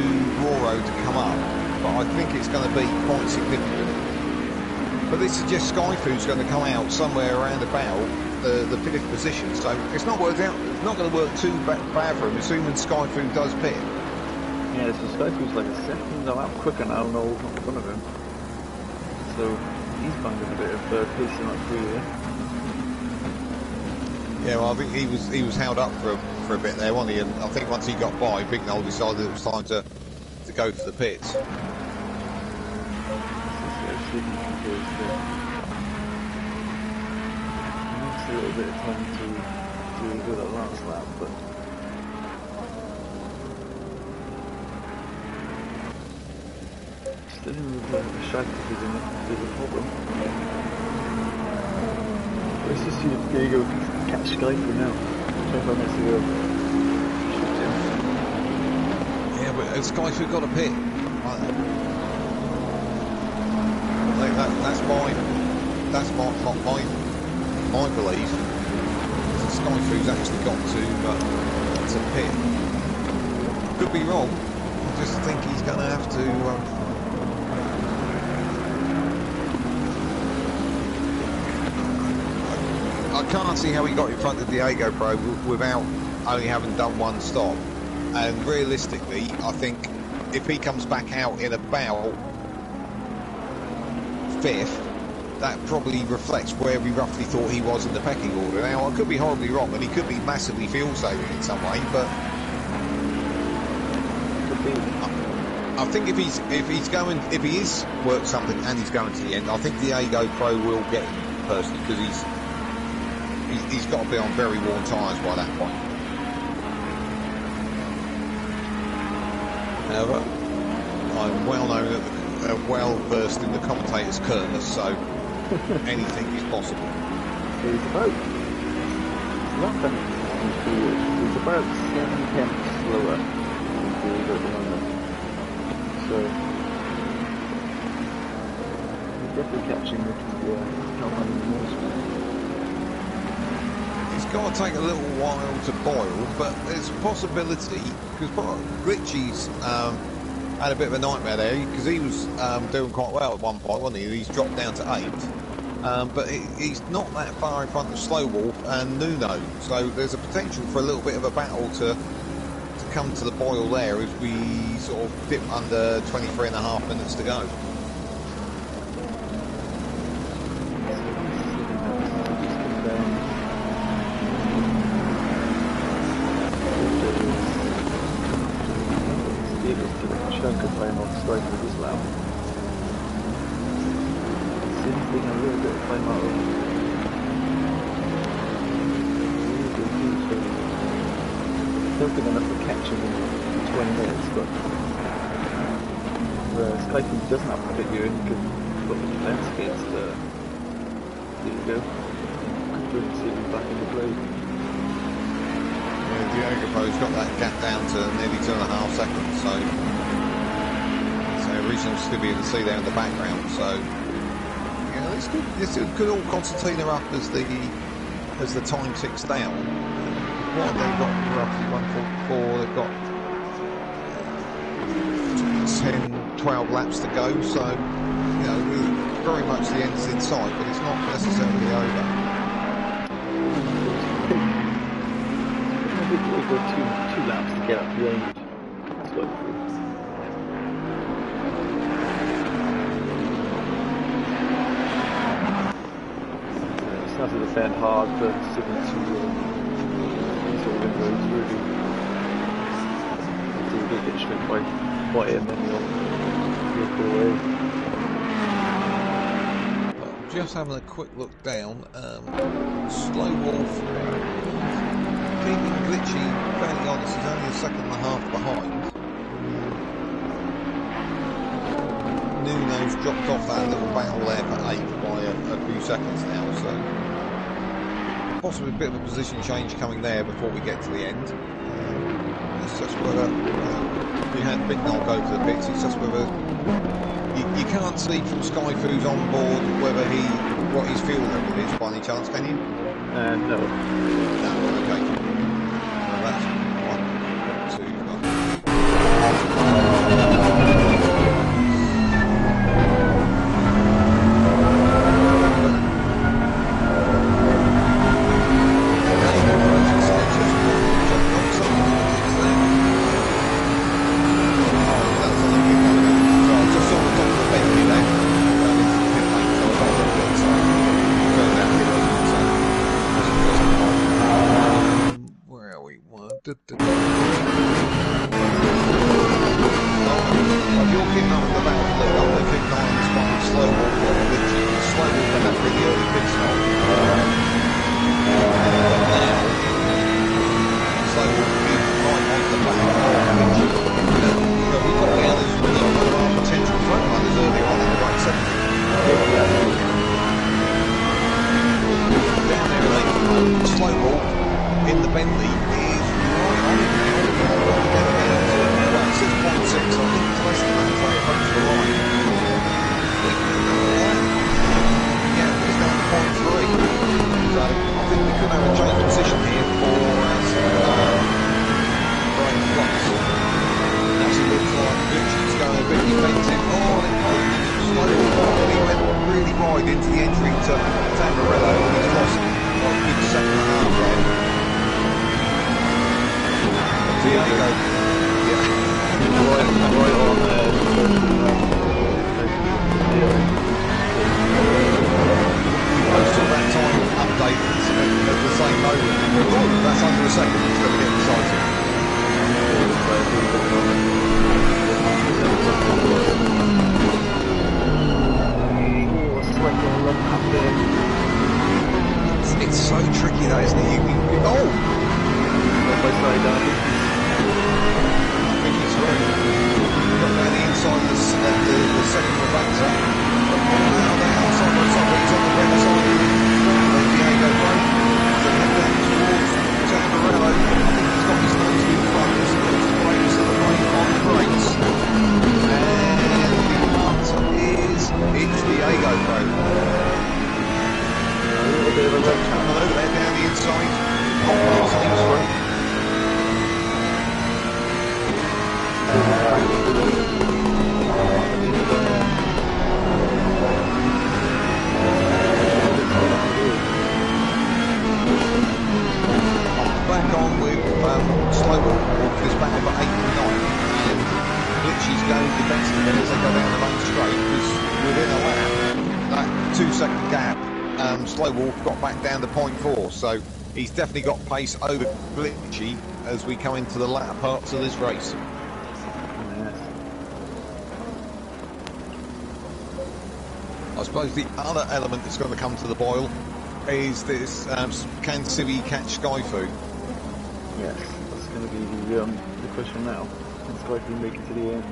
Roro to come up. But I think it's going to be quite significant. But this suggests Skyfu's going to come out somewhere around about the 5th position. So it's not worked out. It's not going to work too bad for him, assuming Skyfu does pit. Yeah, so Skyfu's like a second lap quicker now. Noel's not in front of him. So he's finding a bit of pacing up through here. Yeah, well, I think he was held up for a bit there, wasn't he? And I think once he got by, Big Noel decided it was time to go for the pits. a little bit of time to do that last lap, but still in the shadow is a problem. Let's just see if Diego can catch Sky for now. 25 minutes to go. Yeah, but Skyfu got a pit. That's my belief. Skyfu's actually got to pit. Could be wrong. I just think he's going to have to. I can't see how he got in front of Diego Pro without only having done one stop. And realistically, I think if he comes back out in about 5th, that probably reflects where we roughly thought he was in the pecking order. Now, I could be horribly wrong, and he could be massively fuel saving in some way, but I think if he is worked something and he's going to the end, I think Diego Pro will get him personally, because he's got to be on very worn tyres by that point. However, I'm well known, well versed in the commentator's curse, so anything is possible. It's about last time it's about 7 tenths slower than Diego at the moment. So he's definitely catching the Calvin more. It's got to take a little while to boil, but there's a possibility, because Glitchy's had a bit of a nightmare there, because he was doing quite well at one point, wasn't he? He's dropped down to 8th, but he's not that far in front of Slow Wolf and Nuno, so there's a potential for a little bit of a battle to come to the boil there as we sort of dip under 23.5 minutes to go. He doesn't have to fit you in because he's got the defence against Diego. Could really see him back in the blade. Yeah, Diego Pro's got that gap down to nearly 2.5 seconds, so regional should be able to see there in the background. So yeah, this could all concertina up as the time ticks down. What have they got? Roughly 144. They've got 10-12 laps to go, so you know, very much the end's in sight, but it's not necessarily over. I think we've got two laps to get up the end. It's got it's not to defend hard for sticking to sort of inroads, really. Until we get stripped by him, then you'll go away. Just having a quick look down, Slow Wolf keeping Glitchy fairly honest, he's only a second and a half behind. Nuno's dropped off that little battle there for 8th by a few seconds now, so possibly a bit of a position change coming there before we get to the end. It's just whether we had Big Noel go to the pits, it's just whether you can't see from Skyfu's on board whether what his fuel level is by any chance, can you? No. No, okay. Well, that's 1, 2, So right on the back of Richie. We got down as one of our potential front runners earlier on in the race, haven't we? Down there at 8 slow walk in the Bentley is right on it now. We're getting down to, well, it says 0.6, so I think it's less than that as they approach the line. Yeah, it's down to 0.3. So I think we could have a change of position here for Brian Fox. Actually looks like Gucci's going a bit defensive. Oh, and it slowly he went really wide into the entry to TNRL and he's lost like a good second and a half there. Diego. Yeah. right on there. Most of that time update at the same moment. Oh, that's under a second. It's going to get exciting. It's so tricky that, isn't it? Oh! I think he's right. Got down the inside of the second refactor. Now they are side by side, but he's on the red side. Then Diego Brown. So head down towards TNRL. I think he's got his nose in front. There's the brakes and the brake on the brakes. And the answer is, it's Diego Brown. A little bit of a left hand over there down the inside. Back on with slow walk is back up at 8 and 9 and Glitchy's going defensively as they go down the main straight because within a lap that 2 second gap slow walk got back down to 0.4, so he's definitely got pace over Glitchy as we come into the latter parts of this race. I suppose the other element that's going to come to the boil is this, can Civi catch Skyfu? Yes, that's going to be the question now. Can Skyfu make it to the end?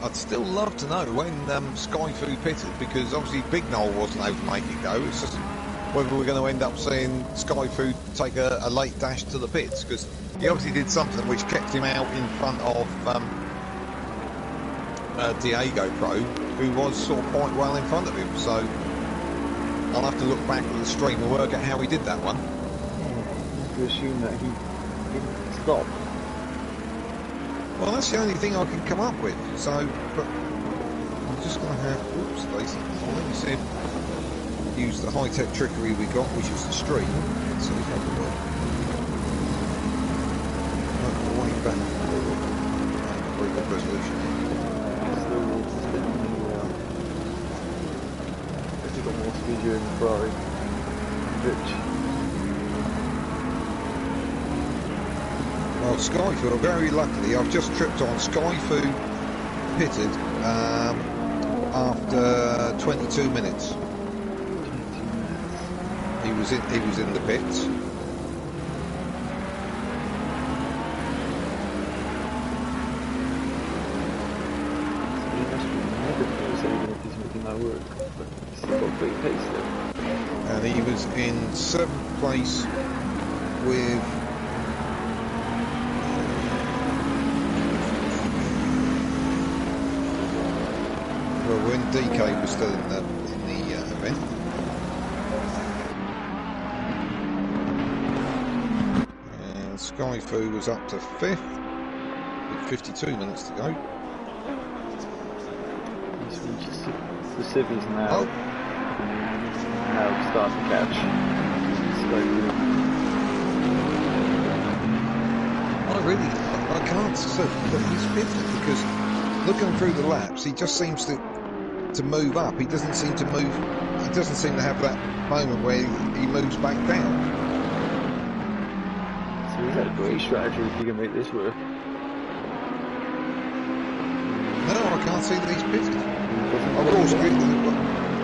I'd still love to know when Skyfu pitted, because obviously Big Noel wasn't able to make it go. It's just whether we're going to end up seeing Skyfu take a late dash to the pits, because he obviously did something which kept him out in front of Diego Pro, who was sort of quite well in front of him. So I'll have to look back at the stream and work out how he did that one. To assume that he didn't stop. Well, that's the only thing I can come up with. So, but I'm just going to have. Oops, Stacey. Let me see if use the high-tech trickery we got, which is the stream. Let's see if I can work. Way back. Very good resolution. He's got more speed here in the Ferrari. Rich. Well, Skyfu, very luckily, I've just tripped on Skyfu pitted after 22 minutes. He was in the pits. And he was in 7th place with when DK was still in the event. And Skyfu was up to 5th with 52 minutes to go. The Civi's now. Oh. Now start to catch. I can't say that he's pitted, because looking through the laps, he just seems to move up. He doesn't seem to move. He doesn't seem to have that moment where he moves back down. So is that a great strategy if you can make this work? No, I can't see that he's pitted. Of course,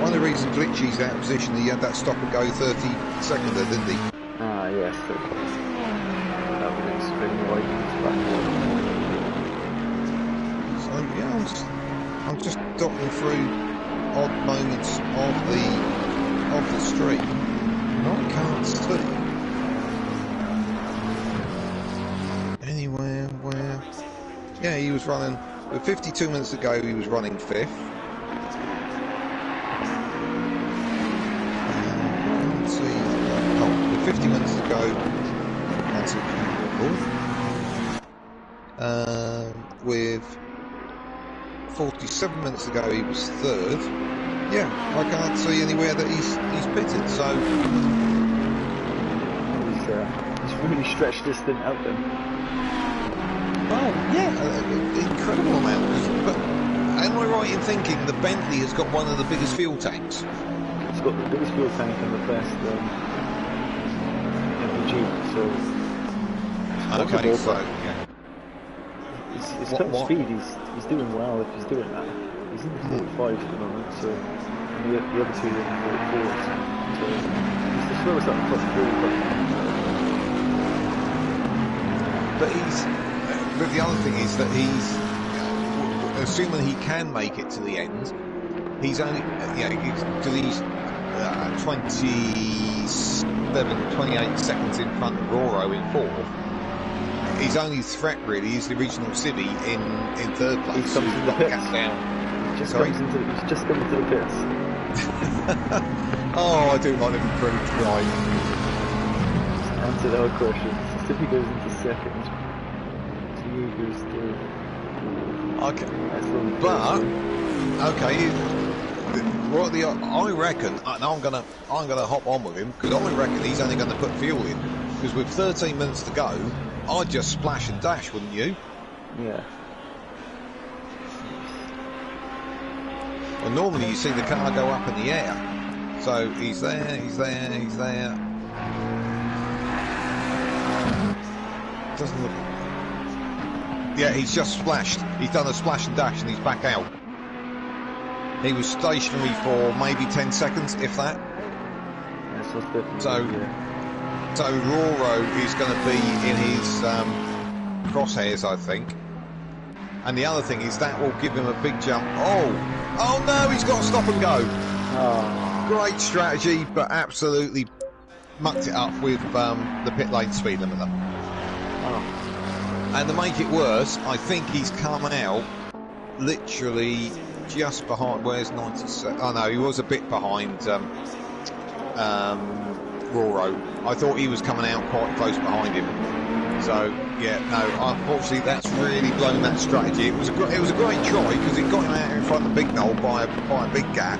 one of the reasons Glitchy's out of position, he had that stop and go 30-seconder, didn't he? Ah, yes. That was a spin wide. So yeah, I'm just dotting through odd moments of the stream, and I can't see anywhere where. Yeah, he was running. With 52 minutes ago, he was running 5th. Let's see. With 50 minutes ago, that's it. With 47 minutes ago, he was 3rd. Yeah, I can't see anywhere that he's pitted. So He's really stretched this thing out then. Oh, yeah, incredible amount. But am I right in thinking the Bentley has got one of the biggest fuel tanks? It's got the biggest fuel tank and the best MPG, so... Okay, so, yeah. His current speed, he's doing well if he's doing that. He's in the 45 at the moment, so... And the other two are in the 44s. So he's the slowest up the top 40. But But the other thing is that he's, assuming he can make it to the end, he's only, because he's 28 seconds in front of Roro in 4th. His only threat really is the original Civvy in 3rd place. He's coming to the pits. He's just coming to the pits. Oh, I do like him pretty dry. Answer our question. Civvy goes into 2nd. Okay, but okay. I reckon, and I'm gonna hop on with him because I reckon he's only going to put fuel in because with 13 minutes to go, I'd just splash and dash, wouldn't you? Yeah. Well, normally you see the car go up in the air, so he's there. Doesn't look. Yeah, he's just splashed. He's done a splash and dash and he's back out. He was stationary for maybe 10 seconds, if that. So Roro is going to be in his crosshairs, I think. And the other thing is that will give him a big jump. Oh no, he's got to stop and go. Oh. Great strategy, but absolutely mucked it up with the pit lane speed limiter. Oh. And to make it worse, I think he's come out literally just behind. Where's 97? Oh no, he was a bit behind Roro. I thought he was coming out quite close behind him. So yeah, no. Unfortunately, that's really blown that strategy. It was a great try because it got him out in front of Big Noel by a big gap.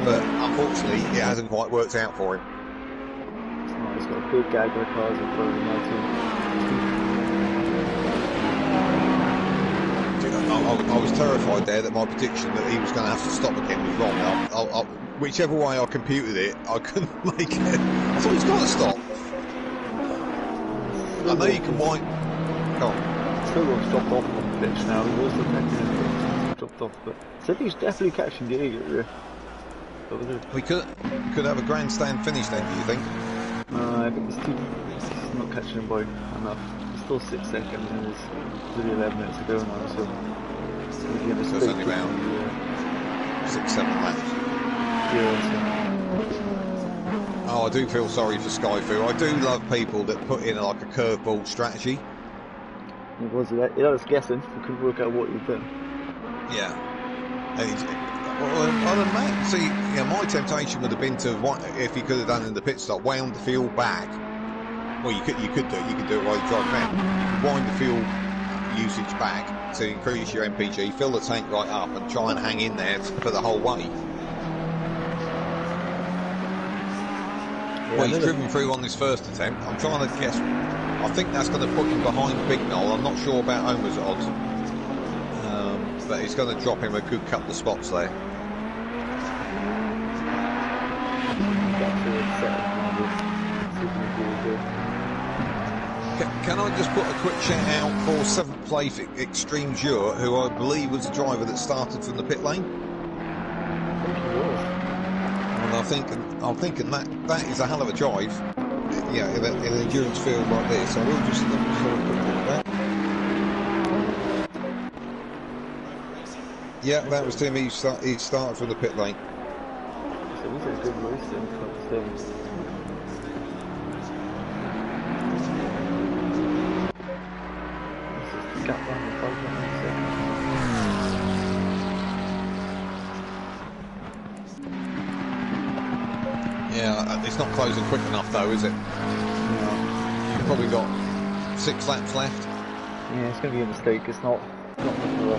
But unfortunately, it hasn't quite worked out for him. He's got a big gag of cars in front of him now too. I was terrified there that my prediction that he was going to have to stop again was wrong. Whichever way I computed it, I couldn't make it. I thought he's got to stop. I know you can wind. Go on. Silver's dropped off on the pitch now. He was looking at it, dropped off, but City's definitely catching the Eagle. We could have a grandstand finish then. Do you think? I think it's not catching him by enough. It's still 6 seconds and there's really 11 minutes to go now, so it's only about 6-7 laps. Yeah. Oh, I do feel sorry for Skyfu. I do love people that put in like a curveball strategy. It was guessing. We couldn't work out what he'd done. Yeah. My temptation would have been to, if he could have done in the pit stop, wound the fuel back. Well, you could do it while you drive around. Wind the fuel usage back to increase your MPG, fill the tank right up, and try and hang in there for the whole way. Well, he's driven through on this first attempt. I'm trying to guess. I think that's going to put him behind Big Noel. I'm not sure about Omer's odds. But it's going to drop him a good couple of spots there. Can I just put a quick shout out for 7th place Extreme Jure, who I believe was the driver that started from the pit lane? I think he was. I'm thinking that is a hell of a drive. Yeah, in an endurance field like this. I will just let me have a quick look at that. Yeah, that was Tim. He started from the pit lane. So he's a good race in Competizione. Gap down the 5 Yeah, it's not closing quick enough though, is it? No. You've probably got 6 laps left. Yeah, it's going to be a mistake. It's not much of a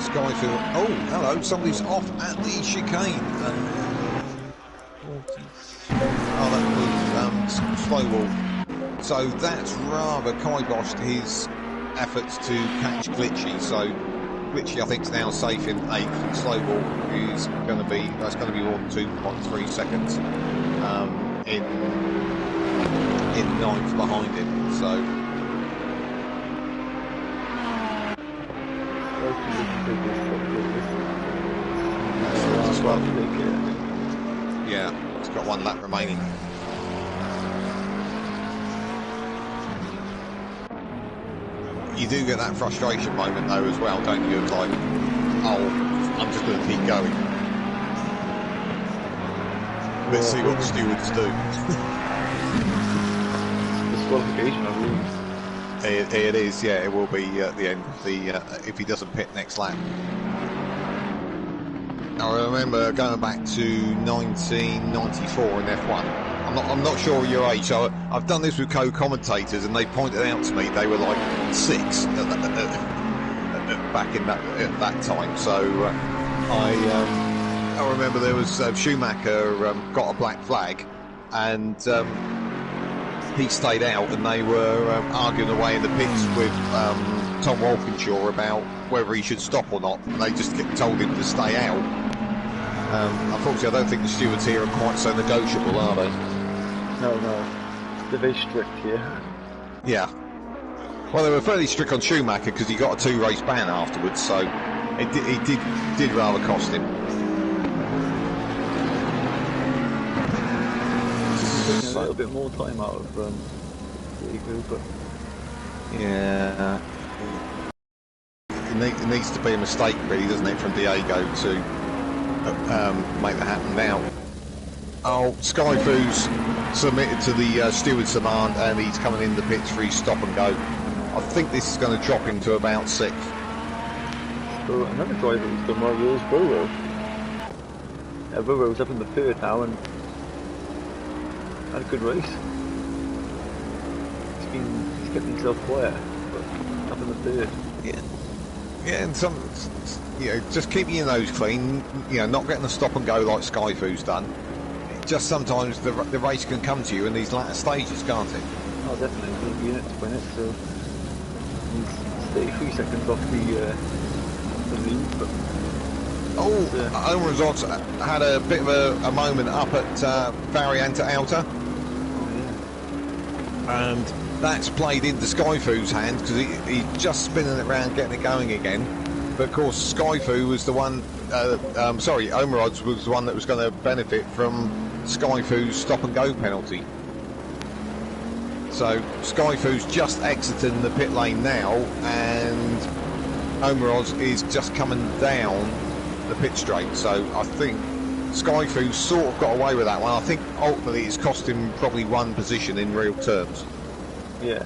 Skyfield. Oh, hello. Somebody's off at the chicane. Oh, that was slow wall. So that's rather kiboshed his efforts to catch Glitchy. So Glitchy, I think, is now safe in 8th, and slow wall is going to be more than 2.3 seconds in 9th behind him. So. Yeah, it's got 1 lap remaining. You do get that frustration moment though as well, don't you? It's like, oh, I'm just going to keep going. Let's see what the stewards do. Disqualification, I believe. It is, yeah. It will be at the end. If he doesn't pit next lap. I remember going back to 1994 in F1. I'm not sure of your age. So I've done this with co-commentators, and they pointed out to me they were like 6 back in that time. So I remember there was Schumacher got a black flag, and he stayed out, and they were arguing away in the pits with Tom Walkinshaw about whether he should stop or not. And they just told him to stay out. Unfortunately, I don't think the stewards here are quite so negotiable, are they? No. They're very strict here. Yeah. Well, they were fairly strict on Schumacher because he got a 2-race ban afterwards, so it did rather cost him. A little bit more time out of Diego, but yeah, it needs to be a mistake, really, doesn't it, from Diego to make that happen now. Oh, Skyfoo's submitted to the steward's demand, and he's coming in the pits for his stop and go. I think this is going to drop him to about 6th. So another driver who's done well here is Burrow. Burrow's up in the 3rd now and had a good race. He's kept himself quiet, but up in the 3rd. Yeah, and just keeping your nose clean. Not getting a stop and go like Skyfoo's done. Just sometimes the race can come to you in these latter stages, can't it? Oh, definitely. He's going to be in it to win it, so he's 33 seconds off the lead. But Omerazot had a bit of a moment up at Varianta Alta. Oh, yeah. And that's played into Skyfoo's hand because he's just spinning it around, getting it going again. But of course, Skyfoo was the one. Omerod's was the one that was going to benefit from Skyfoo's stop and go penalty. So Skyfoo's just exiting the pit lane now, and Omerod's is just coming down the pit straight. So I think Skyfoo sort of got away with that one. I think ultimately it's cost him probably 1 position in real terms. Yeah.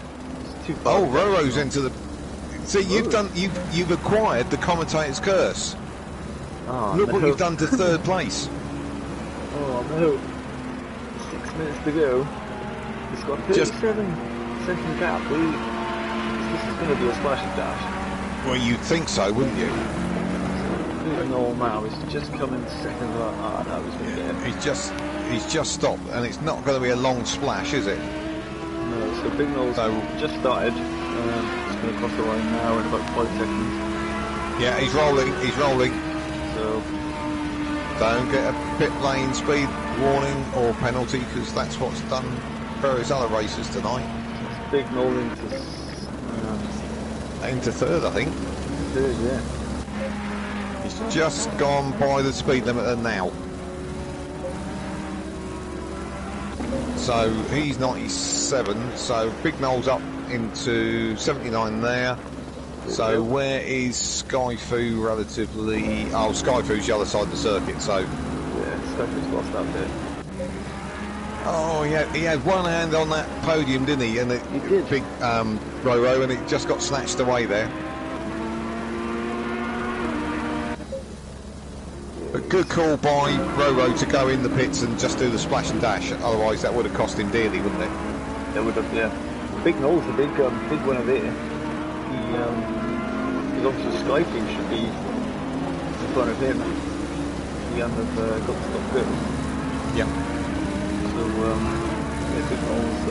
Oh, Roro's into the. See, you've acquired the commentator's curse. Oh, Look no. what you've done to 3rd place. Oh no! 6 minutes to go. It's got 37-second gap. This is going to be a splashy dash. Well, you'd think so, wouldn't you? Big Noel now is just coming second. That was going to get him. He's just stopped, and it's not going to be a long splash, is it? No, so Big Noel's just started. It's going to cross the line now in about 5 seconds. Yeah, he's rolling. So don't get a pit lane speed warning or penalty, because that's what's done various other races tonight. Big Noel into 3rd, I think. 3rd, yeah. He's just gone by the speed limiter now. So he's 97, so Big Noel's up into 79 there. So where is Skyfu relatively... Oh, Skyfu's the other side of the circuit, so... Yeah, Skyfu's lost out there. Oh, yeah, he had one hand on that podium, didn't he? And He did. Big Roro, and it just got snatched away there. But good call by Roro to go in the pits and just do the splash and dash. Otherwise, that would have cost him dearly, wouldn't it? It would have, yeah. Big Noel's a big winner there. Because obviously Skyfu should be in front of him. He hadn't have got the stop good. Yeah. So, yeah, Big Noel's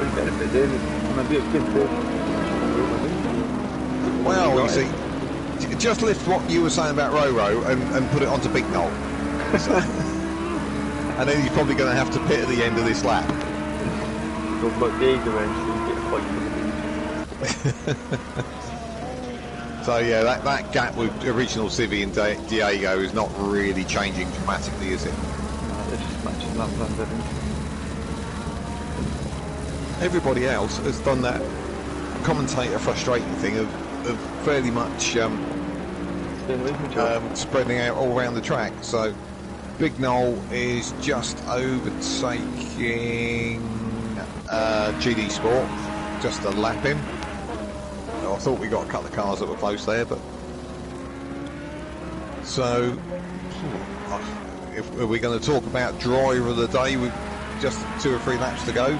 really benefit there. And I'd be a good third. Well, you see, just lift what you were saying about Roro and put it onto Big Noel. And then he's probably going to have to pit at the end of this lap. Talk about Diego eventually, get a fight for the lead. So yeah, that gap with original Civi and Diego is not really changing dramatically, is it? They're just matching lap times, I think. Everybody else has done that commentator frustrating thing of fairly much spreading out all around the track. So Big Noel is just overtaking GD Sport, just to lap him. I thought we got a couple of cars that were close there, but so if we're going to talk about driver of the day with just 2 or 3 laps to go.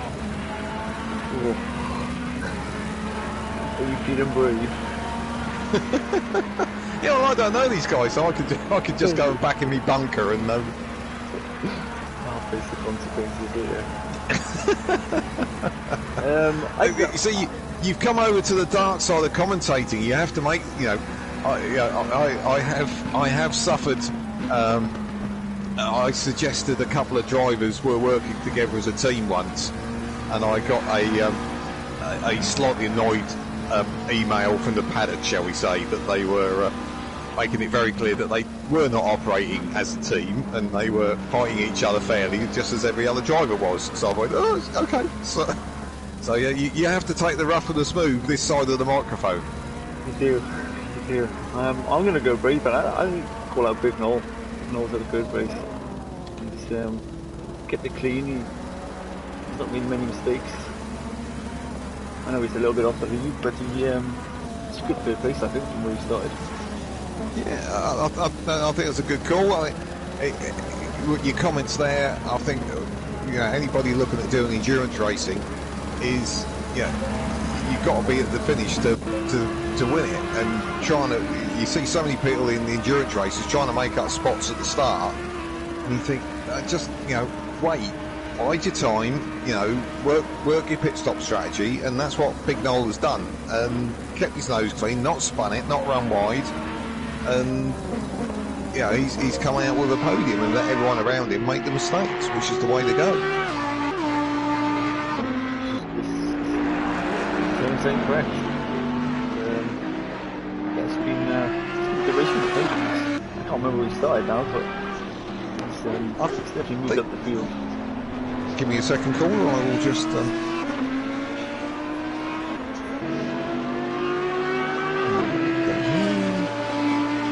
Are you feeling brave? Yeah, well, I don't know these guys, so I could just go back in my bunker and I'll face the consequences here. see, you've come over to the dark side of commentating. You have to make, I have suffered. I suggested a couple of drivers were working together as a team once, and I got a slightly annoyed email from the paddock, shall we say, that they were making it very clear that they were not operating as a team and they were fighting each other fairly, just as every other driver was. So I went, oh, okay. So yeah, you have to take the rough and the smooth this side of the microphone. You do. I'm going to go brave, but I think call out Big Noel. Noel's had a good race. He's kept it clean. He's not made many mistakes. I know he's a little bit off the lead, but it's a good third place, I think, from where he started. Yeah, I think it's a good call. Your comments there, I think, anybody looking at doing endurance racing is, you've got to be at the finish to win it. And you see so many people in the endurance races trying to make up spots at the start, and you think, wait. Bide your time, work your pit stop strategy, and that's what Big Noel has done. And kept his nose clean, not spun it, not run wide, and he's come out with a podium and let everyone around him make the mistakes, which is the way to go. Saying correct. It's been the racing. I can't remember where he started now, but he's definitely moved up the field. Give me a second call, or I will just...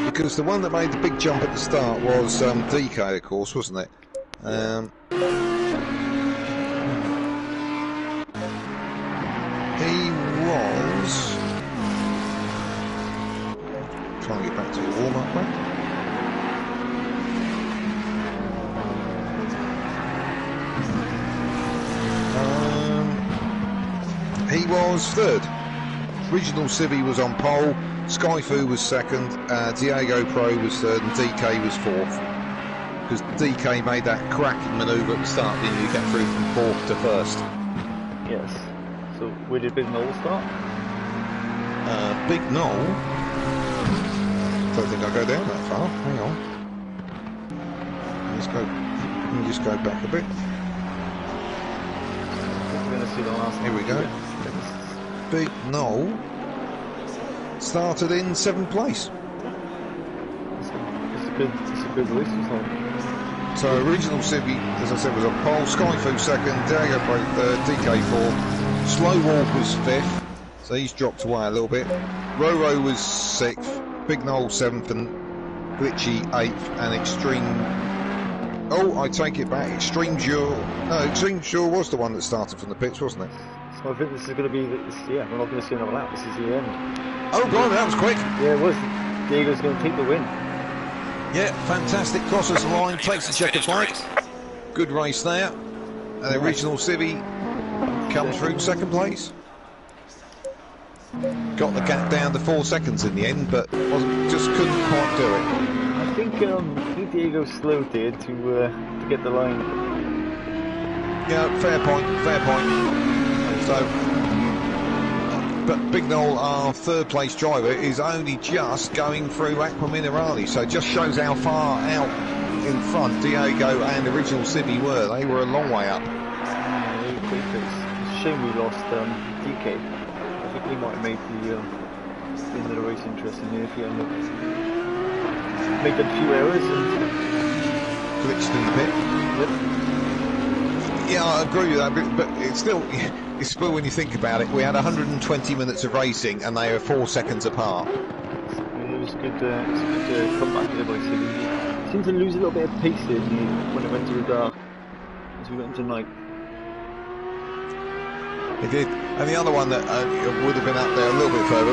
Because the one that made the big jump at the start was DK, of course, wasn't it? He was... Trying to get back to the warm-up lap. He was third. Original Civi was on pole, Skyfu was second, Diego Pro was third, and DK was fourth. Because DK made that cracking manoeuvre at the start, didn't he? Get through from fourth to first. Yes. So where did Big Noel start? Big Noel? Don't think I'll go down that far. Hang on. Let me just go back a bit. Here we go. Big Noel started in 7th place. it's a good race this time. So Original Civi, as I said, was on pole. Skyfu second. Diego Brake third. DK fourth. Slow Walk was fifth. So he's dropped away a little bit. Roro was sixth. Big Noel seventh, and Glitchy eighth, and Extreme. Oh, I take it back. Extreme Jure. No, Extreme Jure was the one that started from the pits, wasn't it? So I think this is going to be. Yeah, we're not going to see another lap. This is the end. Oh, God, that was quick. Yeah, it was. Diego's going to take the win. Yeah, fantastic. Crosses the line, takes the checkered flag. Good race there. And the Original Civi comes through second place. Got the gap down to 4 seconds in the end, but just couldn't quite do it. I think Diego slowed there to get the line. Yeah, fair point, fair point. So, but Big Noel, our third place driver, is only just going through Aqua Minerale, so it just shows how far out in front Diego and Original Civi were. They were a long way up. It's a shame we lost DK. I think he might have made the end of the race interesting here if he hadn't made a few errors and glitched in the pit. Yep. Yeah, I agree with that, but it's still when you think about it, we had 120 minutes of racing and they were 4 seconds apart. It was good. It's a good comeback there by Civi. He seemed to lose a little bit of pace there when it went to the dark as we went into night. It did, and the other one that would have been up there a little bit further,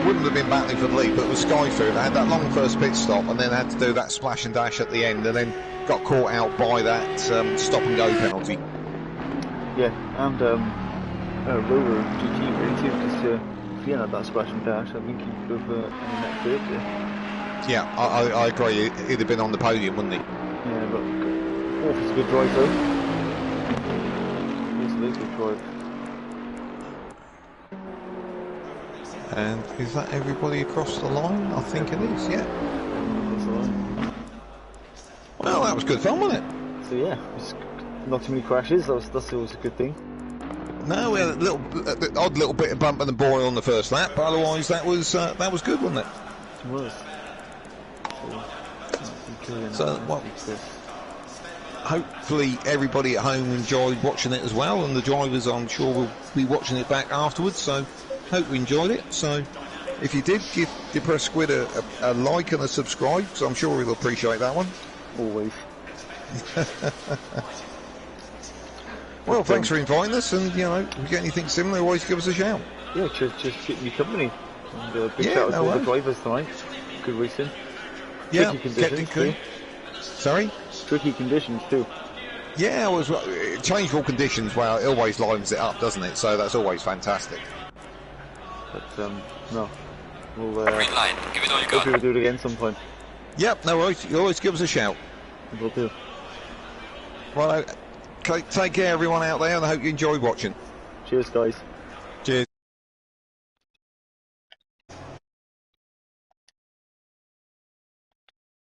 wouldn't have been battling for the lead, but was Skyfu. They had that long first pit stop and then had to do that splash and dash at the end, and then got caught out by that stop and go penalty. Yeah, and Rover GT really too, because if he had that splash and dash, I think he could have ended that third there. Yeah, I agree. He'd have been on the podium, wouldn't he? Yeah, but fourth is a good drive though. It's a really good drive. And is that everybody across the line? I think it is, yeah. Well, that was good fun, wasn't it? So yeah, not too many crashes, that's always a good thing. No, we had a odd little bit of bump and the boy on the first lap, but otherwise that was good, wasn't it? It was. So, well, hopefully everybody at home enjoyed watching it as well, and the drivers I'm sure will be watching it back afterwards, so hope you enjoyed it. So if you did, give Depressed Squid a like and a subscribe, because I'm sure he'll appreciate that one. Always. Well, thanks for inviting us, and you know, if you get anything similar, always give us a shout. Yeah, just keep me company. And big shout out to all the drivers tonight. Good racing. Yeah, tricky conditions too. Sorry? Tricky conditions too. Yeah, it was changeable conditions. Well, it always livens it up, doesn't it? So that's always fantastic. But no, we'll green light. Give it all you got. we'll do it again sometime. Yep, no worries. You always give us a shout. We'll do. Well, take care, everyone out there, and I hope you enjoyed watching. Cheers, guys.